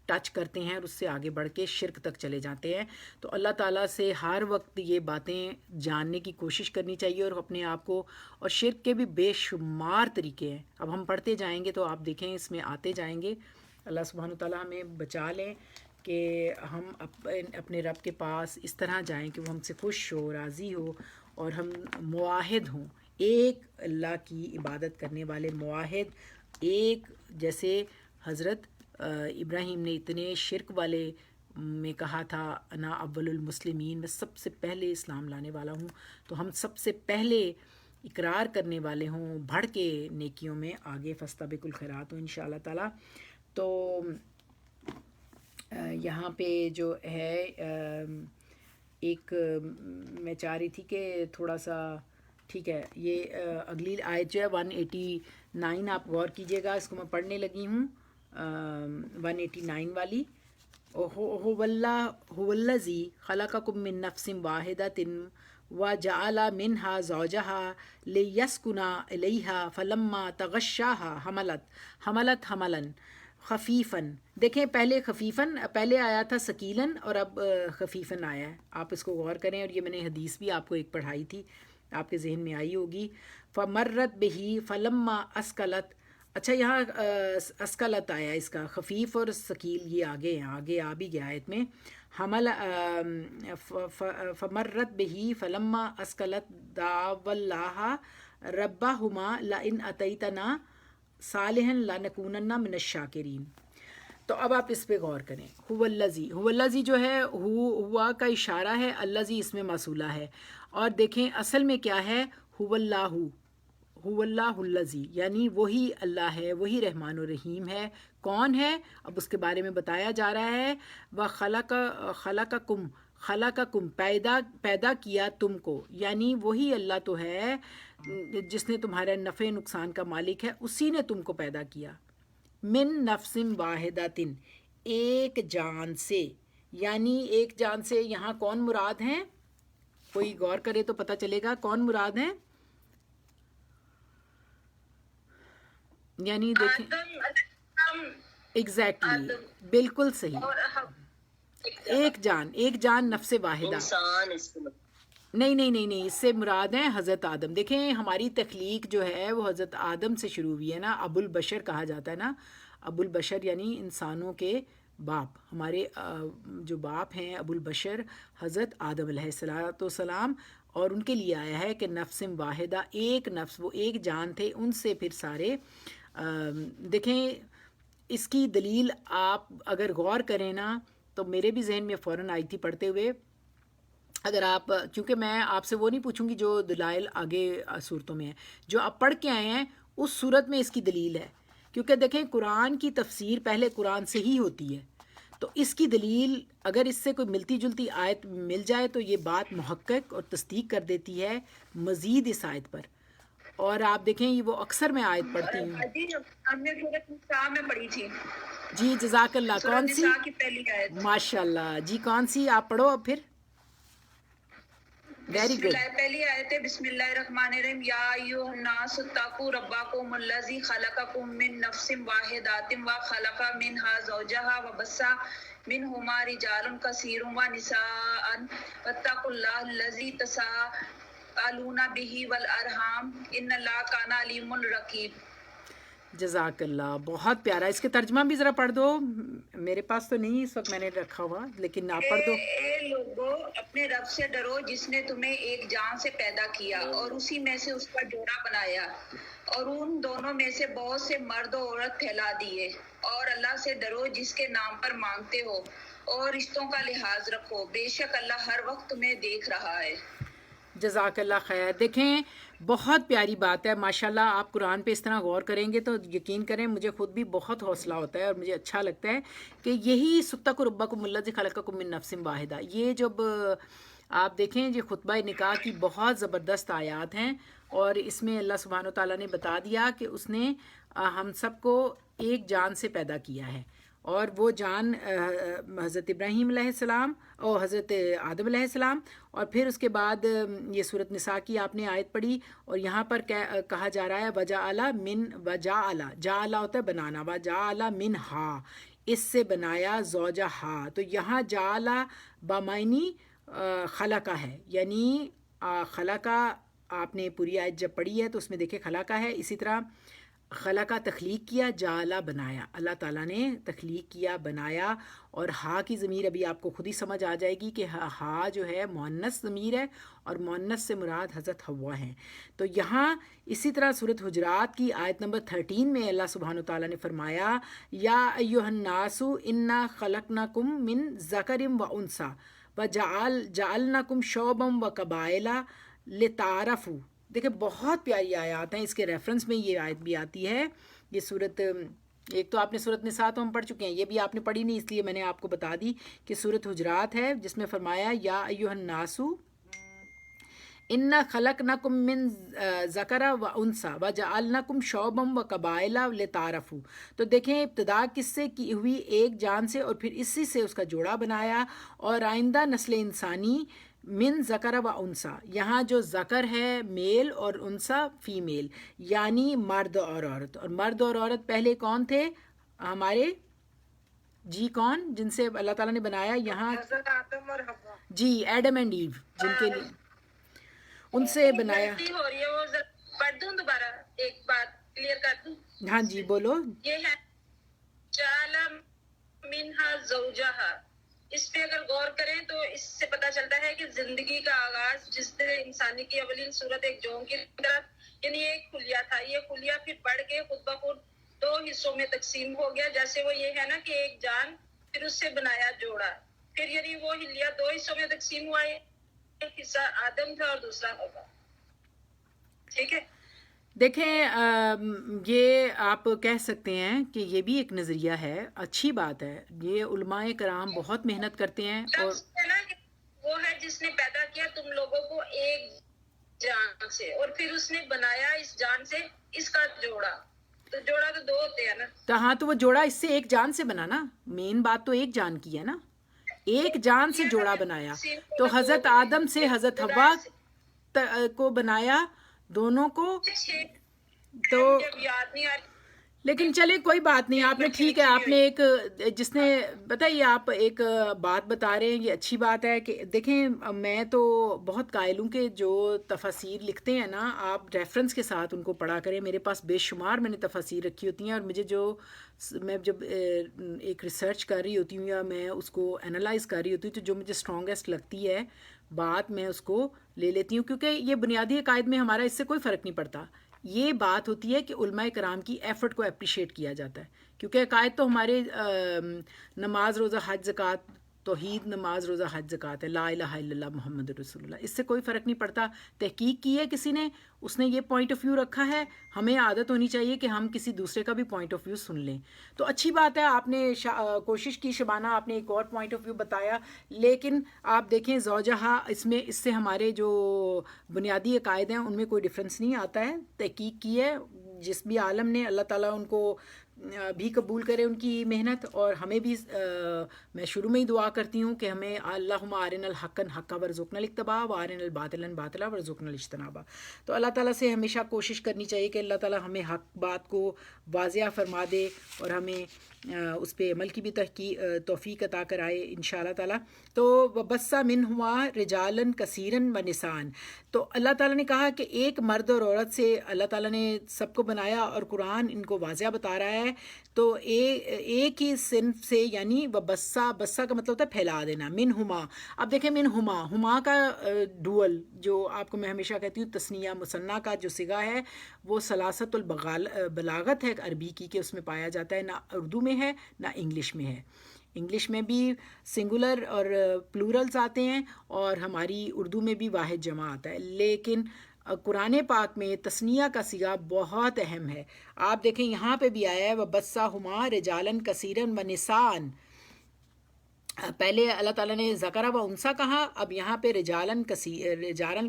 ٹچ کرتے ہیں اور اس سے آگے بڑھ کے شرک تک چلے جاتے ہیں. تو اللہ تعالیٰ سے ہر وقت یہ باتیں جاننے کی کوشش کرنی چاہیے، اور اپنے آپ کو، اور شرک کے بھی بے شمار طریقے ہیں. اب ہم پڑھتے جائیں گے تو آپ دیکھیں اس میں آتے جائیں گے. اللہ سبحانہ تعالیٰ ہمیں بچا لیں کہ ہم اپنے رب کے پاس اس طرح جائیں کہ وہ ہم سے خوش ہو، راضی ہو، اور ہم معاہد ہوں ایک اللہ کی عبادت کرنے والے موحد، ایک جیسے حضرت ابراہیم نے اتنے شرک والے میں کہا تھا انا اول المسلمین، میں سب سے پہلے اسلام لانے والا ہوں، تو ہم سب سے پہلے اقرار کرنے والے ہوں، بڑھ کے نیکیوں میں آگے فاستبقوا الخیرات ہوں انشاءاللہ تعالیٰ۔ تو یہاں پہ جو ہے ایک میں چاہ رہی تھی کہ تھوڑا سا ٹھیک ہے، یہ اگلی آیت جو ہے 189 آپ غور کیجیے گا، اس کو میں پڑھنے لگی ہوں 189 والی۔ هو الذی خلقکم من نفس واحدۃ وجعل منها زوجها لیسکن الیہا فلما تغشاها حملت حملا خفیفاً، دیکھیں پہلے خفیفاً پہلے آیا تھا ثقیلاً اور اب خفیفاً آیا ہے، آپ اس کو غور کریں، اور یہ میں نے حدیث بھی آپ کو ایک پڑھائی تھی، آپ کے ذہن میں آئی ہوگی۔ فمرت بہی فلما اسکلت، اچھا یہاں اسکلت آیا اس کا، خفیف اور ثقیل یہ آگے ہیں، آگے آ بھی گیا آیت میں۔ حمل فمرت بہی فلما اسکلت دعوا اللہ ربہما لئن اتیتنا صالحا لنکونن من الشاکرین۔ تو اب آپ اس پہ غور کریں، هو الذی جو ہے ہوا کا اشارہ ہے، الذی اس میں موصولہ ہے، اور دیکھیں اصل میں کیا ہے، هو اللہ الذی، یعنی وہی اللہ ہے، وہی رحمان و رحیم ہے۔ کون ہے؟ اب اس کے بارے میں بتایا جا رہا ہے، خلقکم پیدا کیا تم کو، یعنی وہی اللہ تو ہے جس نے تمہارے نفع نقصان کا مالک ہے، اسی نے تم کو پیدا کیا۔ من نفس واحدۃ، ایک جان سے، یعنی ایک جان سے یہاں کون مراد ہیں؟ کوئی غور کرے تو پتہ چلے گا کون مراد ہیں، یعنی دیکھیں ایگزیکٹلی بالکل صحیح، ایک جان نفس واحدہ، نہیں اس سے مراد ہیں حضرت آدم۔ دیکھیں ہماری تخلیق جو ہے وہ حضرت آدم سے شروع ہوئی ہے نا، ابو البشر کہا جاتا ہے نا، ابو البشر یعنی انسانوں کے باپ، ہمارے جو باپ ہیں ابو البشر حضرت آدم علیہ السلام، اور ان کے لیے آیا ہے کہ نفس واحدہ، ایک نفس، وہ ایک جان تھے، ان سے پھر سارے دیکھیں اس کی دلیل آپ اگر غور کریں نا تو میرے بھی ذہن میں فوراً آئی تھی پڑھتے ہوئے، اگر آپ، کیونکہ میں آپ سے وہ نہیں پوچھوں گی جو دلائل آگے صورتوں میں ہیں، جو آپ پڑھ کے آئے ہیں اس صورت میں اس کی دلیل ہے، کیونکہ دیکھیں قرآن کی تفسیر پہلے قرآن سے ہی ہوتی ہے، تو اس کی دلیل اگر اس سے کوئی ملتی جلتی آیت مل جائے تو یہ بات محقق اور تصدیق کر دیتی ہے مزید اس آیت پر۔ اور آپ دیکھیں یہ وہ اکثر میں آیت پڑھتی ہوں، ہم نے سورۃ نساء میں پڑھی تھی، جی جزاک اللہ، کون سی؟ نساء کی پہلی آیت، ماشاء اللہ جی، کون سی آپ پڑھو اب پھر، ویری بسم گڈ۔ اللہ، پہلی آیت ہے بسم اللہ الرحمن الرحیم، یا ایھا الناس اتقوا ربکم الذی خلقکم من نفس واحدۃ وخلق منها زوجها وبث منهما رجالا کثیرا ونساء واتقوا اللہ الذی تساءلون به والارحام ان اللہ کان علیم رقیب۔ جزاک اللہ، بہت پیارا، اس کے ترجمہ بھی ذرا پڑھ دو، میرے پاس تو نہیں اس وقت میں نے رکھا ہوا، لیکن آپ پڑھ دو۔ اے لوگو اپنے رب سے ڈرو جس نے تمہیں ایک جان سے پیدا کیا اور اسی میں سے اس کا جوڑا بنایا، اور ان دونوں میں سے بہت سے مرد و عورت پھیلا دیے، اور اللہ سے ڈرو جس کے نام پر مانگتے ہو اور رشتوں کا لحاظ رکھو، بے شک اللہ ہر وقت تمہیں دیکھ رہا ہے۔ جزاک اللہ خیر، دیکھیں بہت پیاری بات ہے ماشاءاللہ، آپ قرآن پہ اس طرح غور کریں گے تو یقین کریں مجھے خود بھی بہت حوصلہ ہوتا ہے اور مجھے اچھا لگتا ہے کہ یہی اتقوا ربکم الذی خلقکم من نفس واحدہ، یہ جب آپ دیکھیں یہ خطبہ نکاح کی بہت زبردست آیات ہیں، اور اس میں اللہ سبحانہ و تعالیٰ نے بتا دیا کہ اس نے ہم سب کو ایک جان سے پیدا کیا ہے، اور وہ جان حضرت ابراہیم علیہ السلام اور حضرت آدم علیہ السلام، اور پھر اس کے بعد یہ سورۃ نساء کی آپ نے آیت پڑھی، اور یہاں پر کہا جا رہا ہے جعل ہوتا ہے بنانا، وجعل منہا، اس سے بنایا زوجہا، تو یہاں جعل بامعنی خلقہ ہے، یعنی خلقہ، آپ نے پوری آیت جب پڑھی ہے تو اس میں دیکھیں خلقہ ہے، اسی طرح خلقہ تخلیق کیا، جعلا بنایا، اللہ تعالیٰ نے تخلیق کیا، بنایا. اور ہا کی ضمیر ابھی آپ کو خود ہی سمجھ آ جائے گی کہ ہا جو ہے مؤنث ضمیر ہے، اور مؤنث سے مراد حضرت حوا ہیں. تو یہاں اسی طرح صورت حجرات کی آیت نمبر 13 میں اللہ سبحانہ وتعالیٰ نے فرمایا یا ایھا الناس انا خلقناکم من ذکر و انثی وجعلناکم شعوبا و قبائل لتعارفوا. دیکھیں بہت پیاری آیات ہیں، اس کے ریفرنس میں یہ آیت بھی آتی ہے. یہ صورت ایک تو آپ نے صورت نساء تو ہم پڑھ چکے ہیں، یہ بھی آپ نے پڑھی نہیں، اس لیے میں نے آپ کو بتا دی کہ صورت حجرات ہے جس میں فرمایا یا ایھا الناس انا خلقناکم من ذکر و انثی وجعلناکم شعوبا و قبائل لتعارفوا. تو دیکھیں ابتدا کس سے کی ہوئی؟ ایک جان سے، اور پھر اسی سے اس کا جوڑا بنایا. اور آئندہ نسل انسانی من ذکر و انثی، یہاں جو ذکر ہے میل اور انثی فیمیل، یعنی مرد اور عورت. اور مرد اور عورت پہلے کون تھے ہمارے؟ جی کون؟ جن سے اللہ تعالیٰ نے بنایا یہاں؟ حضرت آدم اور حوا. جی ایڈم اینڈ ایو، جن کے لیے ان سے بنایا. غلطی ہو رہی ہے، وہ پڑھ دوں دوبارہ، ایک بات کلیئر کر دوں. ہاں جی بولو. یہ ہے جعل منہا زوجہا. اس پہ اگر غور کریں تو اس سے پتہ چلتا ہے کہ زندگی کا آغاز جس سے انسانی کی اولین صورت ایک جون کی طرف، یعنی ایک خلیہ تھا. یہ خلیہ پھر بڑھ کے خود بخود دو حصوں میں تقسیم ہو گیا. جیسے وہ یہ ہے نا کہ ایک جان، پھر اس سے بنایا جوڑا، پھر یعنی وہ خلیہ دو حصوں میں تقسیم ہوا. ایک حصہ آدم تھا اور دوسرا حوا. ٹھیک ہے. دیکھیں یہ آپ کہہ سکتے ہیں کہ یہ بھی ایک نظریہ ہے، اچھی بات ہے. یہ علماء کرام بہت محنت کرتے ہیں. اور وہ ہے جس نے پیدا کیا تم لوگوں کو ایک جان سے، اور پھر اس نے بنایا اس جان سے اس کا جوڑا. تو جوڑا تو دو ہوتے ہیں نا. تو ہاں، تو وہ جوڑا اس سے ایک جان سے بنا نا. مین بات تو ایک جان کی ہے نا، ایک جان سے جوڑا بنایا. تو حضرت آدم سے حضرت حوا کو بنایا، دونوں کو. تو یاد نہیں آ رہی. لیکن چلے کوئی بات نہیں، آپ نے ٹھیک ہے، آپ نے ایک جس نے بتائیے، آپ ایک بات بتا رہے ہیں، یہ اچھی بات ہے. کہ دیکھیں میں تو بہت قائل ہوں کہ جو تفاسیر لکھتے ہیں نا، آپ ریفرنس کے ساتھ ان کو پڑھا کریں. میرے پاس بے شمار میں نے تفاسیر رکھی ہوتی ہیں، اور مجھے میں جب ایک ریسرچ کر رہی ہوتی ہوں یا میں اس کو انالائز کر رہی ہوتی ہوں، تو جو مجھے اسٹرانگیسٹ لگتی ہے بات میں اس کو لے لیتی ہوں، کیونکہ یہ بنیادی عقائد میں ہمارا اس سے کوئی فرق نہیں پڑتا. یہ بات ہوتی ہے کہ علماء کرام کی ایفرٹ کو اپریشیٹ کیا جاتا ہے، کیونکہ عقائد تو ہمارے نماز روزہ حج زکوٰۃ، توحید نماز روزہ حج زکوٰۃ ہے، لا الہ الا اللہ محمد رسول اللہ، اس سے کوئی فرق نہیں پڑتا. تحقیق کی ہے کسی نے، اس نے یہ پوائنٹ آف ویو رکھا ہے، ہمیں عادت ہونی چاہیے کہ ہم کسی دوسرے کا بھی پوائنٹ آف ویو سن لیں. تو اچھی بات ہے، آپ نے کوشش کی شبانہ، آپ نے ایک اور پوائنٹ آف ویو بتایا. لیکن آپ دیکھیں زوجہا، اس سے ہمارے جو بنیادی عقائد ہیں ان میں کوئی ڈفرینس نہیں آتا ہے. تحقیق کی ہے جس بھی عالم نے، اللہ تعالیٰ ان کو بھی قبول کرے ان کی محنت. اور ہمیں بھی میں شروع میں ہی دعا کرتی ہوں کہ ہمیں اللہم ارنا الحق حقا وارزقنا الاتباع وارنا الباطل باطلا وارزقنا الاجتناب. تو اللہ تعالیٰ سے ہمیشہ کوشش کرنی چاہیے کہ اللہ تعالیٰ ہمیں حق بات کو واضح فرما دے، اور ہمیں اس پہ عمل کی بھی توفیق عطا کرائے انشاءاللہ تعالیٰ. تو وبث منہما رجالا کثیرا ونساء. تو اللہ تعالیٰ نے کہا کہ ایک مرد اور عورت سے اللہ تعالیٰ نے سب کو بنایا، اور قرآن ان کو واضح بتا رہا ہے. تو ایک ہی صنف سے، یعنی وبثا کا مطلب ہوتا ہے پھیلا دینا. منہما، اب دیکھیں ہما کا ڈوول، جو آپ کو میں ہمیشہ کہتی ہوں تثنیہ مثنیٰ کا جو صیغہ ہے وہ ثلاثت البلاغت ہے عربی کی، کہ اس میں پایا جاتا ہے، نہ اردو میں ہے نہ انگلش میں ہے. انگلش میں بھی سنگولر اور پلورلز آتے ہیں، اور ہماری اردو میں بھی واحد جمع آتا ہے. لیکن قرآن پاک میں تثنیہ کا صیغہ بہت اہم ہے. آپ دیکھیں یہاں پہ بھی آیا ہے وبثہما رجالا کثیرا ونساء. پہلے اللہ تعالیٰ نے ذکر و انثیٰ کہا، اب یہاں پہ رجالا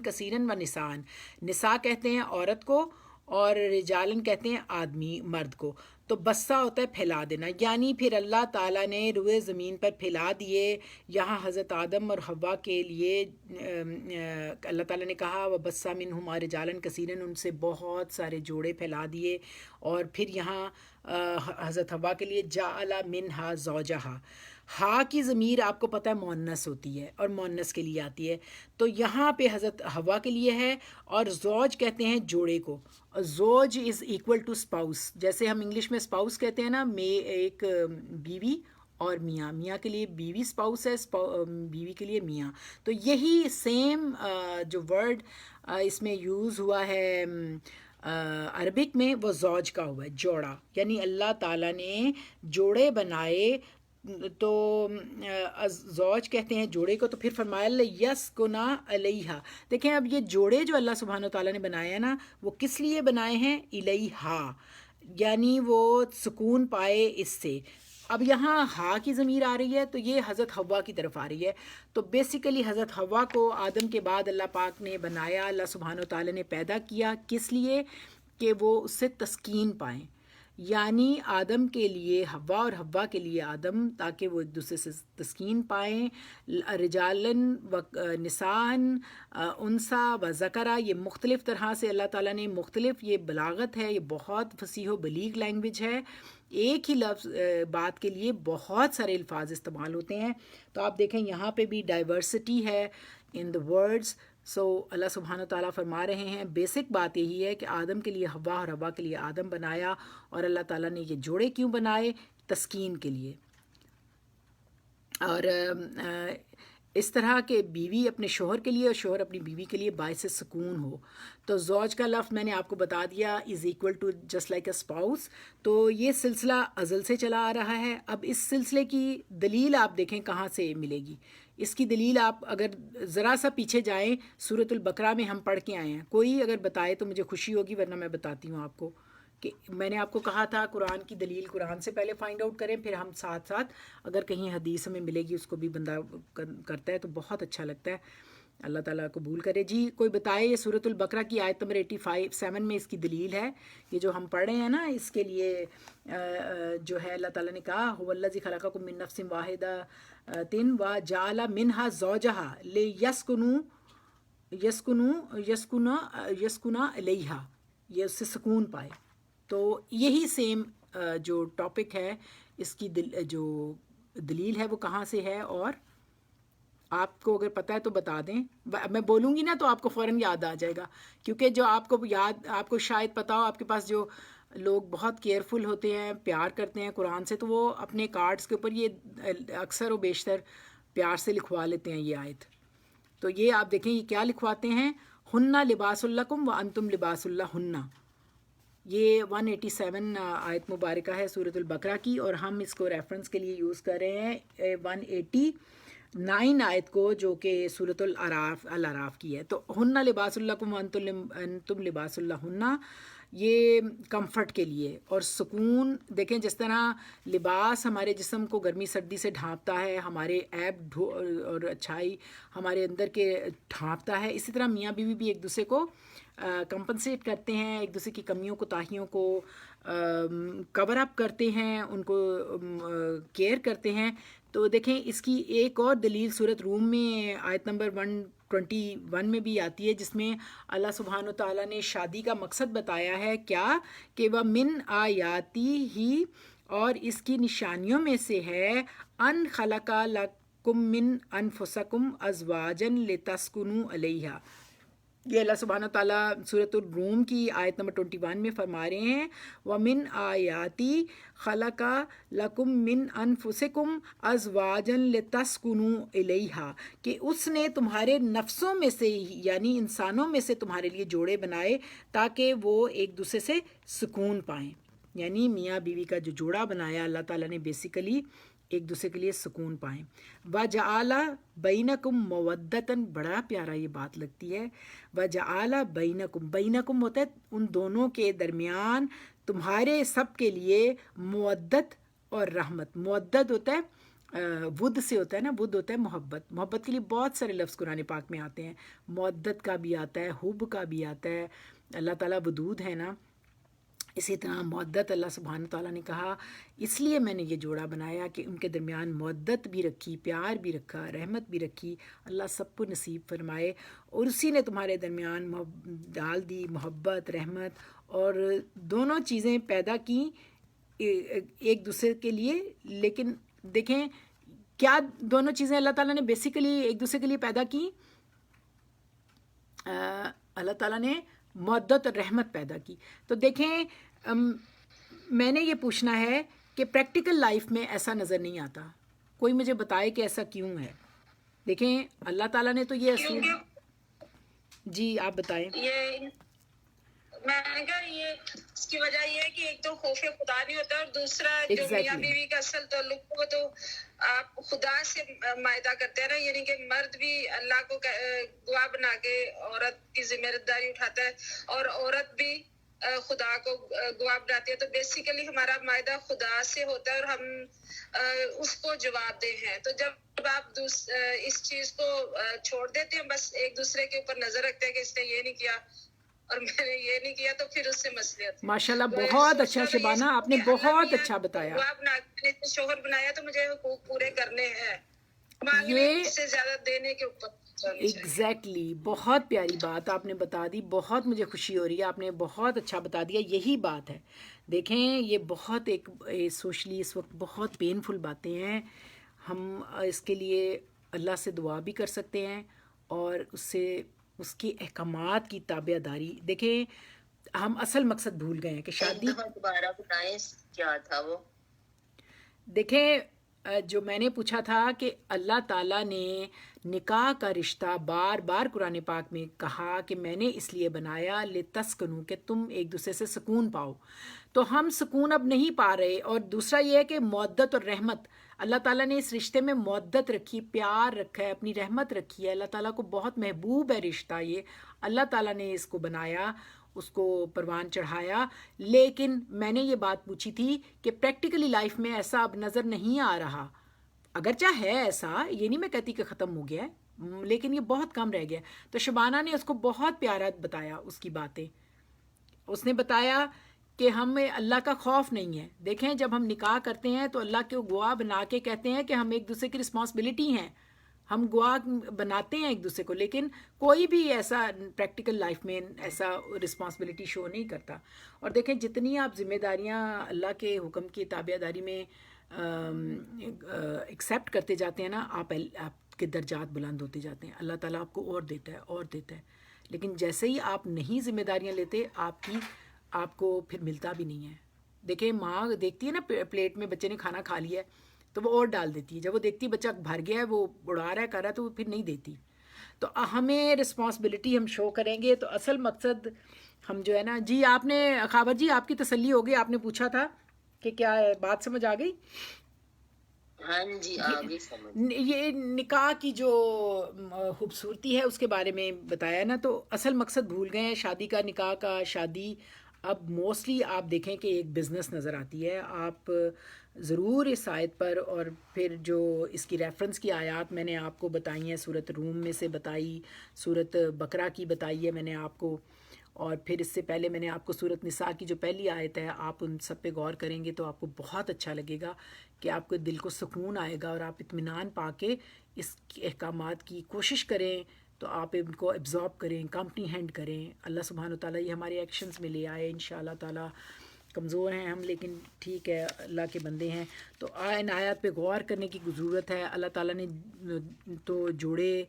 کثیرا ونساء. نساء کہتے ہیں عورت کو، اور رجالن کہتے ہیں آدمی مرد کو. تو بسا ہوتا ہے پھیلا دینا، یعنی پھر اللہ تعالیٰ نے روئے زمین پر پھیلا دیے. یہاں حضرت آدم اور حوا کے لیے اللہ تعالیٰ نے کہا وَبَثَّ مِنْهُمَا رِجَالًا كَثِيرًا، ان سے بہت سارے جوڑے پھیلا دیے. اور پھر یہاں حضرت حوا کے لیے جعل منہا زوجہا. ہا کی ضمیر آپ کو پتہ ہے مؤنث ہوتی ہے اور مؤنث کے لیے آتی ہے، تو یہاں پہ حضرت حوا کے لیے ہے. اور زوج کہتے ہیں جوڑے کو. زوج از ایکول ٹو اسپاؤس، جیسے ہم انگلش میں اسپاؤس کہتے ہیں نا، ایک بیوی اور میاں، میاں کے لیے بیوی اسپاؤس ہے، بیوی کے لیے میاں. تو یہی سیم جو ورڈ اس میں یوز ہوا ہے عربک میں، وہ زوج کا ہوا ہے، جوڑا. یعنی اللہ تعالیٰ نے جوڑے بنائے، تو زوج کہتے ہیں جوڑے کو. تو پھر فرمایا یسکنا علیہا. دیکھیں اب یہ جوڑے جو اللہ سبحانہ و تعالیٰ نے بنائے ہیں نا، وہ کس لیے بنائے ہیں؟ الیہا، یعنی وہ سکون پائے اس سے. اب یہاں ہا کی ضمیر آ رہی ہے تو یہ حضرت حوا کی طرف آ رہی ہے. تو بیسیکلی حضرت حوا کو آدم کے بعد اللہ پاک نے بنایا، اللہ سبحانہ و تعالیٰ نے پیدا کیا. کس لیے؟ کہ وہ اس سے تسکین پائیں. یعنی آدم کے لیے حوا اور حوا کے لیے آدم، تاکہ وہ ایک دوسرے سے تسکین پائیں. رجالن و نسان، انسا و ذکرہ، یہ مختلف طرح سے اللہ تعالیٰ نے مختلف، یہ بلاغت ہے، یہ بہت فصیح و بلیغ لینگویج ہے. ایک ہی لفظ بات کے لیے بہت سارے الفاظ استعمال ہوتے ہیں. تو آپ دیکھیں یہاں پہ بھی ڈائیورسٹی ہے ان دا ورڈز. سو اللہ سبحانہ و تعالیٰ فرما رہے ہیں بیسک بات یہی ہے کہ آدم کے لیے حوا اور حوا کے لیے آدم بنایا. اور اللہ تعالیٰ نے یہ جوڑے کیوں بنائے؟ تسکین کے لیے. اور اس طرح کہ بیوی اپنے شوہر کے لیے اور شوہر اپنی بیوی کے لیے باعث سکون ہو. تو زوج کا لفظ میں نے آپ کو بتا دیا، is equal to just like a spouse. تو یہ سلسلہ ازل سے چلا آ رہا ہے. اب اس سلسلے کی دلیل آپ دیکھیں کہاں سے ملے گی. اس کی دلیل آپ اگر ذرا سا پیچھے جائیں، سورۃ البقرہ میں ہم پڑھ کے آئے ہیں. کوئی اگر بتائے تو مجھے خوشی ہوگی، ورنہ میں بتاتی ہوں آپ کو. کہ میں نے آپ کو کہا تھا قرآن کی دلیل قرآن سے پہلے فائنڈ آؤٹ کریں، پھر ہم ساتھ ساتھ اگر کہیں حدیث ہمیں ملے گی اس کو بھی بندہ کرتا ہے تو بہت اچھا لگتا ہے. اللہ تعالیٰ قبول کرے. جی کوئی بتائے یہ سورۃ البقرہ کی آیت نمبر 7 میں اس کی دلیل ہے. یہ جو ہم پڑھ رہے ہیں نا، اس کے لیے جو ہے اللہ تعالیٰ نے کہا هو الذی خلقکم من نفس واحدۃ وجعل منها زوجها لیسکنوا الیہا، یہ اس سے سکون پائے. تو یہی سیم جو ٹاپک ہے، اس کی جو دلیل ہے وہ کہاں سے ہے، اور آپ کو اگر پتہ ہے تو بتا دیں. میں بولوں گی نا تو آپ کو فوراً یاد آ جائے گا، کیونکہ جو آپ کو شاید پتہ ہو، آپ کے پاس جو لوگ بہت کیئرفل ہوتے ہیں، پیار کرتے ہیں قرآن سے، تو وہ اپنے کارڈز کے اوپر یہ اکثر و بیشتر پیار سے لکھوا لیتے ہیں یہ آیت. تو یہ آپ دیکھیں یہ کیا لکھواتے ہیں، ہنہ لباس لکم وانتم لباس لہن. یہ 187 آیت مبارکہ ہے سورۃ البقرہ کی، اور ہم اس کو ریفرنس کے لیے یوز کر رہے ہیں 189 آیت کو، جو کہ سورۃ الاعراف کی ہے. تو ہنہ لباس لکم وانتم لباس لہن، یہ کمفرٹ کے لیے اور سکون. دیکھیں جس طرح لباس ہمارے جسم کو گرمی سردی سے ڈھانپتا ہے، ہمارے عیب اور اچھائی ہمارے اندر کے ڈھانپتا ہے، اسی طرح میاں بیوی بھی ایک دوسرے کو کمپنسیٹ کرتے ہیں، ایک دوسرے کی کمیوں کوتاہیوں کو کور اپ کرتے ہیں، ان کو کیئر کرتے ہیں. تو دیکھیں اس کی ایک اور دلیل سورۃ روم میں آیت نمبر 121 میں بھی آتی ہے، جس میں اللہ سبحانہ و تعالیٰ نے شادی کا مقصد بتایا ہے کیا، کہ وہ من آیاتی ہی، اور اس کی نشانیوں میں سے ہے، ان خلق لکم من انفسکم ازواجا لتسکنوا الیہا. یہ اللہ سبحانہ تعالیٰ سورۃ الروم کی آیت نمبر 21 میں فرما رہے ہیں، وَمِنْ آیاتی خَلَقَ لَكُم مِّنْ أَنفُسِكُمْ أَزْوَاجًا لِتَسْكُنُوا إِلَيْهَا، کہ اس نے تمہارے نفسوں میں سے، یعنی انسانوں میں سے تمہارے لیے جوڑے بنائے تاکہ وہ ایک دوسرے سے سکون پائیں. یعنی میاں بیوی کا جو جوڑا بنایا اللہ تعالیٰ نے، بیسیکلی ایک دوسرے کے لیے سکون پائیں. وَجَعَلَ بَيْنَكُمْ مَوَدَّةً، بڑا پیارا یہ بات لگتی ہے. وَجَعَلَ بَيْنَكُمْ، بینکم ہوتا ہے ان دونوں کے درمیان، تمہارے سب کے لیے مودت اور رحمت. مودت ہوتا ہے ود سے ہوتا ہے نا، ود ہوتا ہے محبت. محبت کے لیے بہت سارے لفظ قرآن پاک میں آتے ہیں، مودت کا بھی آتا ہے، حب کا بھی آتا ہے. اللہ تعالیٰ ودود ہے نا، اسی طرح مودت اللہ سبحانہ تعالیٰ نے کہا اس لیے میں نے یہ جوڑا بنایا کہ ان کے درمیان مودت بھی رکھی، پیار بھی رکھا، رحمت بھی رکھی. اللہ سب کو نصیب فرمائے. اور اسی نے تمہارے درمیان ڈال دی محبت، رحمت، اور دونوں چیزیں پیدا کی ایک دوسرے کے لیے. لیکن دیکھیں کیا دونوں چیزیں اللہ تعالیٰ نے بیسیکلی ایک دوسرے کے لیے پیدا کی. اللہ تعالیٰ نے مودت اور رحمت پیدا کی. تو دیکھیں میں نے یہ پوچھنا ہے کہ پریکٹیکل لائف میں ایسا نظر نہیں آتا. کوئی مجھے بتائے کہ ایسا کیوں ہے. دیکھیں اللہ تعالیٰ نے تو یہ اصول. جی آپ بتائیں. یہ میں نے کہا یہ اس کی وجہ یہ ہے کہ ایک تو خوف خدا نہیں ہوتا، اور دوسرا جو میاں بیوی کا اصل تعلق وہ تو آپ خدا سے معاہدہ کرتے ہیں نا، یعنی کہ مرد بھی اللہ کو گواہ بنا کے عورت کی ذمہ داری اٹھاتا ہے اور عورت بھی خدا کو گواہ بناتی ہے. تو بیسیکلی ہمارا معاہدہ خدا سے ہوتا ہے اور ہم اس کو جواب دہ ہیں. تو جب آپ اس چیز کو چھوڑ دیتے ہیں، بس ایک دوسرے کے اوپر نظر رکھتے ہیں کہ اس نے یہ نہیں کیا اور میں نے یہ نہیں کیا، تو پھر اس سے مسئلے ہوتے ہیں. ماشاءاللہ بہت اچھا شبانہ، آپ نے بہت اچھا بتایا. شوہر بنایا تو مجھے حقوق پورے کرنے ہیں، مانگنے سے زیادہ دینے کے اوپر. ایگزیکٹلی بہت پیاری بات آپ نے بتا دی. بہت مجھے خوشی ہو رہی ہے، آپ نے بہت اچھا بتا دیا. یہی بات ہے. دیکھیں یہ بہت ایک سوشلی اس وقت بہت پینفل باتیں ہیں. ہم اس کے لیے اللہ سے دعا بھی کر سکتے ہیں اور اس کے احکامات کی تابع داری. دیکھیں ہم اصل مقصد بھول گئے ہیں کہ شادی دوبارہ بتائیں کیا تھا وہ. دیکھیں جو میں نے پوچھا تھا کہ اللہ تعالیٰ نے نکاح کا رشتہ بار بار قرآن پاک میں کہا کہ میں نے اس لیے بنایا لتسکنو، کہ تم ایک دوسرے سے سکون پاؤ. تو ہم سکون اب نہیں پا رہے. اور دوسرا یہ ہے کہ مودت اور رحمت، اللہ تعالیٰ نے اس رشتے میں مودت رکھی، پیار رکھا ہے، اپنی رحمت رکھی ہے. اللہ تعالیٰ کو بہت محبوب ہے رشتہ یہ. اللہ تعالیٰ نے اس کو بنایا، اس کو پروان چڑھایا. لیکن میں نے یہ بات پوچھی تھی کہ پریکٹیکلی لائف میں ایسا اب نظر نہیں آ رہا. اگرچہ ہے ایسا، یہ نہیں میں کہتی کہ ختم ہو گیا ہے، لیکن یہ بہت کم رہ گیا. تو شبانہ نے اس کو بہت پیارا بتایا اس کی باتیں. اس نے بتایا کہ ہمیں اللہ کا خوف نہیں ہے. دیکھیں جب ہم نکاح کرتے ہیں تو اللہ کے گواہ بنا کے کہتے ہیں کہ ہم ایک دوسرے کی رسپانسبلٹی ہیں، ہم گواہ بناتے ہیں ایک دوسرے کو. لیکن کوئی بھی ایسا پریکٹیکل لائف میں ایسا رسپانسبلٹی شو نہیں کرتا. اور دیکھیں جتنی آپ ذمہ داریاں اللہ کے حکم کی تابع داری میں ایکسیپٹ کرتے جاتے ہیں نا، آپ کے درجات بلند ہوتے جاتے ہیں. اللہ تعالیٰ آپ کو اور دیتا ہے اور دیتا ہے. لیکن جیسے ہی آپ نہیں ذمہ داریاں لیتے آپ کو پھر ملتا بھی نہیں ہے. دیکھیں ماں دیکھتی ہے نا پلیٹ میں بچے نے کھانا کھا لیا ہے تو وہ اور ڈال دیتی ہے. جب وہ دیکھتی ہے بچہ بھر گیا ہے، وہ اڑا رہا ہے کر رہا ہے، تو وہ پھر نہیں دیتی. تو ہمیں رسپانسبلٹی ہم شو کریں گے تو اصل مقصد ہم جو ہے نا. جی آپ نے خاور جی آپ کی تسلی ہو گئی، آپ نے پوچھا تھا کہ کیا بات سمجھ آ گئی؟ ہاں جی آگے سمجھ. یہ نکاح کی جو خوبصورتی ہے اس کے بارے میں بتایا نا. تو اصل مقصد بھول گئے ہیں شادی کا، نکاح کا. شادی اب موسٹلی آپ دیکھیں کہ ایک بزنس نظر آتی ہے. آپ ضرور اس آیت پر، اور پھر جو اس کی ریفرنس کی آیات میں نے آپ کو بتائی ہیں، سورۃ روم میں سے بتائی، سورۃ بقرہ کی بتائی ہے میں نے آپ کو، اور پھر اس سے پہلے میں نے آپ کو سورۃ نساء کی جو پہلی آیت ہے، آپ ان سب پہ غور کریں گے تو آپ کو بہت اچھا لگے گا کہ آپ کو دل کو سکون آئے گا اور آپ اطمینان پا کے اس احکامات کی کوشش کریں تو آپ ان کو ایبزارب کریں، کمپریہینڈ کریں. اللہ سبحانہ و تعالیٰ یہ ہمارے ایکشنز میں لے آئے انشاءاللہ تعالیٰ. کمزور ہیں ہم لیکن ٹھیک ہے، اللہ کے بندے ہیں. تو ان آیات پہ غور کرنے کی ضرورت ہے. اللہ تعالیٰ نے تو جوڑے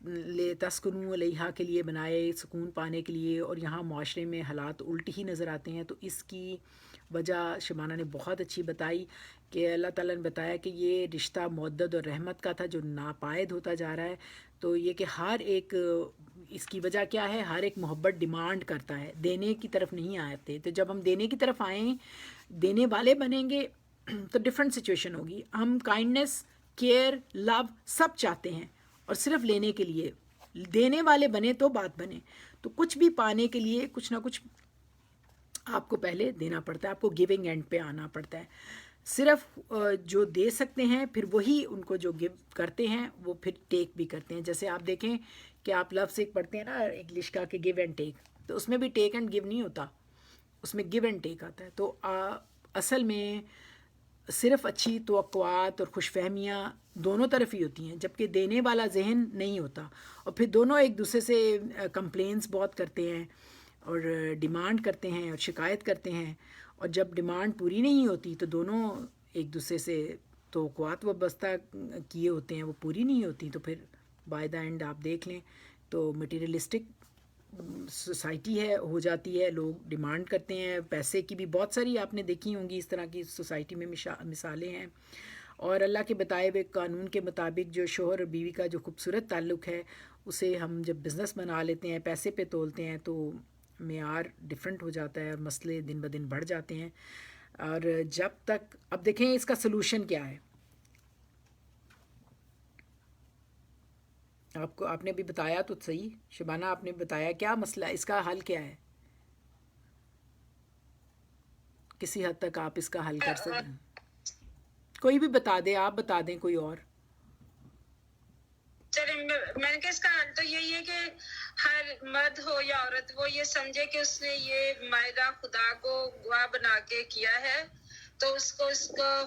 لے تسکنو علیہا کے لیے بنائے، سکون پانے کے لیے، اور یہاں معاشرے میں حالات الٹ ہی نظر آتے ہیں. تو اس کی وجہ شبانہ نے بہت اچھی بتائی کہ اللہ تعالیٰ نے بتایا کہ یہ رشتہ مودت اور رحمت کا تھا جو ناپائد ہوتا جا رہا ہے. تو یہ کہ ہر ایک اس کی وجہ کیا ہے، ہر ایک محبت ڈیمانڈ کرتا ہے، دینے کی طرف نہیں آتے. تو جب ہم دینے کی طرف آئیں، دینے والے بنیں گے تو ڈفرینٹ سچویشن ہوگی. ہم کائنڈنیس، کیئر، لو سب چاہتے ہیں، اور صرف لینے کے لیے دینے والے بنے تو بات بنے. تو کچھ بھی پانے کے لیے کچھ نہ کچھ آپ کو پہلے دینا پڑتا ہے، آپ کو گیونگ اینڈ پہ آنا پڑتا ہے. صرف جو دے سکتے ہیں پھر وہی ان کو جو گیو کرتے ہیں وہ پھر ٹیک بھی کرتے ہیں. جیسے آپ دیکھیں کہ آپ لفظ ایک پڑھتے ہیں نا انگلش کا کہ گیو اینڈ ٹیک، تو اس میں بھی ٹیک اینڈ گیو نہیں ہوتا، اس میں گیو اینڈ ٹیک آتا ہے. تو اصل میں صرف اچھی توقعات اور خوش فہمیاں دونوں طرف ہی ہوتی ہیں، جبکہ دینے والا ذہن نہیں ہوتا. اور پھر دونوں ایک دوسرے سے کمپلینس بہت کرتے ہیں اور ڈیمانڈ کرتے ہیں اور شکایت کرتے ہیں. اور جب ڈیمانڈ پوری نہیں ہوتی تو دونوں ایک دوسرے سے توقعات وابستہ کیے ہوتے ہیں وہ پوری نہیں ہوتی، تو پھر بائی دا اینڈ آپ دیکھ لیں تو مٹیریلسٹک سوسائٹی ہے ہو جاتی ہے. لوگ ڈیمانڈ کرتے ہیں پیسے کی بھی، بہت ساری آپ نے دیکھی ہوں گی اس طرح کی سوسائٹی میں مثالیں ہیں. اور اللہ کے بتائے ہوئے قانون کے مطابق جو شوہر اور بیوی کا جو خوبصورت تعلق ہے اسے ہم جب بزنس بنا لیتے ہیں، پیسے پہ تولتے ہیں، تو معیار ڈیفرنٹ ہو جاتا ہے اور مسئلے دن بدن بڑھ جاتے ہیں. اور جب تک اب دیکھیں اس کا سلوشن کیا ہے، آپ نے بھی بتایا تو صحیح، شبانہ آپ نے بتایا کیا مسئلہ، اس کا حل کیا ہے؟ کسی حد تک آپ اس کا حل کر سکتے ہیں؟ کوئی بھی بتا دیں، آپ بتا دیں کوئی اور. چلے میں نے کہا اس کا حل تو یہی ہے کہ ہر مرد ہو یا عورت وہ یہ سمجھے کہ اس نے یہ معاہدہ خدا کو گواہ بنا کے کیا ہے، تو اس کو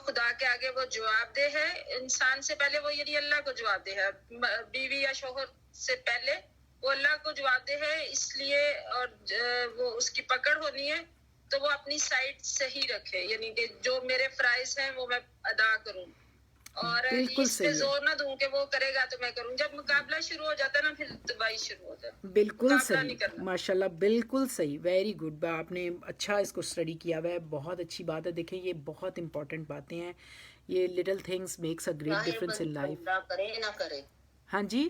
خدا کے آگے وہ جواب دہ ہے. انسان سے پہلے وہ یعنی اللہ کو جواب دہ ہے، بیوی یا شوہر سے پہلے وہ اللہ کو جواب دہ ہے. اس لیے اور وہ اس کی پکڑ ہونی ہے تو وہ اپنی سائڈ صحیح رکھے، یعنی کہ جو میرے فرائض ہیں وہ میں ادا کروں، اور بالکل اس پہ صحیح ہے، زور نہ دوں کہ وہ کرے گا تو میں کروں. جب مقابلہ شروع ہو جاتا ہے نا پھر تباہی شروع ہو جاتا ہے. بالکل مقابلہ صحیح، نہیں کرنا. ماشاء اللہ بالکل صحیح، ویری گڈ. آپ نے اچھا اس کو اسٹڈی کیا ہوا ہے، بہت اچھی بات ہے. دیکھیں یہ بہت امپورٹنٹ باتیں ہیں، یہ little things makes a great چاہے ڈفرینس ان لائف. بندہ کرے نہ کرے، ہاں جی،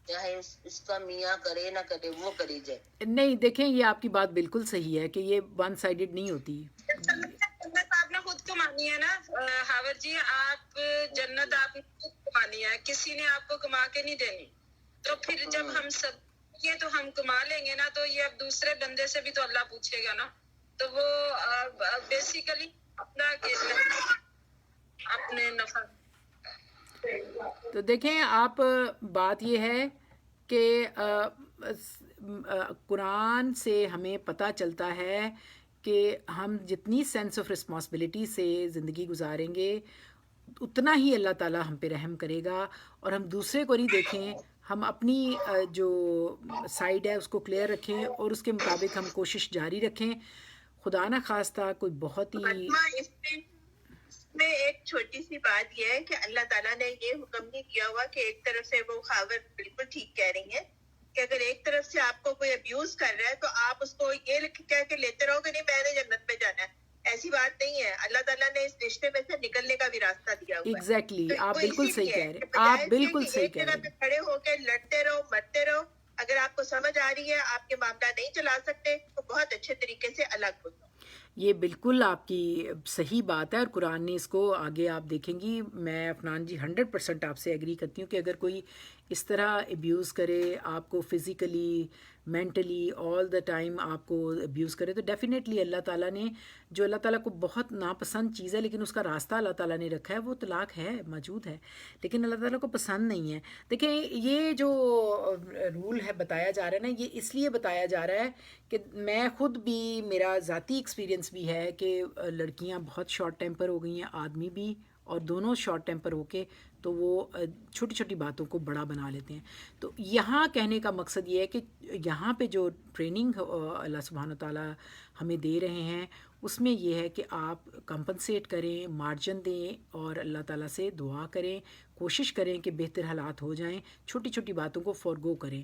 چاہے اس کا میاں کرے نہ کرے، وہ کری جائے. نہیں دیکھیں یہ آپ کی بات بالکل صحیح ہے کہ یہ ون سائیڈڈ نہیں ہوتی. جنت آپ نے خود کمانی ہے نا ہاور جی، آپ جنت آپ نے خود کمانی ہے، کسی نے آپ کو کما کے نہیں دینی. تو پھر جب ہم سب یہ تو ہم کما لیں گے نا، تو یہ اب دوسرے بندے سے بھی تو اللہ پوچھے گا نا. تو وہ بیسیکلی اپنا اپنے نفع. تو دیکھیں آپ بات یہ ہے کہ قرآن سے ہمیں پتہ چلتا ہے کہ ہم جتنی سینس آف رسپانسبلٹی سے زندگی گزاریں گے اتنا ہی اللہ تعالیٰ ہم پہ رحم کرے گا. اور ہم دوسرے کو نہیں دیکھیں، ہم اپنی جو سائڈ ہے اس کو کلیئر رکھیں اور اس کے مطابق ہم کوشش جاری رکھیں. خدا نہ خواستہ کوئی بہت ہی اس میں ایک چھوٹی سی بات یہ ہے کہ اللہ تعالیٰ نے یہ حکم نہیں کیا ہوا کہ ایک طرف سے وہ خاوند بالکل ٹھیک کہہ رہی ہیں کہ اگر ایک طرف سے آپ کو کوئی ابیوز کر رہا ہے تو آپ اس کو یہ کہہ کے لیتے رہو کہ نہیں میں نے جنت میں جانا ہے. ایسی بات نہیں ہے. اللہ تعالیٰ نے اس رشتے میں سے نکلنے کا بھی راستہ دیا ہوا ہے. ایگزیکٹلی تو آپ وہ بالکل اسی صحیح لیے کہہ ہے رہے کہ ہیں، آپ بجائے بالکل کہ صحیح ایک کہہ جگہ رہے پہ ہیں. کھڑے ہو کے لڑتے رہو مرتے رہو. اگر آپ کو سمجھ آ رہی ہے آپ کے معاملہ نہیں چلا سکتے تو بہت اچھے طریقے سے الگ ہو جاؤ. یہ بالکل آپ کی صحیح بات ہے، اور قرآن نے اس کو آگے آپ دیکھیں گی. میں افنان جی 100% آپ سے ایگری کرتی ہوں کہ اگر کوئی اس طرح ابیوز کرے آپ کو physically mentally all the time آپ کو ابیوز کرے تو ڈیفینیٹلی اللہ تعالیٰ نے جو اللہ تعالیٰ کو بہت ناپسند چیز ہے لیکن اس کا راستہ اللہ تعالیٰ نے رکھا ہے وہ طلاق ہے، موجود ہے، لیکن اللہ تعالیٰ کو پسند نہیں ہے. دیکھیں یہ جو رول ہے بتایا جا رہا ہے نا، یہ اس لیے بتایا جا رہا ہے کہ میں خود بھی، میرا ذاتی ایکسپیرینس بھی ہے کہ لڑکیاں بہت شارٹ ٹیمپر ہو گئی ہیں، آدمی بھی، اور دونوں شارٹ ٹیمپر ہو کے تو وہ چھوٹی چھوٹی باتوں کو بڑا بنا لیتے ہیں. تو یہاں کہنے کا مقصد یہ ہے کہ یہاں پہ جو ٹریننگ اللہ سبحانہ و تعالیٰ ہمیں دے رہے ہیں اس میں یہ ہے کہ آپ کمپنسیٹ کریں، مارجن دیں اور اللہ تعالیٰ سے دعا کریں، کوشش کریں کہ بہتر حالات ہو جائیں، چھوٹی چھوٹی باتوں کو فورگو کریں.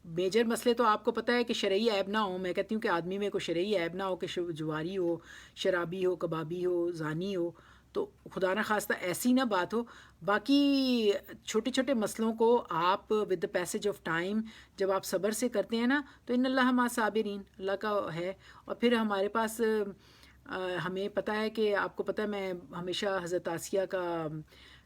میجر مسئلے تو آپ کو پتہ ہے کہ شرعی عیب نہ ہو. میں کہتی ہوں کہ آدمی میں کوئی شرعی عیب نہ ہو کہ جواری ہو، شرابی ہو، کبابی ہو، زانی ہو، تو خدا نہ خواستہ ایسی نہ بات ہو. باقی چھوٹے چھوٹے مسئلوں کو آپ with the passage of time جب آپ صبر سے کرتے ہیں نا تو ان اللہ مع صابرین، اللہ کا ہے. اور پھر ہمارے پاس ہمیں پتہ ہے کہ آپ کو پتہ ہے میں ہمیشہ حضرت آسیہ کا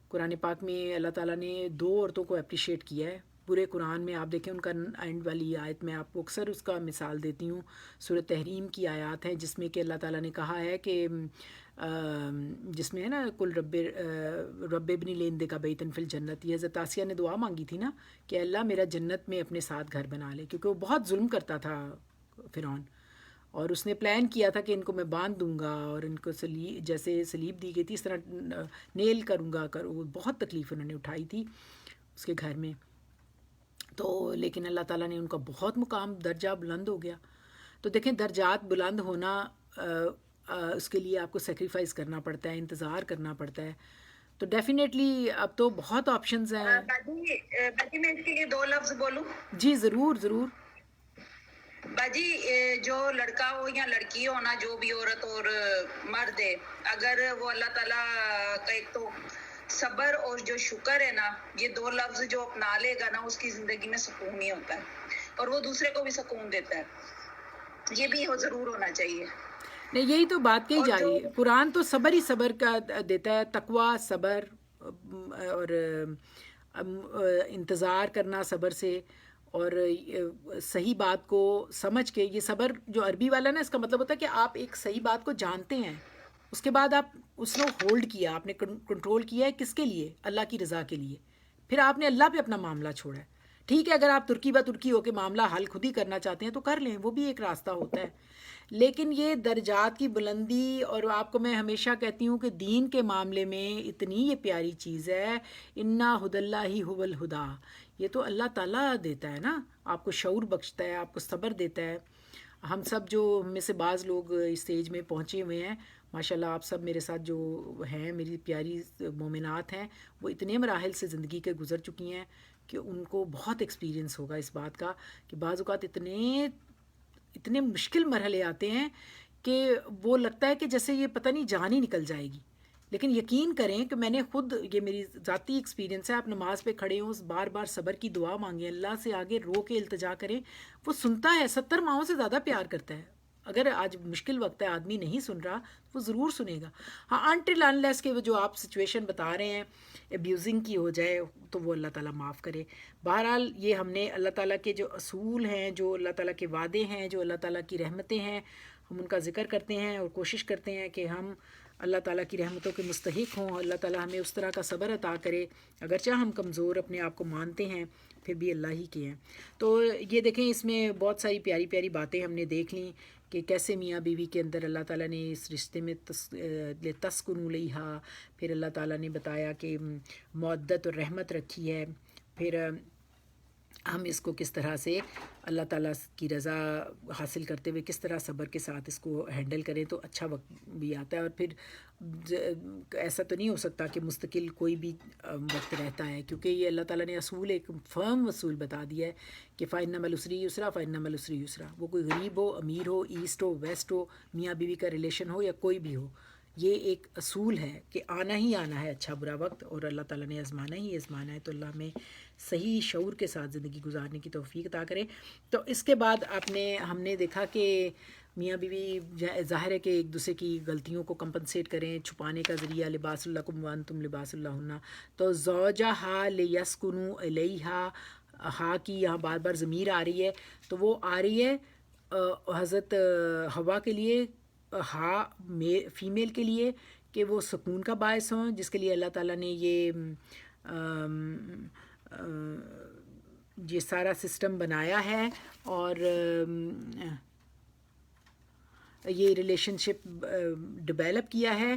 قرآن پاک میں اللہ تعالیٰ نے 2 عورتوں کو اپریشیٹ کیا ہے پورے قرآن میں. آپ دیکھیں ان کا اینڈ والی آیت میں آپ کو اکثر اس کا مثال دیتی ہوں، سورۃ تحریم کی آیات ہیں جس میں کہ اللہ تعالیٰ نے کہا ہے کہ جس میں ہے نا کل رب ابنی لین دے کا بیتن فی الجنت. یہ حضرت آسیہ نے دعا مانگی تھی نا کہ اللہ میرا جنت میں اپنے ساتھ گھر بنا لے، کیونکہ وہ بہت ظلم کرتا تھا فرعون، اور اس نے پلان کیا تھا کہ ان کو میں باندھ دوں گا اور ان کو جیسے سلیب دی گئی تھی اس طرح نیل کروں گا. بہت تکلیف انہوں نے اٹھائی تھی اس کے گھر میں. تو لیکن اللہ تعالیٰ نے ان کا بہت مقام درجہ بلند ہو گیا. تو دیکھیں درجات بلند ہونا اس کے لیے آپ کو سیکریفائز کرنا پڑتا ہے، انتظار کرنا پڑتا ہے. تو ڈیفینیٹلی اب تو بہت آپشنز ہیں. باجی میں اس کے لیے 2 لفظ بولوں. جی ضرور ضرور. باجی جو لڑکا ہو یا لڑکی ہو نا، جو بھی عورت اور مرد ہے، اگر وہ اللہ تعالیٰ کا ایک تو صبر اور جو شکر ہے نا، یہ 2 لفظ جو اپنا لے گا نا، اس کی زندگی میں سکون ہی ہوتا ہے اور وہ دوسرے کو بھی سکون دیتا ہے. یہ بھی ضرور ہونا چاہیے. نہیں یہی تو بات کہی جا رہی ہے. قرآن تو صبر ہی صبر کا دیتا ہے، تقویٰ، صبر اور انتظار کرنا صبر سے، اور صحیح بات کو سمجھ کے. یہ صبر جو عربی والا نا، اس کا مطلب ہوتا ہے کہ آپ ایک صحیح بات کو جانتے ہیں، اس کے بعد آپ اس نے ہولڈ کیا، آپ نے کنٹرول کیا ہے. کس کے لیے؟ اللہ کی رضا کے لیے. پھر آپ نے اللہ پہ اپنا معاملہ چھوڑا ہے. ٹھیک ہے اگر آپ ترکی بہ ترکی ہو کے معاملہ حل خود ہی کرنا چاہتے ہیں تو کر لیں، وہ بھی ایک راستہ ہوتا ہے. لیکن یہ درجات کی بلندی، اور آپ کو میں ہمیشہ کہتی ہوں کہ دین کے معاملے میں اتنی یہ پیاری چیز ہے، انا ہدی اللہ هو الہدا. یہ تو اللہ تعالیٰ دیتا ہے نا، آپ کو شعور بخشتا ہے، آپ کو صبر دیتا ہے. ہم سب جو ہم میں سے بعض لوگ اس اسٹیج میں پہنچے ہوئے ہیں، ماشاءاللہ آپ سب میرے ساتھ جو ہیں، میری پیاری مومنات ہیں، وہ اتنے مراحل سے زندگی کے گزر چکی ہیں کہ ان کو بہت ایکسپیرینس ہوگا اس بات کا کہ بعض اوقات اتنے مشکل مرحلے آتے ہیں کہ وہ لگتا ہے کہ جیسے یہ پتہ نہیں جان ہی نکل جائے گی. لیکن یقین کریں کہ میں نے خود، یہ میری ذاتی ایکسپیرینس ہے، آپ نماز پہ کھڑے ہوں، بار بار صبر کی دعا مانگیں، اللہ سے آگے رو کے التجا کریں، وہ سنتا ہے. 70 ماؤں سے زیادہ پیار کرتا ہے. اگر آج مشکل وقت ہے، آدمی نہیں سن رہا، وہ ضرور سنے گا. ہاں انٹل انلیس کہ وہ جو آپ سچویشن بتا رہے ہیں ابیوزنگ کی ہو جائے تو وہ اللہ تعالیٰ معاف کرے. بہرحال یہ ہم نے اللہ تعالیٰ کے جو اصول ہیں، جو اللہ تعالیٰ کے وعدے ہیں، جو اللہ تعالیٰ کی رحمتیں ہیں، ہم ان کا ذکر کرتے ہیں اور کوشش کرتے ہیں کہ ہم اللہ تعالیٰ کی رحمتوں کے مستحق ہوں. اللہ تعالیٰ ہمیں اس طرح کا صبر عطا کرے، اگرچہ ہم کمزور اپنے آپ کو مانتے ہیں، پھر بھی اللہ ہی کے ہیں. تو یہ دیکھیں اس میں بہت ساری پیاری پیاری باتیں ہم نے دیکھ لیں کہ کیسے میاں بیوی کے اندر اللہ تعالیٰ نے اس رشتے میں تسکنوا الیہا، پھر اللہ تعالیٰ نے بتایا کہ مودت اور رحمت رکھی ہے. پھر ہم اس کو کس طرح سے اللہ تعالیٰ کی رضا حاصل کرتے ہوئے کس طرح صبر کے ساتھ اس کو ہینڈل کریں تو اچھا وقت بھی آتا ہے. اور پھر ایسا تو نہیں ہو سکتا کہ مستقل کوئی بھی وقت رہتا ہے، کیونکہ یہ اللہ تعالیٰ نے اصول، ایک فرم اصول بتا دیا ہے کہ فَإِنَّ مَعَ الْعُسْرِ يُسْرًا فَإِنَّ مَعَ الْعُسْرِ يُسْرًا. وہ کوئی غریب ہو، امیر ہو، ایسٹ ہو، ویسٹ ہو، میاں بیوی کا ریلیشن ہو یا کوئی بھی ہو، یہ ایک اصول ہے کہ آنا ہی آنا ہے اچھا برا وقت، اور اللہ تعالیٰ نے آزمانا ہی آزمانا ہے. تو اللہ میں صحیح شعور کے ساتھ زندگی گزارنے کی توفیق عطا کرے. تو اس کے بعد ہم نے دیکھا کہ میاں بیوی ظاہر ہے کہ ایک دوسرے کی غلطیوں کو کمپنسیٹ کریں، چھپانے کا ذریعہ لباس لکم وانتم لباس لہن. تو زوجہا لیسکنوا الیہا، ہا کی یہاں بار بار ضمیر آ رہی ہے، تو وہ آ رہی ہے حضرت حوا کے لیے، ہا فیمیل کے لیے، کہ وہ سکون کا باعث ہوں، جس کے لیے اللہ تعالیٰ نے یہ سارا سسٹم بنایا ہے اور یہ ریلیشن شپ ڈیولپ کیا ہے.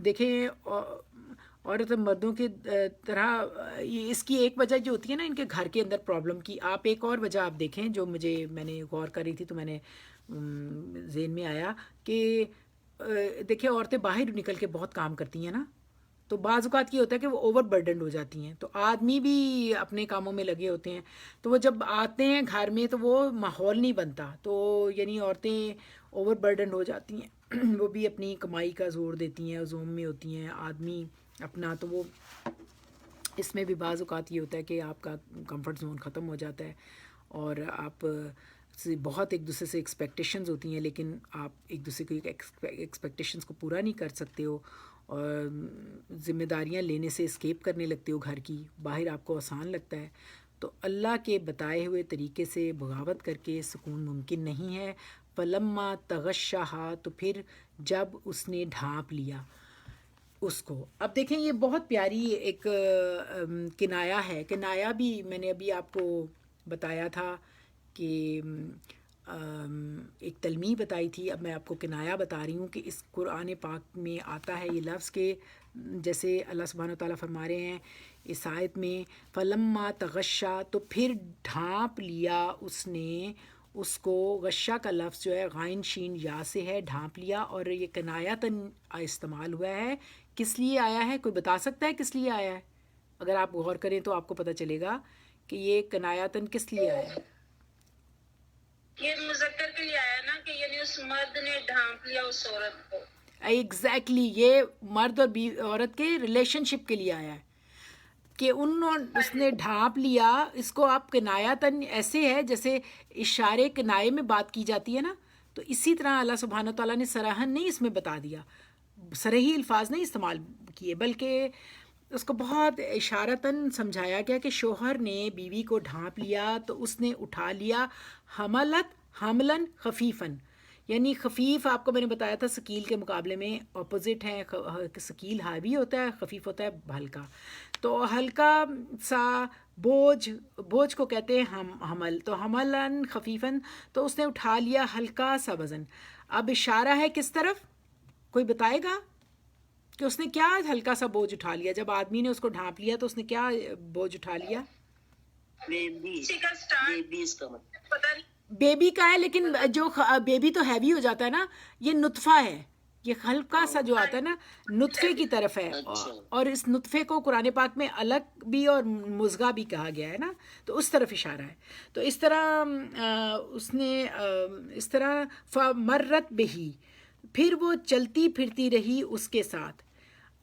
دیکھیں عورت اور مردوں کی طرح اس کی ایک وجہ جو ہوتی ہے نا ان کے گھر کے اندر پرابلم کی، آپ ایک اور وجہ آپ دیکھیں جو میں نے غور کر رہی تھی تو میں نے ذہن میں آیا کہ دیکھیں عورتیں باہر نکل کے بہت کام کرتی ہیں نا، تو بعض اوقات یہ ہوتا ہے کہ وہ اوور برڈنڈ ہو جاتی ہیں، تو آدمی بھی اپنے کاموں میں لگے ہوتے ہیں، تو وہ جب آتے ہیں گھر میں تو وہ ماحول نہیں بنتا، تو یعنی عورتیں اوور برڈنڈ ہو جاتی ہیں، وہ بھی اپنی کمائی کا زور دیتی ہیں، زوم میں ہوتی ہیں، آدمی اپنا، تو وہ اس میں بھی بعض اوقات یہ ہوتا ہے کہ آپ کا کمفرٹ زون ختم ہو جاتا ہے اور آپ سے بہت ایک دوسرے سے ایکسپیکٹیشنز ہوتی ہیں، لیکن آپ ایک دوسرے کی ایکسپیکٹیشنز کو پورا نہیں کر سکتے ہو اور ذمہ داریاں لینے سے اسکیپ کرنے لگتے ہو گھر کی، باہر آپ کو آسان لگتا ہے. تو اللہ کے بتائے ہوئے طریقے سے بغاوت کر کے سکون ممکن نہیں ہے. فلما تغشاہا، تو پھر جب اس نے ڈھانپ لیا اس کو. اب دیکھیں یہ بہت پیاری ایک کنایا ہے. کنایا بھی میں نے ابھی آپ کو بتایا تھا کہ ایک تلمیح بتائی تھی، اب میں آپ کو کنایا بتا رہی ہوں کہ اس قرآن پاک میں آتا ہے یہ لفظ کہ جیسے اللہ سبحانہ وتعالیٰ فرما رہے ہیں اس آیت میں فلما تغشا، تو پھر ڈھانپ لیا اس نے اس کو غشہ کا لفظ جو ہے غائن شین یا سے ہے، ڈھانپ لیا، اور یہ کنایتاً استعمال ہوا ہے. کس لیے آیا ہے؟ کوئی بتا سکتا ہے کس لیے آیا ہے؟ اگر آپ غور کریں تو آپ کو پتہ چلے گا کہ یہ کنایتاً کس لیے آیا ہے. یہ مذکر کے لیے آیا نا، کہ یعنی اس مرد نے ڈھانپ لیا اس عورت کو. ایگزیکٹلی یہ مرد اور عورت کے ریلیشن شپ کے لیے آیا ہے کہ اس نے ڈھانپ لیا. اس کو آپ کنایتاً ایسے ہے جیسے اشارے کنائے میں بات کی جاتی ہے نا، تو اسی طرح اللہ سبحانہ تعالیٰ نے صراحاً نہیں اس میں بتا دیا، صریحی الفاظ نہیں استعمال کیے، بلکہ اس کو بہت اشارتاً سمجھایا گیا کہ شوہر نے بیوی کو ڈھانپ لیا تو اس نے اٹھا لیا، حملت حملاً خفیفاً. یعنی خفیف آپ کو میں نے بتایا تھا ثقیل کے مقابلے میں اپوزٹ ہے، ثقیل ہاوی ہوتا ہے، خفیف ہوتا ہے ہلکا. تو ہلکا سا بوجھ کو کہتے ہیں حمل، تو حملاً خفیفاً، تو اس نے اٹھا لیا ہلکا سا وزن. اب اشارہ ہے کس طرف؟ کوئی بتائے گا کہ اس نے کیا ہلکا سا بوجھ اٹھا لیا؟ جب آدمی نے اس کو ڈھانپ لیا تو اس نے کیا بوجھ اٹھا لیا؟ اسی کا سٹارٹ پتہ نہیں. بیبی کا ہے، لیکن جو بیبی تو ہیوی ہو جاتا ہے نا، یہ نطفہ ہے، یہ ہلکا سا جو آتا ہے نا نطفے کی طرف ہے. اور اس نطفے کو قرآن پاک میں علق بھی اور مضغہ بھی کہا گیا ہے نا، تو اس طرف اشارہ ہے. تو اس طرح اس نے اس طرح فمرت بہی، پھر وہ چلتی پھرتی رہی اس کے ساتھ.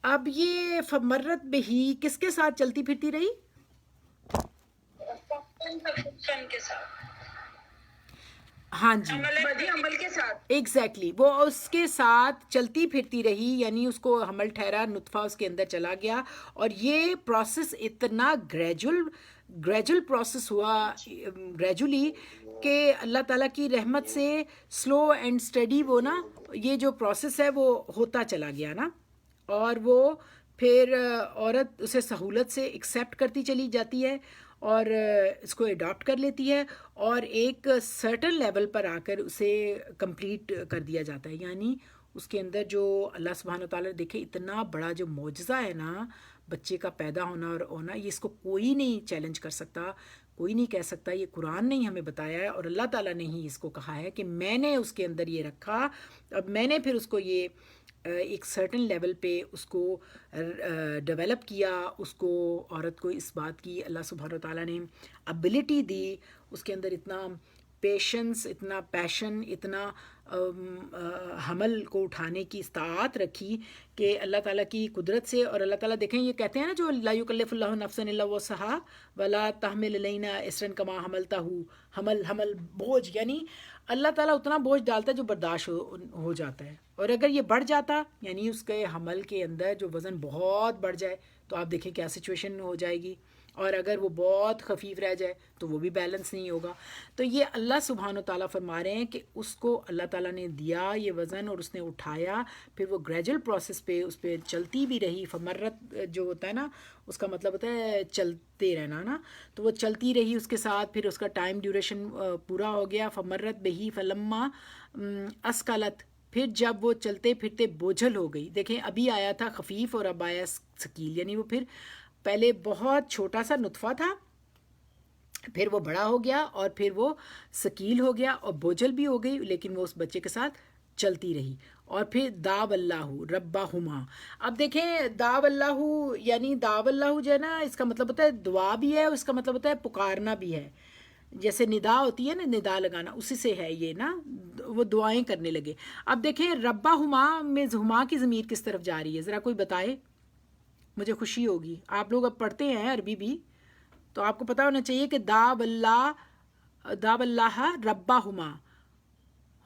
اب یہ فمرت بہی کس کے ساتھ چلتی پھرتی رہی؟ فن کے ساتھ، ہاں جی، بدی عمل کے ساتھ. ایگزیکٹلی وہ اس کے ساتھ چلتی پھرتی رہی، یعنی اس کو حمل ٹھہرا، نطفہ اس کے اندر چلا گیا. اور یہ پروسیس اتنا گریجول پروسیس ہوا، گریجولی، کہ اللہ تعالیٰ کی رحمت سے سلو اینڈ اسٹڈی وہ نا یہ جو پروسیس ہے وہ ہوتا چلا گیا نا. اور وہ پھر عورت اسے سہولت سے ایکسیپٹ کرتی چلی جاتی ہے اور اس کو اڈاپٹ کر لیتی ہے، اور ایک سرٹن لیول پر آ کر اسے کمپلیٹ کر دیا جاتا ہے. یعنی اس کے اندر جو اللہ سبحانہ وتعالیٰ دیکھے اتنا بڑا جو معجزہ ہے نا بچے کا پیدا ہونا اور ہونا، یہ اس کو کوئی نہیں چیلنج کر سکتا، کوئی نہیں کہہ سکتا. یہ قرآن نے ہی ہمیں بتایا ہے اور اللہ تعالیٰ نے ہی اس کو کہا ہے کہ میں نے اس کے اندر یہ رکھا، اب میں نے پھر اس کو یہ ایک سرٹن لیول پہ اس کو ڈیولپ کیا. اس کو عورت کو اس بات کی اللہ سبحانہ وتعالیٰ نے ابیلٹی دی، اس کے اندر اتنا پیشنس، اتنا پیشن، اتنا حمل کو اٹھانے کی استطاعت رکھی کہ اللہ تعالیٰ کی قدرت سے. اور اللہ تعالیٰ دیکھیں یہ کہتے ہیں نا جو لا یکلف اللہ نفسا الا وسعہا ولا تحمل علینا اصرا کما حملتہ، حمل بوجھ، یعنی اللہ تعالیٰ اتنا بوجھ ڈالتا ہے جو برداشت ہو جاتا ہے. اور اگر یہ بڑھ جاتا، یعنی اس کے حمل کے اندر جو وزن بہت بڑھ جائے تو آپ دیکھیں کیا سچویشن ہو جائے گی. اور اگر وہ بہت خفیف رہ جائے تو وہ بھی بیلنس نہیں ہوگا. تو یہ اللہ سبحانہ وتعالیٰ فرما رہے ہیں کہ اس کو اللہ تعالیٰ نے دیا یہ وزن اور اس نے اٹھایا، پھر وہ گریجول پروسیس پہ اس پہ چلتی بھی رہی. فمرت جو ہوتا ہے نا اس کا مطلب ہوتا ہے چلتے رہنا نا، تو وہ چلتی رہی اس کے ساتھ، پھر اس کا ٹائم ڈیوریشن پورا ہو گیا. فمرت بہی فلما اسکلت، پھر جب وہ چلتے پھرتے بوجھل ہو گئی. دیکھیں ابھی آیا تھا خفیف اور اب آیا ثقیل، یعنی وہ پھر پہلے بہت چھوٹا سا نطفہ تھا، پھر وہ بڑا ہو گیا اور پھر وہ ثقیل ہو گیا اور بوجھل بھی ہو گئی، لیکن وہ اس بچے کے ساتھ چلتی رہی. اور پھر دعو اللہ ربہما. اب دیکھیں دعو اللہ، یعنی دعو اللہ جو ہے نا اس کا مطلب ہوتا ہے دعا بھی ہے، اس کا مطلب ہوتا ہے پکارنا بھی ہے. جیسے ندا ہوتی ہے نا، ندا لگانا، اسی سے ہے یہ نا، وہ دعائیں کرنے لگے. اب دیکھیں ربہما میں ہما کی ضمیر کس طرف جا رہی ہے؟ ذرا کوئی بتائے، مجھے خوشی ہوگی. آپ لوگ اب پڑھتے ہیں عربی بھی تو آپ کو پتہ ہونا چاہیے کہ دعو اللہ ربہما،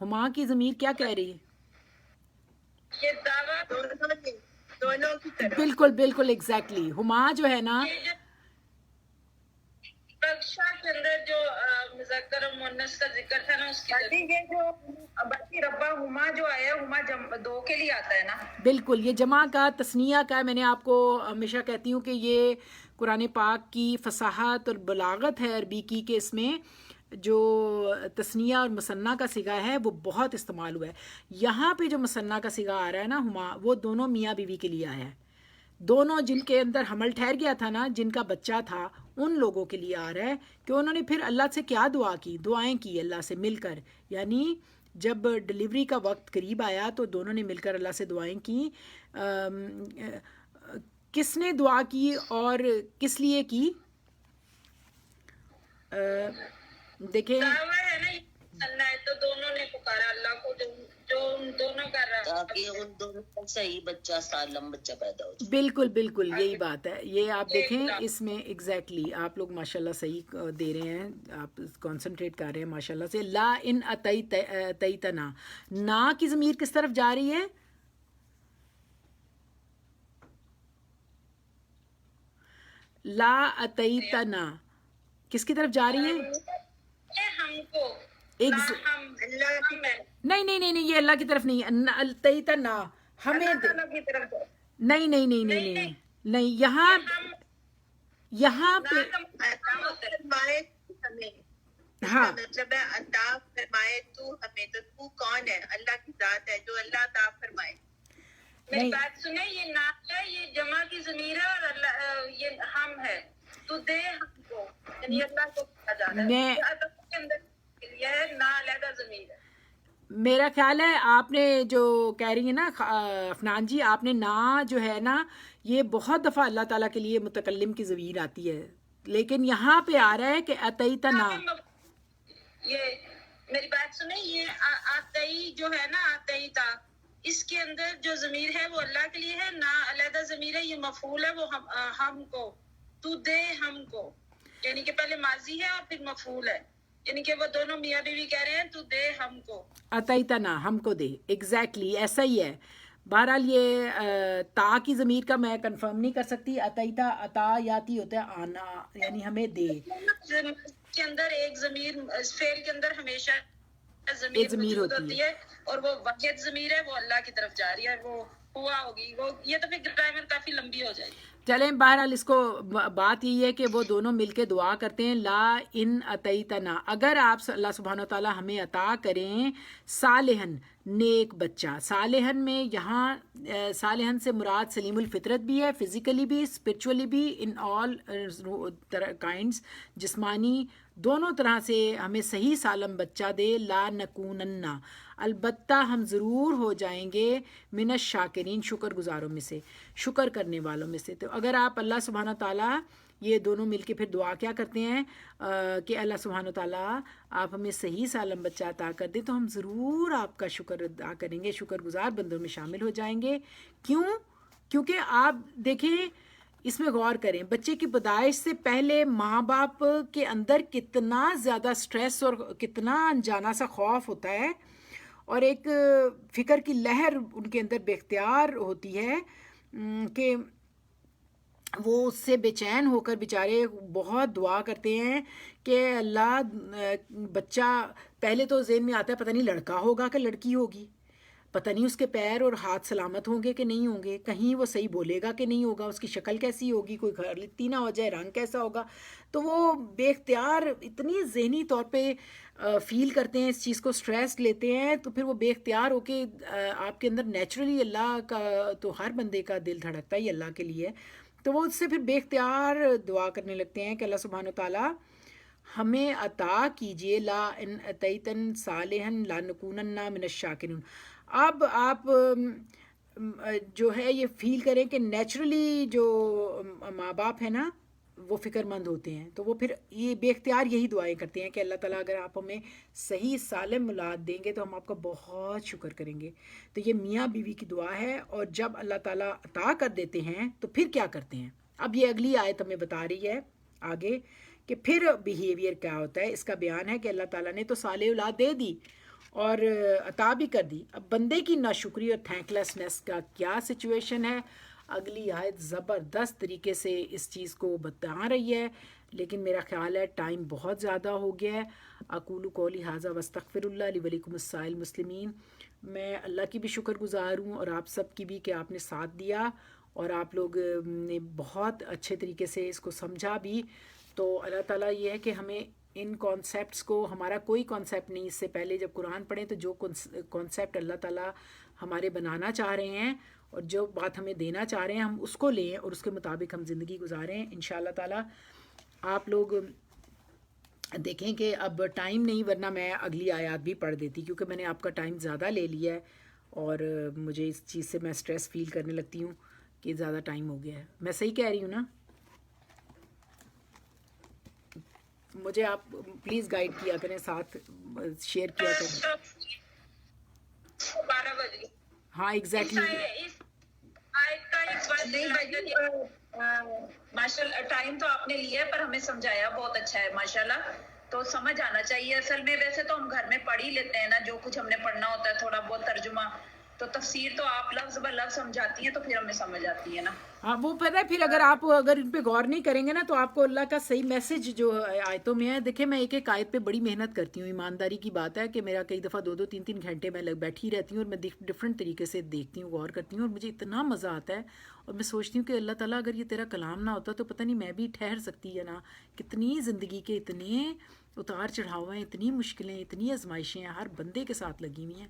ہما کی ضمیر کیا کہہ رہی ہے؟ یہ دعویٰ دونوں کی طرف. بالکل بالکل ایگزیکٹلی. ہما جو ہے نا بخشا کے اندر جو مذکر و مؤنث کا ذکر تھا نا اس کی یہ جو بلکہ ربا ہما جو آیا ہما دو کے لیے آتا ہے نا. بالکل یہ جمع کا تثنیہ کا ہے. میں نے آپ کو ہمیشہ کہتی ہوں کہ یہ قرآن پاک کی فصاحت اور بلاغت ہے عربی کی، کہ اس میں جو تثنیہ اور مثنیٰ کا صیغہ ہے وہ بہت استعمال ہوا ہے. یہاں پہ جو مثنیٰ کا صیغہ آ رہا ہے نا ہما، وہ دونوں میاں بیوی کے لیے آیا ہے. دونوں جن کے اندر حمل ٹھہر گیا تھا نا، جن کا بچہ تھا، ان لوگوں کے لیے آ رہا ہے کہ انہوں نے پھر اللہ سے کیا دعائیں کی اللہ سے مل کر. یعنی جب ڈلیوری کا وقت قریب آیا تو دونوں نے مل کر اللہ سے دعائیں کی. کس نے دعا کی اور کس لیے کی؟ دیکھیں دعویٰ ہے نا اللہ ہے، تو دونوں نے پکارا اللہ کو، جو ان دونوں کا رہا. تاکہ ان دونوں کا صحیح بچہ، سالم بچہ پیدا ہو جائے. بالکل بالکل یہی بات ہے. یہ آپ دیکھیں اس میں ایگزیکٹلی آپ لوگ ماشاءاللہ صحیح دے رہے ہیں، آپ کنسنٹریٹ کر رہے ہیں ماشاءاللہ سے. لا ان اتیتنا، نا کی ضمیر کس طرف جا رہی ہے؟ لا اتیتنا کس کی طرف جا رہی ہے؟ ہم کو ہم اللہ کی نہیں نہیں نہیں نہیں، یہ اللہ کی طرف نہیں ہے. اتیتنا ہمیں دے. کی طرف نہیں نہیں نہیں نہیں نہیں نہیں، یہاں پہ فرمائے ہمیں، ہاں مطلب ہے عطا فرمائے تو ہمیں. تو تو کون ہے؟ اللہ کی ذات ہے جو اللہ عطا فرمائے. میری بات سنیں، یہ نام ہے، یہ جمع کی ضمیر ہے، اور اللہ یہ ہم ہے. تو دے ہم کو، یعنی اللہ کو کہا جا رہا ہے. یہ عطا کے اندر یہ ہے، نا علیحدہ ضمیر ہے. میرا خیال ہے آپ نے جو کہہ رہی ہیں نا افنان جی، آپ نے نا جو ہے نا، یہ بہت دفعہ اللہ تعالیٰ کے لیے متکلم کی ضمیر آتی ہے، لیکن یہاں پہ آ رہا ہے کہ اتیتا نا. یہ میری بات سنیں، یہ آتئی جو ہے نا، آتئی تا، اس کے اندر جو ضمیر ہے وہ اللہ کے لیے ہے، نا علیحدہ ضمیر ہے. یہ مفعول ہے، وہ ہم کو، تو دے ہم کو، یعنی کہ پہلے ماضی ہے اور پھر مفعول ہے، یعنی کہ وہ دونوں میاں بیوی کہہ رہے ہیں تو دے ہم کو. اتیتنا ہم کو دے، ایگزیکٹلی ایسا ہی ہے. بہرحال یہ تا کی ضمیر کا میں کنفرم نہیں کر سکتی. اتیتا عطا یاتی ہوتا ہے آنا، یعنی ہمیں دے. کے اندر ایک ضمیر، فعل کے اندر ہمیشہ ایک ضمیر موجود ہوتی ہوتی ہے، اور وہ واحد ضمیر ہے، وہ اللہ کی طرف جا رہی ہے، وہ ہوا ہوگی. وہ یہ تو پھر گرامر کافی لمبی ہو جائے گی. چلیں بہرحال اس کو بات یہی ہے کہ وہ دونوں مل کے دعا کرتے ہیں لا ان اتیتنا، اگر آپ اللہ سبحانہ وتعالیٰ ہمیں عطا کریں صالحن نیک بچہ. صالحن میں یہاں صالحن سے مراد سلیم الفطرت بھی ہے، فزیکلی بھی، اسپرچولی بھی، ان آل کائنڈس، جسمانی دونوں طرح سے ہمیں صحیح سالم بچہ دے. لا نکوننا، البتہ ہم ضرور ہو جائیں گے من الشاکرین، شکر گزاروں میں سے، شکر کرنے والوں میں سے. تو اگر آپ اللہ سبحانہ تعالیٰ یہ دونوں مل کے پھر دعا کیا کرتے ہیں کہ اللہ سبحانہ تعالیٰ آپ ہمیں صحیح سالم بچہ عطا کر دیں، تو ہم ضرور آپ کا شکر ادا کریں گے، شکر گزار بندوں میں شامل ہو جائیں گے. کیوں؟ کیونکہ آپ دیکھیں اس میں غور کریں، بچے کی پیدائش سے پہلے ماں باپ کے اندر کتنا زیادہ سٹریس اور کتنا انجانا سا خوف ہوتا ہے، اور ایک فکر کی لہر ان کے اندر بے اختیار ہوتی ہے کہ وہ اس سے بے چین ہو کر بیچارے بہت دعا کرتے ہیں کہ اللہ بچہ، پہلے تو ذہن میں آتا ہے پتہ نہیں لڑکا ہوگا کہ لڑکی ہوگی، پتہ نہیں اس کے پیر اور ہاتھ سلامت ہوں گے کہ نہیں ہوں گے، کہیں وہ صحیح بولے گا کہ نہیں ہوگا، اس کی شکل کیسی ہوگی، کوئی غلطی نہ ہو جائے، رنگ کیسا ہوگا. تو وہ بے اختیار اتنی ذہنی طور پہ فیل کرتے ہیں، اس چیز کو سٹریس لیتے ہیں، تو پھر وہ بے اختیار ہو کے آپ کے اندر نیچرلی اللہ کا تو ہر بندے کا دل دھڑکتا ہی اللہ کے لیے، تو وہ اس سے پھر بے اختیار دعا کرنے لگتے ہیں کہ اللہ سبحانہ وتعالیٰ ہمیں عطا کیجئے لا ان اتیتن صالحن لا نکونن من الشاکرین. اب آپ جو ہے یہ فیل کریں کہ نیچرلی جو ماں باپ ہیں نا وہ فکر مند ہوتے ہیں، تو وہ پھر یہ بے اختیار یہی دعائیں کرتے ہیں کہ اللہ تعالیٰ اگر آپ ہمیں صحیح سالم اولاد دیں گے تو ہم آپ کا بہت شکر کریں گے. تو یہ میاں بیوی کی دعا ہے، اور جب اللہ تعالیٰ عطا کر دیتے ہیں تو پھر کیا کرتے ہیں. اب یہ اگلی آیت ہمیں بتا رہی ہے آگے کہ پھر بیہیویئر کیا ہوتا ہے. اس کا بیان ہے کہ اللہ تعالیٰ نے تو صالح اولاد دے دی اور عطا بھی کر دی، اب بندے کی ناشکری اور تھینکلیسنس کا کیا سچویشن ہے. اگلی آیت زبردست طریقے سے اس چیز کو بتا رہی ہے، لیکن میرا خیال ہے ٹائم بہت زیادہ ہو گیا ہے. اقول قولی ھذا واستغفر اللہ لی ولکم السائل مسلمین. میں اللہ کی بھی شکر گزار ہوں اور آپ سب کی بھی کہ آپ نے ساتھ دیا اور آپ لوگ نے بہت اچھے طریقے سے اس کو سمجھا بھی. تو اللہ تعالیٰ یہ ہے کہ ہمیں ان کانسیپٹس کو، ہمارا کوئی کانسیپٹ نہیں، اس سے پہلے جب قرآن پڑھیں تو جو کانسیپٹ اللہ تعالیٰ ہمارے بنانا چاہ رہے ہیں اور جو بات ہمیں دینا چاہ رہے ہیں ہم اس کو لیں اور اس کے مطابق ہم زندگی گزاریں انشاءاللہ تعالیٰ. آپ لوگ دیکھیں کہ اب ٹائم نہیں، ورنہ میں اگلی آیات بھی پڑھ دیتی، کیونکہ میں نے آپ کا ٹائم زیادہ لے لیا ہے اور مجھے اس چیز سے میں سٹریس فیل کرنے لگتی ہوں کہ زیادہ ٹائم ہو گیا ہے. میں صحیح کہہ رہی ہوں نا؟ مجھے آپ پلیز گائیڈ کیا کریں، ساتھ شیئر کیا کریں. 12 بج گئے. ہاں ایگزیکٹلی. اس آیت کا ایک بات نہیں بھائی ماشاء اللہ ٹائم تو آپ نے لیا ہے پر ہمیں سمجھایا بہت اچھا ہے ماشاءاللہ. تو سمجھ آنا چاہیے اصل میں. ویسے تو ہم گھر میں پڑھ ہی لیتے ہیں نا جو کچھ ہم نے پڑھنا ہوتا ہے، تھوڑا بہت ترجمہ، تو تفسیر تو آپ لفظ بہ لفظ سمجھاتی ہیں تو پھر ہمیں سمجھ آتی ہے نا. ہاں وہ پتہ ہے، پھر اگر آپ ان پہ غور نہیں کریں گے نا تو آپ کو اللہ کا صحیح میسج جو آیتوں میں ہے. دیکھیں میں ایک ایک آیت پہ بڑی محنت کرتی ہوں، ایمانداری کی بات ہے کہ میرا کئی دفعہ 2 3 گھنٹے میں بیٹھی رہتی ہوں اور میں ڈفرینٹ طریقے سے دیکھتی ہوں، غور کرتی ہوں، اور مجھے اتنا مزہ آتا ہے. اور میں سوچتی ہوں کہ اللہ تعالیٰ اگر یہ تیرا کلام نہ ہوتا تو پتہ نہیں میں بھی ٹھہر سکتی یا نہ. کتنی زندگی کے اتنے اتار چڑھاؤ ہیں، اتنی مشکلیں، اتنی آزمائشیں ہیں، ہر بندے کے ساتھ لگی ہوئی ہیں،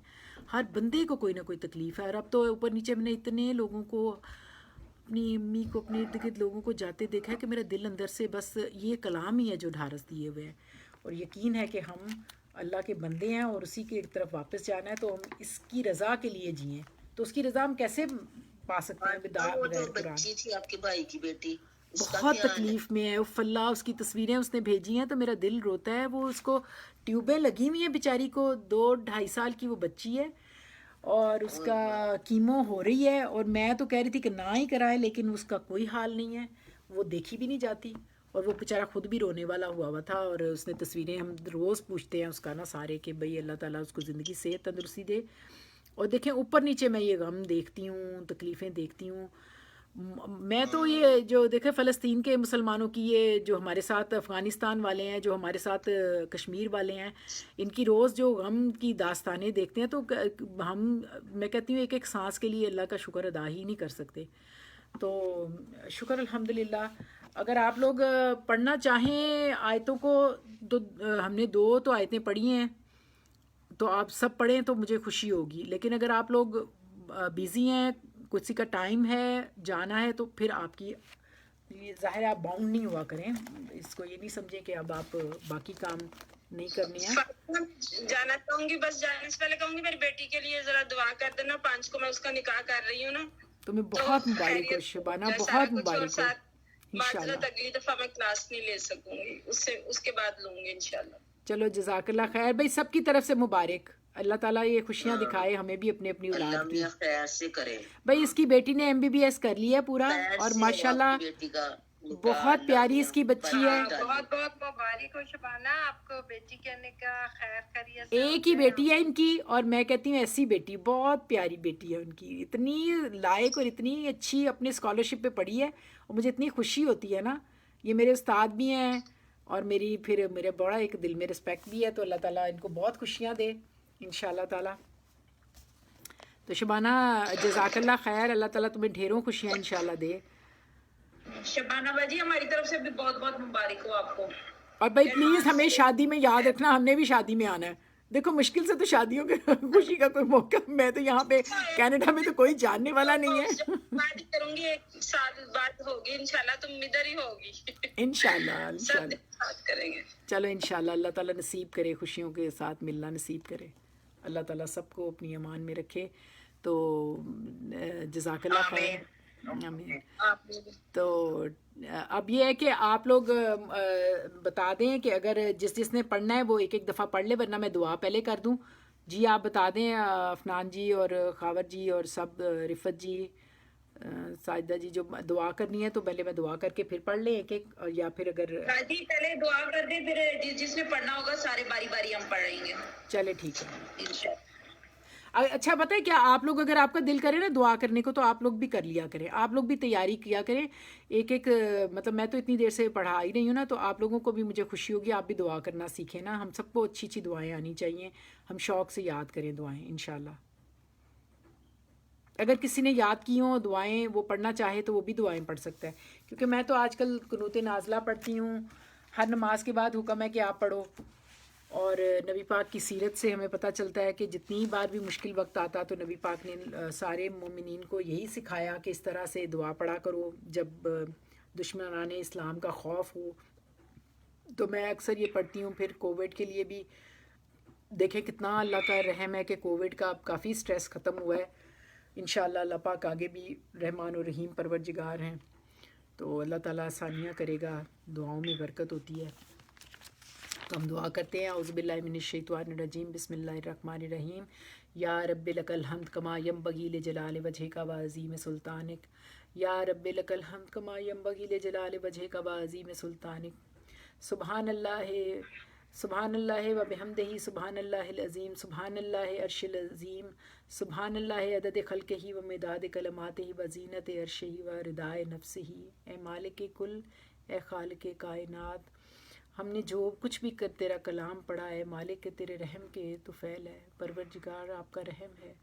ہر بندے کو کوئی نہ کوئی تکلیف ہے. اور اب تو اوپر نیچے میں نے اتنے لوگوں کو، اپنی امی کو، اپنے ارد گرد لوگوں کو جاتے دیکھا ہے کہ میرا دل اندر سے بس یہ کلام ہی ہے جو ڈھارس دیے ہوئے ہیں. اور یقین ہے کہ ہم اللہ کے بندے ہیں اور اسی کی طرف واپس جانا ہے، تو ہم اس کی رضا کے لیے جئیں. تو اس کی رضا ہم کیسے پا سکتے ہیں وہ جو بغیر قرآن؟ بچی تھی آپ کے بھائی کی بیٹی، اس کا بہت کیا حال ہے؟ تکلیف میں ہے. اف اللہ، اس کی تصویریں اس نے بھیجی ہیں تو میرا دل روتا ہے. وہ اس کو ٹیوبیں لگی ہوئی ہیں بیچاری کو، 2-2.5 سال کی وہ بچی ہے اور اس کا کیمو ہو رہی ہے. اور میں تو کہہ رہی تھی کہ نہ ہی کرائے، لیکن اس کا کوئی حال نہیں ہے، وہ دیکھی بھی نہیں جاتی. اور وہ بیچارہ خود بھی رونے والا ہوا تھا. اور اس نے تصویریں، ہم روز پوچھتے ہیں اس کا نا سارے کہ بھئی اللہ تعالیٰ اس کو زندگی صحت تندرستی دے. اور دیکھیں اوپر نیچے میں یہ غم دیکھتی ہوں، تکلیفیں دیکھتی ہوں. میں تو یہ جو دیکھیں فلسطین کے مسلمانوں کی، یہ جو ہمارے ساتھ افغانستان والے ہیں، جو ہمارے ساتھ کشمیر والے ہیں، ان کی روز جو غم کی داستانیں دیکھتے ہیں تو میں کہتی ہوں ایک ایک سانس کے لیے اللہ کا شکر ادا ہی نہیں کر سکتے. تو شکر الحمدللہ. اگر آپ لوگ پڑھنا چاہیں آیتوں کو تو ہم نے 2 تو آیتیں پڑھی ہیں، تو آپ سب پڑھیں تو مجھے خوشی ہوگی. لیکن اگر آپ لوگ بیزی ہیں، کسی کا ٹائم ہے، جانا ہے، تو پھر آپ کی ظاہر آپ باؤنڈ نہیں ہوا کریں. اس کو یہ نہیں سمجھیں کہ اب آپ باقی کام نہیں کرنے ہیں. جانا چاہوں گی، بس جانے سے پہلے کہوں گی میری بیٹی کے لیے ذرا دعا کر دینا. 5 کو میں اس کا نکاح کر رہی ہوں نا. تمہیں بہت مبارک ہو شبانہ، بہت مبارک ہو. انشاءاللہ اگلی دفعہ میں کلاس نہیں لے سکوں گی، اس کے بعد لوں گی انشاءاللہ. چلو جزاک اللہ خیر. بھائی سب کی طرف سے مبارک. اللہ تعالیٰ یہ خوشیاں دکھائے ہمیں بھی اپنی اپنی اللہ اولاد کی. میاں خیر سے کرے. بھائی اس کی بیٹی نے MBBS کر لیا ہے پورا، اور ماشاءاللہ بیٹی کا بہت پیاری اس کی بچی ہے. بہت بہت مبارک ہو شبانہ آپ کو بیٹی کے نکاح خیر خیریت. ایک ہی بیٹی ہے ان کی، اور میں کہتی ہوں ایسی بیٹی، بہت پیاری بیٹی ہے ان کی، اتنی لائق اور اتنی اچھی، اپنے اسکالرشپ پہ پڑھی ہے. اور مجھے اتنی خوشی ہوتی ہے نا. یہ میرے استاد بھی ہیں اور میرے بڑا ایک دل میں رسپیکٹ بھی ہے. تو اللہ تعالیٰ ان کو بہت خوشیاں دے انشاءاللہ تعالیٰ. تو شبانہ جزاک اللہ خیر. اللہ تعالیٰ تمہیں ڈھیروں خوشیاں انشاءاللہ دے. شبانہ باجی ہماری طرف سے بھی بہت بہت مبارک ہو آپ کو. اور بھائی پلیز ہمیں شادی میں یاد رکھنا، ہم نے بھی شادی میں آنا ہے. دیکھو مشکل سے تو شادیوں کے خوشی کا کوئی موقع، میں تو یہاں پہ کینیڈا میں تو کوئی جاننے والا نہیں ہے. بات کروں گی، 1 سال بعد ہوگی انشاءاللہ، تم ادھر ہی ہوگی. انشاءاللہ سب بات کریں گے. چلو انشاءاللہ. اللہ تعالیٰ نصیب کرے، خوشیوں کے ساتھ ملنا نصیب کرے. اللہ تعالیٰ سب کو اپنی امان میں رکھے. تو جزاک اللہ خیر. آمین. تو اب یہ ہے کہ آپ لوگ بتا دیں کہ اگر جس نے پڑھنا ہے وہ ایک ایک دفعہ پڑھ لے، ورنہ میں دعا پہلے کر دوں. جی آپ بتا دیں، افنان جی اور خاور جی اور سب، رفت جی، ساجدہ جی، جو دعا کرنی ہے تو پہلے میں دعا کر کے پھر پڑھ لیں ایک ایک، یا پھر اگر باجی پہلے دعا کر دیں، پھر جس نے پڑھنا ہوگا سارے باری باری ہم پڑھیں گے چلے ٹھیک ہے. انشاءاللہ. اچھا پتہ ہے کیا، آپ لوگ اگر آپ کا دل کرے نا دعا کرنے کو تو آپ لوگ بھی کر لیا کریں، آپ لوگ بھی تیاری کیا کریں ایک ایک. مطلب میں تو اتنی دیر سے پڑھا ہی رہی ہوں نا، تو آپ لوگوں کو بھی مجھے خوشی ہوگی، آپ بھی دعا کرنا سیکھیں نا. ہم سب کو اچھی اچھی دعائیں آنی چاہیے، ہم شوق سے یاد کریں دعائیں انشاءاللہ. اگر کسی نے یاد کی ہوں دعائیں، وہ پڑھنا چاہے تو وہ بھی دعائیں پڑھ سکتا ہے. کیونکہ میں تو آج کل قنوت نازلہ پڑھتی ہوں، ہر نماز کے بعد حکم ہے کہ آپ پڑھو. اور نبی پاک کی سیرت سے ہمیں پتہ چلتا ہے کہ جتنی بار بھی مشکل وقت آتا تو نبی پاک نے سارے مومنین کو یہی سکھایا کہ اس طرح سے دعا پڑھا کرو جب دشمنان اسلام کا خوف ہو. تو میں اکثر یہ پڑھتی ہوں. پھر کووڈ کے لیے بھی دیکھیں کتنا اللہ کا رحم ہے کہ کووڈ کا اب کافی سٹریس ختم ہوا ہے. انشاءاللہ اللہ پاک آگے بھی رحمان و رحیم پروردگار ہیں تو اللہ تعالیٰ آسانیاں کرے گا. دعاؤں میں برکت ہوتی ہے. تو ہم دعا کرتے ہیں اعوذ باللہ من الشیطان الرجیم بسم اللہ الرحمن الرحیم. یا رب لک الحمد کما ینبغی لجلال وجہک وعظیم سلطانک. یا رب لک الحمد کما ینبغی لجلال وجہک وعظیم سلطانک. سبحان اللہ و بحمدہ سبحان اللہ العظیم. سبحان اللہ عرش العظیم. سبحان اللہ عدد خلقہ و مداد کلماتہ و زینت عرشہ و ردائے نفسہ. اے مالک کل، اے خالق کائنات، ہم نے جو کچھ بھی تیرا کلام پڑھا ہے مالک تیرے رحم کے تو فعل ہے. پروردگار آپ کا رحم ہے.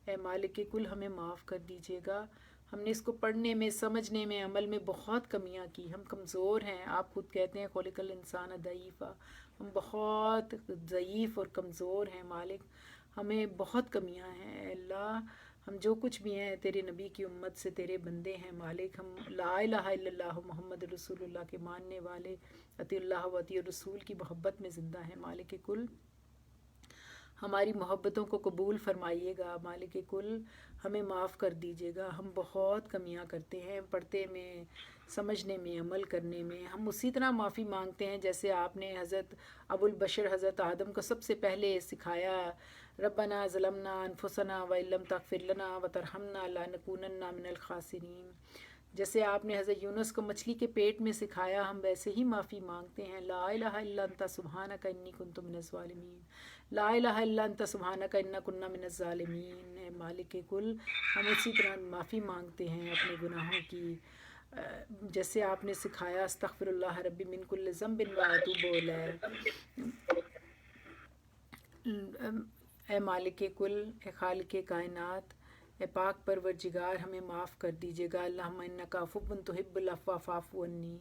اے مالک کل ہمیں معاف کر دیجیے گا. ہم نے اس کو پڑھنے میں، سمجھنے میں، عمل میں بہت کمیاں کی. ہم کمزور ہیں. آپ خود کہتے ہیں خلق الانسان ضعیفا. ہم بہت ضعیف اور کمزور ہیں مالک. ہمیں بہت کمیاں ہیں. اے اللہ ہم جو کچھ بھی ہیں تیرے نبی کی امت سے تیرے بندے ہیں مالک. ہم لا الہ الا اللہ محمد رسول اللہ کے ماننے والے، اطیع اللہ و اطیع الرسول کی محبت میں زندہ ہیں مالک کل. ہماری محبتوں کو قبول فرمائیے گا مالک کل. ہمیں معاف کر دیجیے گا. ہم بہت کمیاں کرتے ہیں پڑھتے میں، سمجھنے میں، عمل کرنے میں. ہم اسی طرح معافی مانگتے ہیں جیسے آپ نے حضرت ابو البشر حضرت آدم کو سب سے پہلے سکھایا. ربنا ظلمنا انفسنا وان لم تغفر لنا وترحمنا لنکونن من الخاسرین. جیسے آپ نے حضرت یونس کو مچھلی کے پیٹ میں سکھایا ہم ویسے ہی معافی مانگتے ہیں. لا الہ الا انت سبحانک انی کنت من الظالمین. لا الہ الا انت سبحانک انا کنا من الظالمین. اے مالک کل ہم اسی طرح معافی مانگتے ہیں اپنے گناہوں کی. جیسے آپ نے سکھایا استغفر اللہ ربی من کل ذنب واتوب الیہ. اے مالک کل، اے خالق کائنات، اے پاک پروردگار ہمیں معاف کر دیجیے گا. اللہم انک عفو تحب العفو فاعف عنی.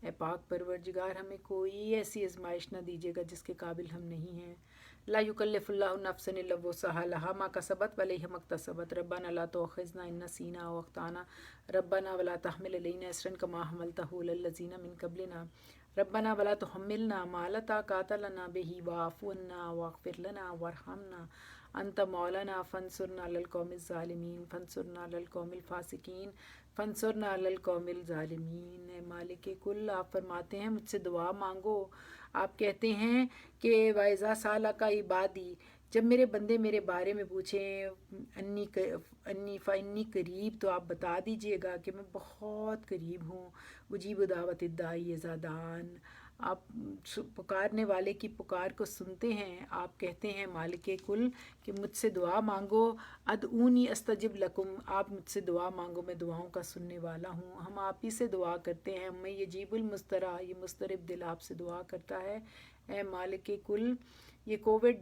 اے پاک پروردگار ہمیں کوئی ایسی آزمائش نہ دیجیے گا جس کے قابل ہم نہیں ہیں. لا یکلف اللہ نفسا الا وسعها لها ما کسبت وعلیہا ما اکتسبت. ربنا لا تؤاخذنا ان نسینا او اخطانا. ربنا ولا تحمل علینا اصرا کما حملته علی الذین من قبلنا. ربنا ولا تحملنا ما لا طاقة لنا به واعف عنا واغفر لنا وارحمنا انت مولانا فانصرنا علی القوم الظالمین. فانصرنا علی القوم الفاسقین. فانصرنا علی القوم الظالمین. اے مالک کل آپ فرماتے ہیں مجھ سے دعا مانگو. آپ کہتے ہیں کہ وَإِذَا سَأَلَكَ عِبَادِي، جب میرے بندے میرے بارے میں پوچھیں انی فانی قریب، تو آپ بتا دیجئے گا کہ میں بہت قریب ہوں. اجیب دعوت الداعی اذا دعان. آپ پکارنے والے کی پکار کو سنتے ہیں. آپ کہتے ہیں مالک کل کہ مجھ سے دعا مانگو. ادعونی استجب لکم، آپ مجھ سے دعا مانگو میں دعاؤں کا سننے والا ہوں. ہم آپ ہی سے دعا کرتے ہیں. میں یجیب المسترع، یہ مسترب دل آپ سے دعا کرتا ہے. اے مالک کل یہ کووڈ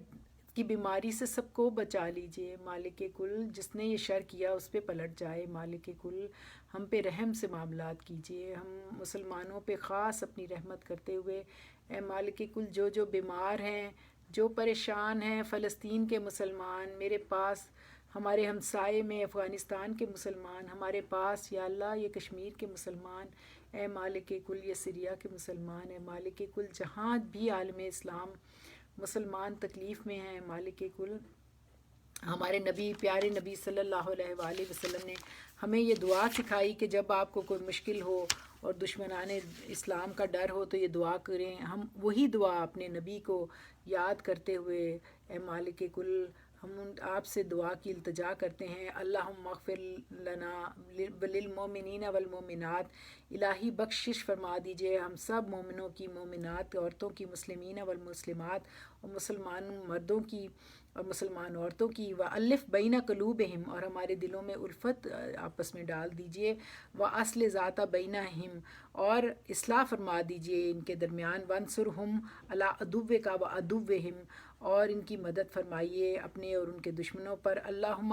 کی بیماری سے سب کو بچا لیجئے مالک کل. جس نے یہ شر کیا اس پہ پلٹ جائے مالک کل. ہم پہ رحم سے معاملات کیجئے. ہم مسلمانوں پہ خاص اپنی رحمت کرتے ہوئے اے مالک کل جو بیمار ہیں، جو پریشان ہیں، فلسطین کے مسلمان، میرے پاس ہمارے ہمسائے میں افغانستان کے مسلمان، ہمارے پاس یا اللہ یہ کشمیر کے مسلمان، اے مالک کل یہ سیریا کے مسلمان، اے مالک کل جہاں بھی عالم اسلام مسلمان تکلیف میں ہیں مالک کل. ہمارے نبی، پیارے نبی صلی اللہ علیہ وآلہ وسلم نے ہمیں یہ دعا سکھائی کہ جب آپ کو کوئی مشکل ہو اور دشمنان اسلام کا ڈر ہو تو یہ دعا کریں. ہم وہی دعا اپنے نبی کو یاد کرتے ہوئے اے مالک کل ہم آپ سے دعا کی التجا کرتے ہیں. اللہم اغفر لنا وللمؤمنین والمؤمنات. الہی بخشش فرما دیجئے ہم سب مومنوں کی، مومنات عورتوں کی، مسلمین والمسلمات، اور مسلمان مردوں کی اور مسلمان عورتوں کی. وَأَلِّفْ بَيْنَ قُلُوبِهِمْ، اور ہمارے دلوں میں الفت آپس میں ڈال دیجئے. وَأَصْلِحْ ذَاتَ بَيْنَهِمْ، اور اصلاح فرما دیجئے ان کے درمیان. وَانْصُرْهُمْ عَلَىٰ عَدُوِّكَ وَعَدُوِّهِمْ، اور ان کی مدد فرمائیے اپنے اور ان کے دشمنوں پر. اللہم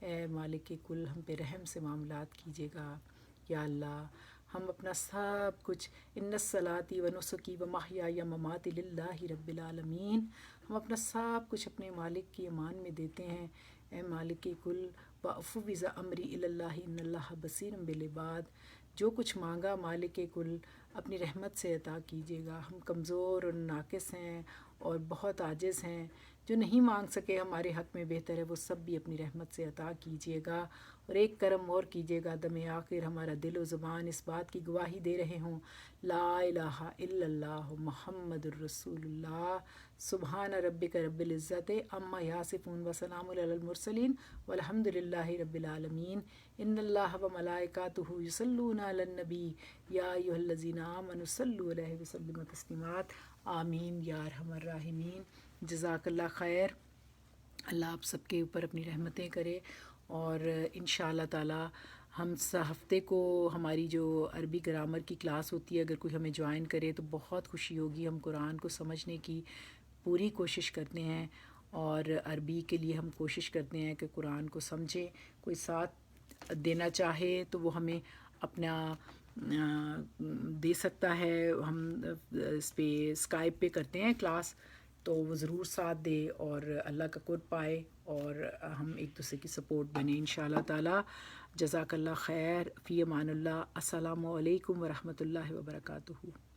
اے مالک کل ہم پہ رحم سے معاملات کیجیے گا یا اللہ. ہم اپنا سب کچھ ان الصلاۃ و نسکی و محیای و مماتی للہ رب العالمین، ہم اپنا سب کچھ اپنے مالک کی امان میں دیتے ہیں. اے مالک کل وافوض امری اللہ ان اللہ بصیر بالعباد. جو کچھ مانگا مالک کل اپنی رحمت سے عطا کیجیے گا. ہم کمزور اور ناقص ہیں اور بہت عاجز ہیں. جو نہیں مانگ سکے ہمارے حق میں بہتر ہے وہ سب بھی اپنی رحمت سے عطا کیجیے گا. اور ایک کرم اور کیجیے گا، دم آخر ہمارا دل و زبان اس بات کی گواہی دے رہے ہوں لا الہ الا اللہ محمد الرسول اللہ. سبحان ربک رب العزت عما یصفون وسلام علی المرسلین والحمد للہ رب العالمین. ان اللہ و ملائکاتہ یصلون علی النبی یا ایھا الذین آمنوا صلوا علیہ وسلموا تسلیمات. آمین یا ارحم الراحمین. جزاک اللہ خیر. اللہ آپ سب کے اوپر اپنی رحمتیں کرے. اور انشاءاللہ تعالی ہم ہفتے کو ہماری جو عربی گرامر کی کلاس ہوتی ہے، اگر کوئی ہمیں جوائن کرے تو بہت خوشی ہوگی. ہم قرآن کو سمجھنے کی پوری کوشش کرتے ہیں اور عربی کے لیے ہم کوشش کرتے ہیں کہ قرآن کو سمجھیں. کوئی ساتھ دینا چاہے تو وہ ہمیں اپنا دے سکتا ہے. ہم اس پہ اسکائپ پہ کرتے ہیں کلاس، تو وہ ضرور ساتھ دے اور اللہ کا قرب پائے اور ہم ایک دوسرے کی سپورٹ بنیں انشاءاللہ تعالی. جزاک اللہ خیر. فی امان اللہ. السلام علیکم ورحمۃ اللہ وبرکاتہ.